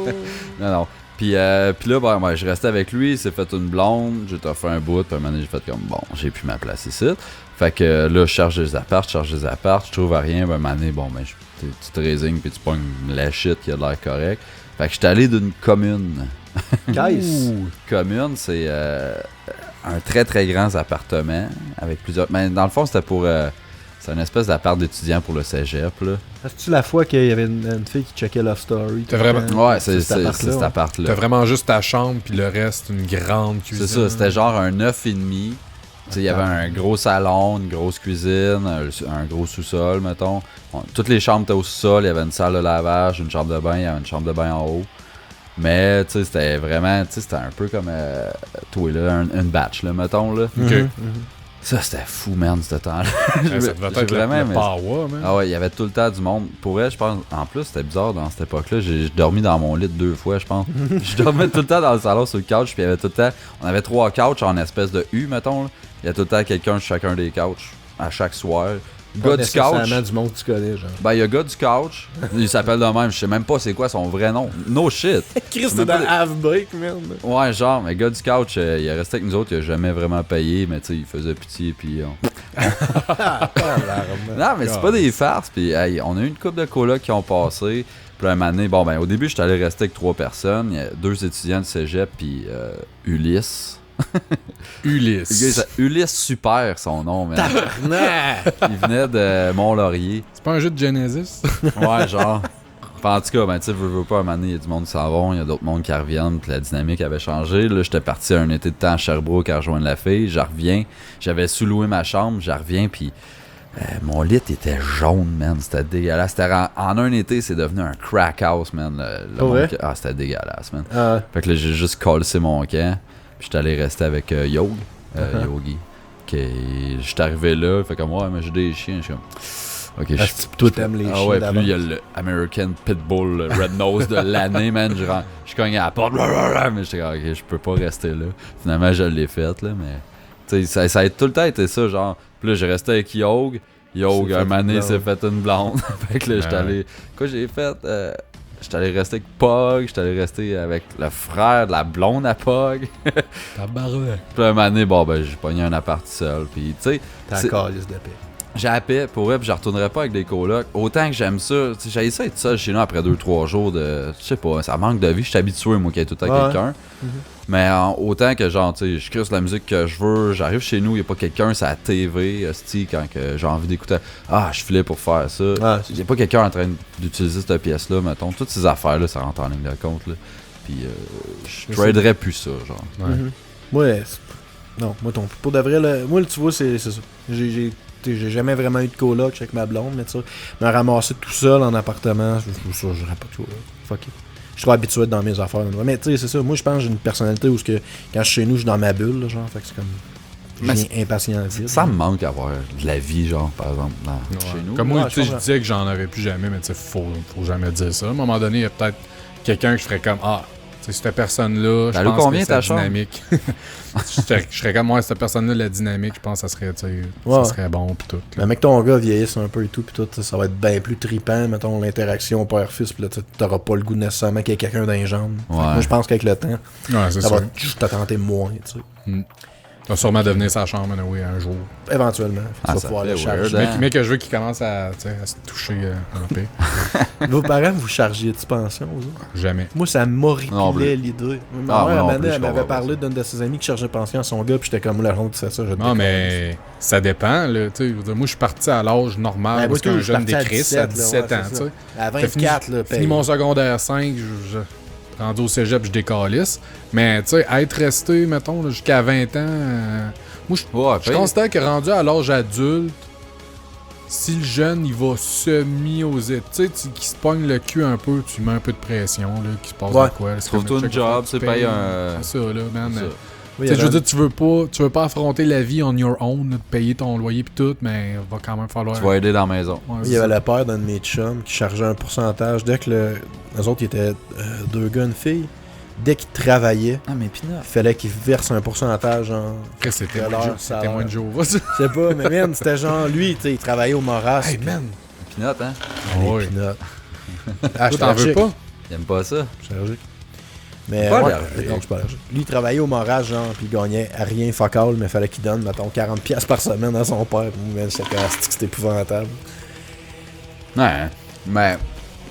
Non. Puis là, ben, je restais avec lui, il s'est fait une blonde, j'ai fait un bout, puis à un moment donné, j'ai fait comme, bon, j'ai plus ma place ici. Fait que là, je cherche des apparts, je trouve rien, ben, à un moment donné, bon, ben, tu te résignes, puis tu pognes la shit qui a l'air correct. Fait que j'étais allé d'une commune. Qu'est-ce? Commune, c'est un très très grand appartement avec plusieurs. Mais dans le fond, c'était pour. C'est une espèce d'appart d'étudiants pour le cégep, là. Est-ce-tu la fois qu'il y avait une fille qui checkait Love Story? T'as vraiment- Ouais, c'est cet appart-là, appart-là. T'as vraiment juste ta chambre, puis le reste, une grande cuisine. C'est ça, c'était genre un 9,5. Il y avait un gros salon, une grosse cuisine, un gros sous-sol, mettons. Toutes les chambres étaient au sous-sol, il y avait une salle de lavage, une chambre de bain, il y avait une chambre de bain en haut. Mais, tu sais, c'était vraiment, tu sais, c'était un peu comme, toi, là, une batch, là, mettons, là. Ok. Ça, c'était fou, man, ce temps-là. Ça devait être vraiment, le Pawa, man. Ah ouais, il y avait tout le temps du monde. Pour elle, je pense, en plus, c'était bizarre dans cette époque-là. J'ai dormi dans mon lit 2 fois, je pense. Je dormais tout le temps dans le salon sur le couch, puis il y avait tout le temps. On avait 3 couches en espèce de U, mettons. Là. Il y a tout le temps quelqu'un sur chacun des couches, à chaque soir. Pas Gars du couch. nécessairement du monde que tu connais, genre. Ben, il y a gars du couch. Il s'appelle de même. Je sais même pas c'est quoi son vrai nom. No shit. Chris, c'est c'est dans Half-Break, man. Ouais, genre, mais gars du couch, il est resté avec nous autres, il a jamais vraiment payé, mais tu sais, il faisait pitié, puis... Non, mais c'est pas des farces, puis hey, on a eu une couple de colocs qui ont passé, puis un moment donné, bon, ben, au début, j'étais allé rester avec 3 personnes, il y a 2 étudiants de cégep, puis Ulysse. Ulysse. Ulysse Super, son nom, man. Il venait de Mont-Laurier. C'est pas un jeu de Genesis? Ouais, genre... Enfin, en tout cas, ben, tu sais, veux pas, un moment donné, il y a du monde qui s'en vont, il y a d'autres mondes qui reviennent, puis la dynamique avait changé. Là, j'étais parti un été de temps à Sherbrooke à rejoindre la fille, j'en reviens, j'avais sous-loué ma chambre, j'en reviens, puis mon lit était jaune, man, c'était dégueulasse. En un été, c'est devenu un crack house, man. Ouais? Ah, c'était dégueulasse, man. Ah, Fait que là, j'ai juste collé mon camp, puis j'étais allé rester avec Yogi. J'étais arrivé là, fait comme, ouais, mais j'ai des chiens, je suis comme... Ok, toi, t'aimes les ah chiens ouais, d'avant. puis là, il y a le American Pitbull, le Red Nose de l'année, man. Je cogne à la porte, mais j'étais comme, ok, je peux pas rester là. Finalement, je l'ai fait, là, mais. Tu sais, ça a tout le temps été ça, genre. Puis là, j'ai resté avec Yog, un moment donné, s'est fait une blonde. Fait que là, j'étais allé. Quoi, j'ai fait j'étais allé rester avec Pog, j'étais allé rester avec le frère de la blonde à Pog. Tabarouette. Puis un moment donné, bon, ben, j'ai pogné un appart seul. Puis, tu sais. T'as c'est- encore liste de paix. j'ai la paix pour elle, puis je retournerai pas avec des colocs. Autant que j'aime ça, tu sais, j'ai ça être seul chez nous après 2-3 jours de. Je sais pas, ça manque de vie. Je suis habitué, moi, qu'il y ait tout le temps Ouais. quelqu'un. Mais autant que, genre, tu sais, je crée la musique que je veux, j'arrive chez nous, il n'y a pas quelqu'un sur la TV, hostie, quand que j'ai envie d'écouter. Ah, je filais pour faire ça. Ouais, Il n'y a pas quelqu'un en train d'utiliser cette pièce-là, mettons. Toutes ces affaires-là, ça rentre en ligne de compte, là. Puis, je traderais plus ça, genre. Ouais. Ouais, non, moi, pour de vrai, là, moi, tu vois, c'est ça. J'ai jamais vraiment eu de coloc avec ma blonde, mais tu sais, me ramasser tout seul en appartement, je n'aurais pas tout. Fuck it. Je suis trop habitué d'être dans mes affaires. Mais tu sais, c'est ça. Moi, je pense que j'ai une personnalité où quand je suis chez nous, je suis dans ma bulle, là, genre. Fait que c'est comme. Je Mais viens impatient vite. Ça me manque d'avoir de la vie, genre, par exemple, chez nous. Comme moi, Ouais, tu sais, je je comprends. disais que j'en aurais plus jamais, mais tu sais, faut jamais dire ça. À un moment donné, il y a peut-être quelqu'un que je ferais comme, ah, tu sais, cette personne-là, je T'as lu pense combien, que ta sa chambre? dynamique. je serais comme, moi, cette personne-là, la dynamique, je pense que ça serait, tu sais, Ouais. ça serait bon, pis tout. Mais mec, ton gars vieillisse un peu et tout, pis tout, ça va être bien plus trippant, mettons, l'interaction père-fils, pis là, t'auras pas le goût nécessairement qu'il y ait quelqu'un dans les jambes. Fait que Ouais. Moi, je pense qu'avec le temps, Ouais, c'est ça ça. va juste te tenter moins, tu sais. Ça va sûrement devenir sa chambre, oui, un jour. Éventuellement. Ah, Tu vas ça pouvoir fait le charger. weird, hein? Mais que je veux qu'il commence à, tu sais, à se toucher en paix. Vos parents, vous chargiez de pension, vous autres? Jamais. Moi, ça Non m'horripilait plus. l'idée. Ah, Ma moi mère, non elle plus, je m'avait comprends parlé pas d'une de ses amies qui chargeait pension à son gars, puis j'étais comme, la honte, c'est ça, je Non, mais ça dépend, là, tu sais. Je veux dire, moi, je suis parti à l'âge normal, Ben, parce qu'un jeune des décrisse à 17 ans, tu sais. À T'as 24, là, fini mon secondaire 5, rendu au cégep, je décalisse. Mais, tu sais, être resté, mettons, là, jusqu'à 20 ans... moi, Ouais, je constate que rendu à l'âge adulte, si le jeune, il va semi aux études, tu sais, qui se pogne le cul un peu, tu mets un peu de pression, là, qui se passe Ouais. de quoi. C'est Trouve-toi comme, une check, job, tu c'est payes, paye un... C'est ça, là, man. C'est ça. Oui, Tu sais, je veux dire, tu veux pas affronter la vie on your own, là, de payer ton loyer pis tout, mais il va quand même falloir... Tu vas aider dans la maison. Ouais, Il y avait le père d'un de mes chums qui chargeait un pourcentage. Dès que les autres, ils étaient 2 gars, une fille. Dès qu'ils travaillaient, Ah, mais Pinot. il fallait qu'ils versent un pourcentage en... Après, c'était de leur c'était salaire. moins de Jéhovah, ça. Je sais pas, mais man, c'était genre lui, tu sais, il travaillait au Moras. Hey, man! Pinot, hein? Ouais. Ah, Toi, t'en veux pas? Il aime pas ça. Je suis allergique. Mais Pas ouais, allergique. non, je suis pas allergique. Lui, il travaillait au Moras, genre, puis il gagnait à rien fuck all, mais il fallait qu'il donne, mettons, 40$ par semaine à son père. Mais c'était épouvantable. Ouais, mais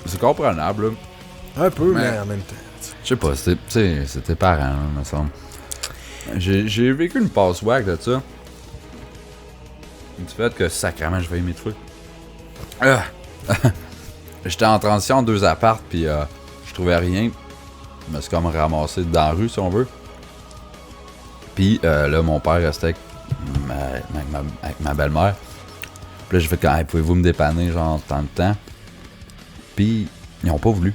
c'est comprenable, là. Un peu, Mais- mais en même temps. Je sais pas, c'est tes parents, là, me semble. J'ai vécu une passe whack de ça. Du fait que sacrément, je vais aimer trucs. Ah. J'étais en transition de 2 apparts, puis je trouvais rien. Je me suis comme ramassé dans la rue, si on veut. Puis là, mon père restait avec ma belle-mère. Puis là, j'ai fait quand hey, pouvez-vous me dépanner, genre, tant de temps? Puis ils ont pas voulu.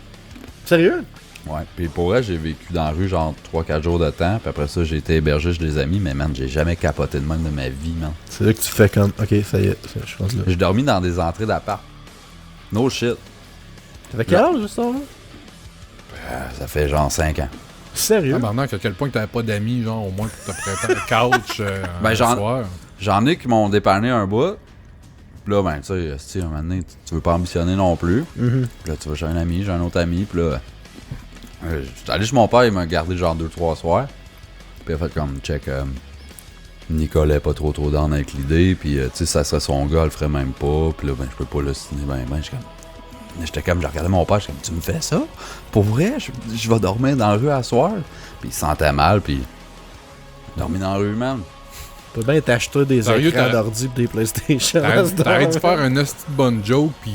Sérieux? Ouais, puis pour elle, j'ai vécu dans la rue genre 3-4 jours de temps, puis après ça, j'ai été hébergé chez des amis, mais man, j'ai jamais capoté de même de ma vie, man. C'est là que tu fais comme, ok, ça y est, je pense là. J'ai dormi dans des entrées d'appart. No shit. T'avais quel âge, ça, là? Ça fait genre 5 ans. Sérieux? Tabarnak, à quel point que t'avais pas d'amis, genre, au moins pour te prêter un couch Ben, un genre- soir. J'en ai qui m'ont dépanné un bout. Puis là, ben, tu sais, si, un moment donné, tu veux pas ambitionner non plus. Mhm. Puis là, tu vas chez un ami, j'ai un autre ami, puis là, j'étais allé chez mon père, il m'a gardé genre 2-3 soirs. Puis il a fait comme, check, Nicolas est pas trop down avec l'idée, puis tu sais, ça serait son gars, elle le ferait même pas, puis là, ben, je peux pas le signer, j'étais comme, je regardais mon père, j'étais comme, tu me fais ça? Pour vrai? Je vais dormir dans la rue à soir? Puis il se sentait mal, puis dormir dans la rue, man. Tu peux bien t'acheter des Sérieux, écrans t'as- d'ordi pis des PlayStation. T'arrêtes de faire un hostie de bonne joke, pis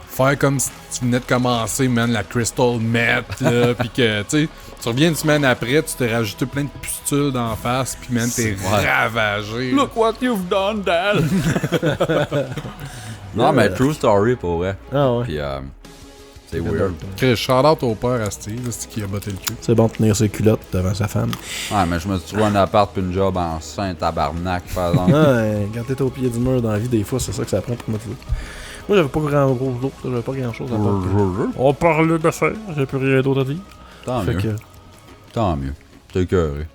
faire comme si tu venais de commencer, man, la Crystal Meth, là, pis que, tu sais, tu reviens une semaine après, tu t'es rajouté plein de pustules d'en face, pis man, t'es Ouais. ravagé. Look what you've done, Dad! Non, mais true story pour vrai. Ah ouais. Puis c'est weird. Chris, shout-out au père à Steve, c'est qui a botté le cul. C'est bon de tenir ses culottes devant sa femme. Ouais, mais je me suis trouvé un appart puis une job en Saint-Tabarnak, par exemple. Ouais, quand t'es au pied du mur dans la vie, des fois, c'est ça que ça prend pour motiver. Moi, j'avais pas grand chose à faire. On parlait d'affaires, j'ai plus rien d'autre à dire. Tant Fait mieux. que, Tant mieux. T'es écœuré.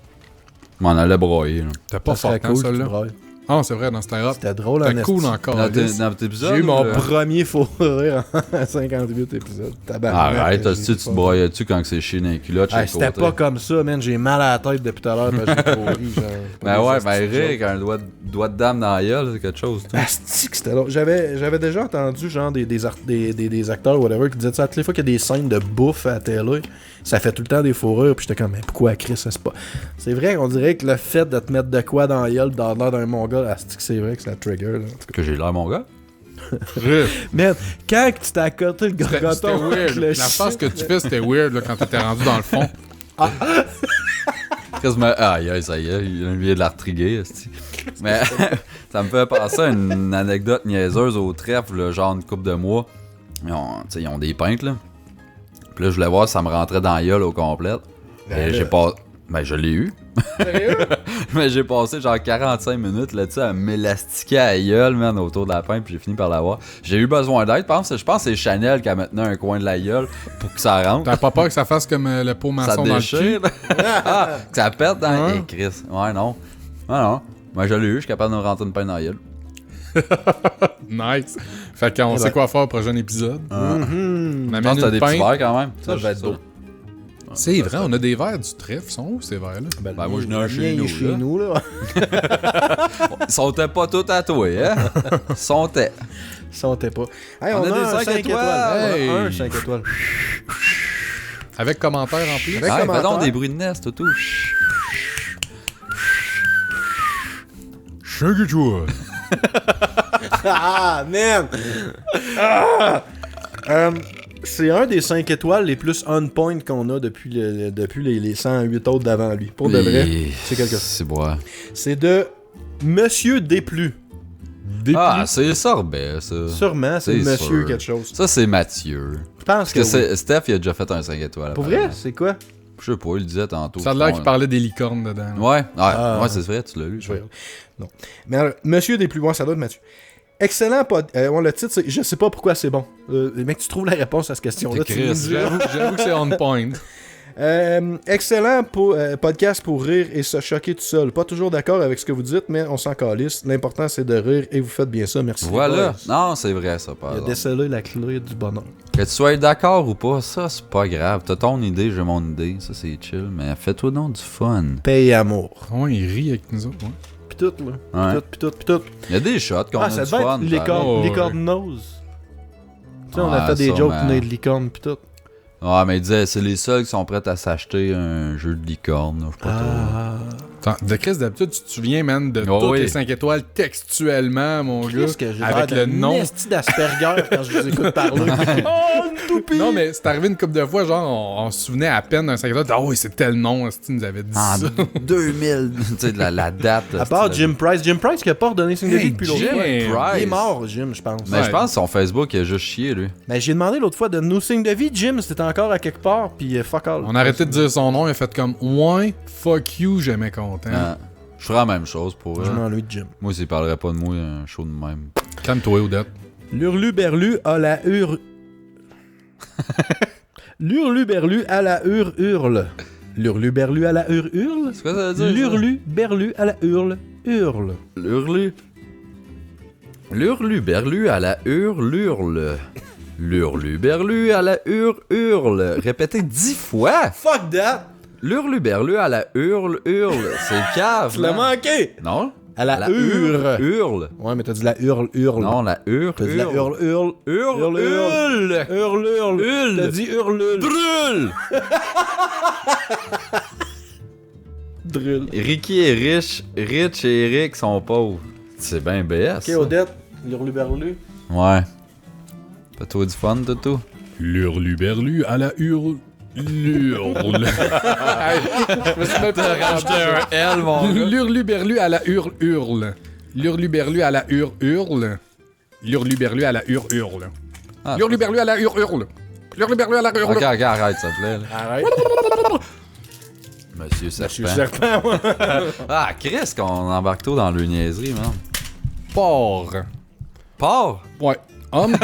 Je m'en allais broyer, là. T'as pas ça serait fort, hein, cool, celle-là? tu brailles. Ah, c'est vrai, dans cette Europe. C'était drôle, en C'était cool esti. encore. Dans Alice. notre épisode? J'ai eu mon ou, premier faux rire en 58 épisodes. Tabarnak, Arrête, j'ai tu te pas- broyais-tu quand c'est chié dans les culottes? Hey, chez c'était côté? pas comme ça, man. J'ai mal à la tête depuis tout à l'heure parce que j'ai trop ri. genre. Ben ouais, Des ben hosties de rire avec un doigt de dame dans la gueule, c'est quelque chose, toi. Asti que c'était long. J'avais déjà entendu genre des acteurs whatever qui disaient ça toutes les fois qu'il y a des scènes de bouffe à la télé, ça fait tout le temps des fourrures, puis j'étais comme mais pourquoi Chris ça c'est pas. C'est vrai qu'on dirait que le fait de te mettre de quoi dans la gueule dans l'air d'un mongol, asti que c'est vrai que ça trigger là. Que j'ai l'air, mon gars? Man, quand tu t'es à côté le C'était gorgoton weird. avec le La face shit, que tu fais, c'était weird là, quand t'étais rendu dans le fond. Quasiment. Aïe, ça y est, il vient de la retriguer, esti. Mais ça me fait penser à une anecdote niaiseuse au trèfle, là, genre une couple de mois. Ils ont des pintes, là. Puis là, je voulais voir si ça me rentrait dans la gueule au complet. Et j'ai pas. Ben, je l'ai eu. Mais j'ai passé genre 45 minutes là-dessus à m'élastiquer à la gueule, man, autour de la pinte, puis j'ai fini par l'avoir. J'ai eu besoin d'aide, je pense que c'est Chanel qui a maintenu un coin de la gueule pour que ça rentre. T'as pas peur que ça fasse comme le pot Ça maçon dans le cul? déchire. Ah, que ça pète dans Ouais. hey, Chris. Ouais, non. Ouais, non. Moi, je l'ai eu, je suis capable de me rentrer une pinte dans la gueule. Nice. Fait qu'on sait quoi faire au prochain épisode. On Je pense amène que t'as une des petits pinte. verres quand même. Ça devait être beau. C'est vrai, on a des verres du trèfle. Ils sont où ces verres-là? Ben, moi, je n'ai un Le chez mien est nous, chez là. nous, là. Ils sont pas tous tatoués, hein? Ils sont Sentait pas. Hey, On on, a des a un 5 5 étoiles. étoiles. Hey. On a un 5 étoiles. Avec commentaire en plus? Avec Ouais, fais commentaire. donc des bruits de nest, tout. Ah, man! Ah! C'est un des 5 étoiles les plus on point qu'on a depuis les 108 autres d'avant lui. Pour de vrai, c'est quelque chose. C'est bois. C'est de Monsieur Desplu. Ah, c'est Sorbet, ça. Sûrement, c'est C'est Monsieur sûr. quelque chose. Ça, c'est Mathieu. Je pense Parce que oui. Steph, il a déjà fait un 5 étoiles. Pour vrai, c'est quoi? Je sais pas, il le disait tantôt. Ça a l'air qu'il parlait des licornes dedans. Ouais, ouais, c'est vrai, tu l'as lu. Je vais... Non. Mais alors, Monsieur des plus bons, ça doit être Mathieu. Excellent le titre, c'est Je sais pas pourquoi c'est bon. Mec, tu trouves la réponse à cette question-là. J'avoue que c'est on point. Excellent podcast pour rire et se choquer tout seul. Pas toujours d'accord avec ce que vous dites, mais on s'en calisse. L'important, c'est de rire et vous faites bien ça. Merci. Voilà. Non, c'est vrai, ça, par Il a décelé la clé du bonheur. Que tu sois d'accord ou pas, ça, c'est pas grave. T'as ton idée, j'ai mon idée. Ça, c'est chill. Mais fais-toi donc du fun. Paix et amour. Ouais, il rit avec nous autres. Ouais. Pis tout, là. Ouais. Pis tout. Il y a des shots qu'on a ça du devait fun. être licorne nose. Tu sais, on a fait des jokes nés de licorne pis tout. Ouais, mais il disait, c'est les seuls qui sont prêts à s'acheter un jeu de licorne. Je sais pas trop. De Chris, d'habitude, tu te souviens, man, de toutes les 5 étoiles textuellement, mon gars. Que j'ai avec le nom. Esti d'Asperger quand je vous écoute parler. Oh, une toupie! Non, mais c'est arrivé une couple de fois, genre, on se souvenait à peine d'un 5 étoiles. Ah oui, c'est tel nom, Esti nous avait dit En ça. 2000, tu sais, la date. À part Jim Price. Jim Price qui a pas redonné signe de vie depuis Jim longtemps. Price. Il est mort, Jim, je pense. Mais je pense que son Facebook, il a juste chié, lui. Mais j'ai demandé l'autre fois de nos signes de vie. Jim, c'était encore à quelque part, puis fuck all. On a arrêté de dire son nom, il a fait comme ouais, fuck you, j'aimais content. Je ferais la même chose pour Je m'ennuie de Jim. Moi, s'il parlerait pas de moi, un show de même. Calme-toi, Odette. L'Hurluberlu à la L'Hurluberlu à la hurle. L'Hurluberlu à la hurle. C'est quoi ça veut dire? L'Hurluberlu à la hurle. L'Hurluberlu à la hurle. L'Hurluberlu à la hurle. Répétez 10 fois. Fuck that! L'Hurluberlu à la hurle. C'est cave. Tu l'as man. manqué! Non? À la hurle. Hurle. Ouais, mais t'as dit la hurle. Non, la hurle. T'as dit la hurle. T'as dit hurle. Drôle. Drôle. Ricky est riche. Rich et Eric sont pauvres. C'est bien BS. Ok, Odette. L'Hurluberlu. Ouais. Fais-toi du fun, Toto. L'Hurluberlu à la hurle. L'hurle. Je me suis même pas rajouté un L, mon gars. L'Hurluberlu à la hurle. L'Hurluberlu à la hurle. L'Hurluberlu à la hurle. Ah, L'Hurluberlu à la hurle. L'Hurluberlu à la hurle. Ok, arrête, ça te plaît. Là. Arrête. Monsieur Serpent. Serpent, ouais. Ah, Chris, qu'on embarque tôt dans le niaiserie, man. Porc. Porc? Ouais. Homme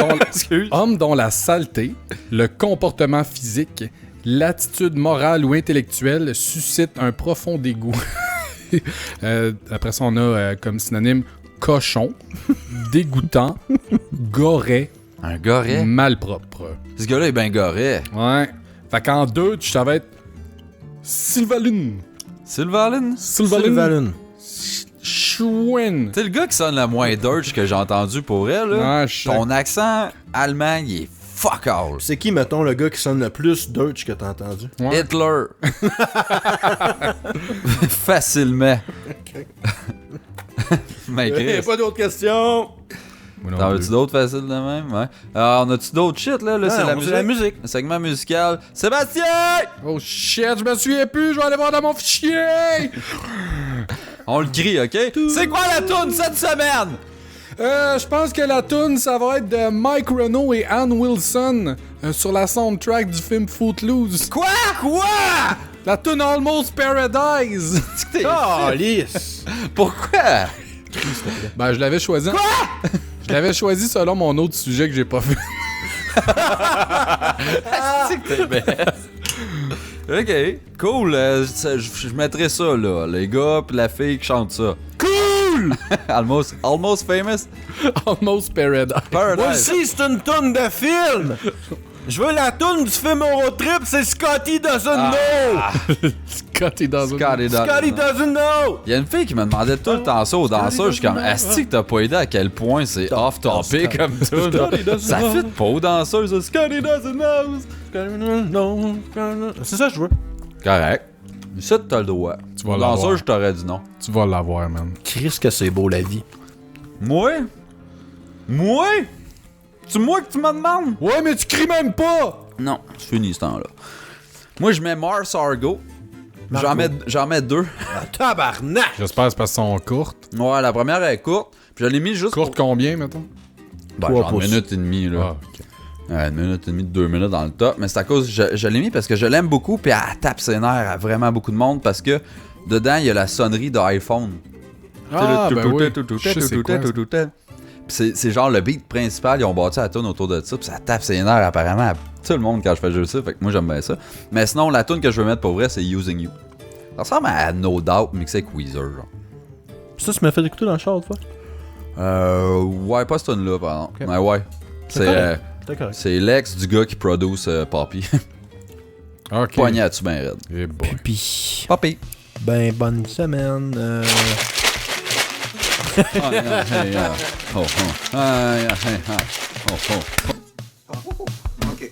dont la saleté, le comportement physique, l'attitude morale ou intellectuelle suscite un profond dégoût. Après ça, on a comme synonyme cochon, dégoûtant, goret, Un goret? malpropre. Ce gars-là est bien goret. Ouais. Fait qu'en deux, ça va être Sylvaline. Sylvaline? Sylvaline. Schwen. T'es le gars qui sonne le moins Deutsch que j'ai entendu pour elle, là. Ah, je sais. Ton accent allemand, il est fuck all. C'est qui, mettons, le gars qui sonne le plus Deutsch que t'as entendu? Ouais. Hitler. Facilement. Mais Chris, Pas d'autres questions. Moi non t'en plus. veux-tu d'autres faciles de même? Ouais. On a-tu d'autres shit, là? Là, c'est la musique. Le segment musical. Sébastien! Oh shit, je me souviens plus, je vais aller voir dans mon fichier! On le crie, OK? C'est quoi la toune cette semaine? Je pense que la tune ça va être de Mike Renaud et Ann Wilson sur la soundtrack du film Footloose. Quoi? La tune Almost Paradise! Oh, lisse. Pourquoi? Ben, je l'avais choisi. Quoi? Je l'avais choisi selon mon autre sujet que j'ai pas fait. C'est que t'es bête. OK, cool. Je mettrai ça, là. Les gars pis la fille qui chante ça. Cool! almost famous? Almost Paradise. Moi Paradise. aussi, c'est une toune de film. Je veux la toune du film Eurotrip, c'est Scotty Doesn't Know. Scotty Doesn't. Scotty Doesn't Know. Il y a une fille qui me demandait tout le temps ça aux danseurs. Je suis comme, est-ce que t'as pas idée à quel point c'est off-topic comme tout? Ça fit pas aux danseurs, ça. Scotty doesn't know. C'est ça que je veux. Correct. Ça, t'as le droit. Tu vas Aux l'avoir. danseurs, je t'aurais dit non. Tu vas l'avoir, man. Christ que c'est beau la vie. Moi? C'est moi que tu me demandes? Ouais, mais tu cries même pas! Non, c'est fini ce temps-là. Moi, je mets Mars Argo. J'en mets deux. Tabarnak. J'espère que c'est parce qu'elles sont courtes. Ouais, la première est courte. Puis je l'ai mis juste Courtes combien, mettons? pour... Ben, 3 genre pouces. une minute et demie, là. Ah, ok. 1 minute et demie, 2 minutes dans le top. Mais c'est à cause, je l'ai mis parce que je l'aime beaucoup, puis elle tape ses nerfs à vraiment beaucoup de monde parce que dedans, il y a la sonnerie de iPhone. Ah, ben oui. Je sais c'est quoi, ça. C'est genre le beat principal, ils ont bâti la tune autour de ça, puis ça tape ses nerfs apparemment à tout le monde quand je fais juste ça, fait que moi j'aime bien ça. Mais sinon, la tune que je veux mettre pour vrai, c'est Using You. Ça ressemble à No Doubt mixé avec Weezer, genre. Ça, tu m'as fait écouter dans le char, toi? Ouais, pas cette tune-là, pardon. Okay. Mais ouais. C'est correct. C'est l'ex du gars qui produce Poppy. Ok. Poignet à-tu ben raide. Eh boy. Puis, Poppy. ben, bonne semaine. Oh, yeah, hey, yeah. Oh, oh. Ah, yeah, hey, ah. Oh, oh. OK.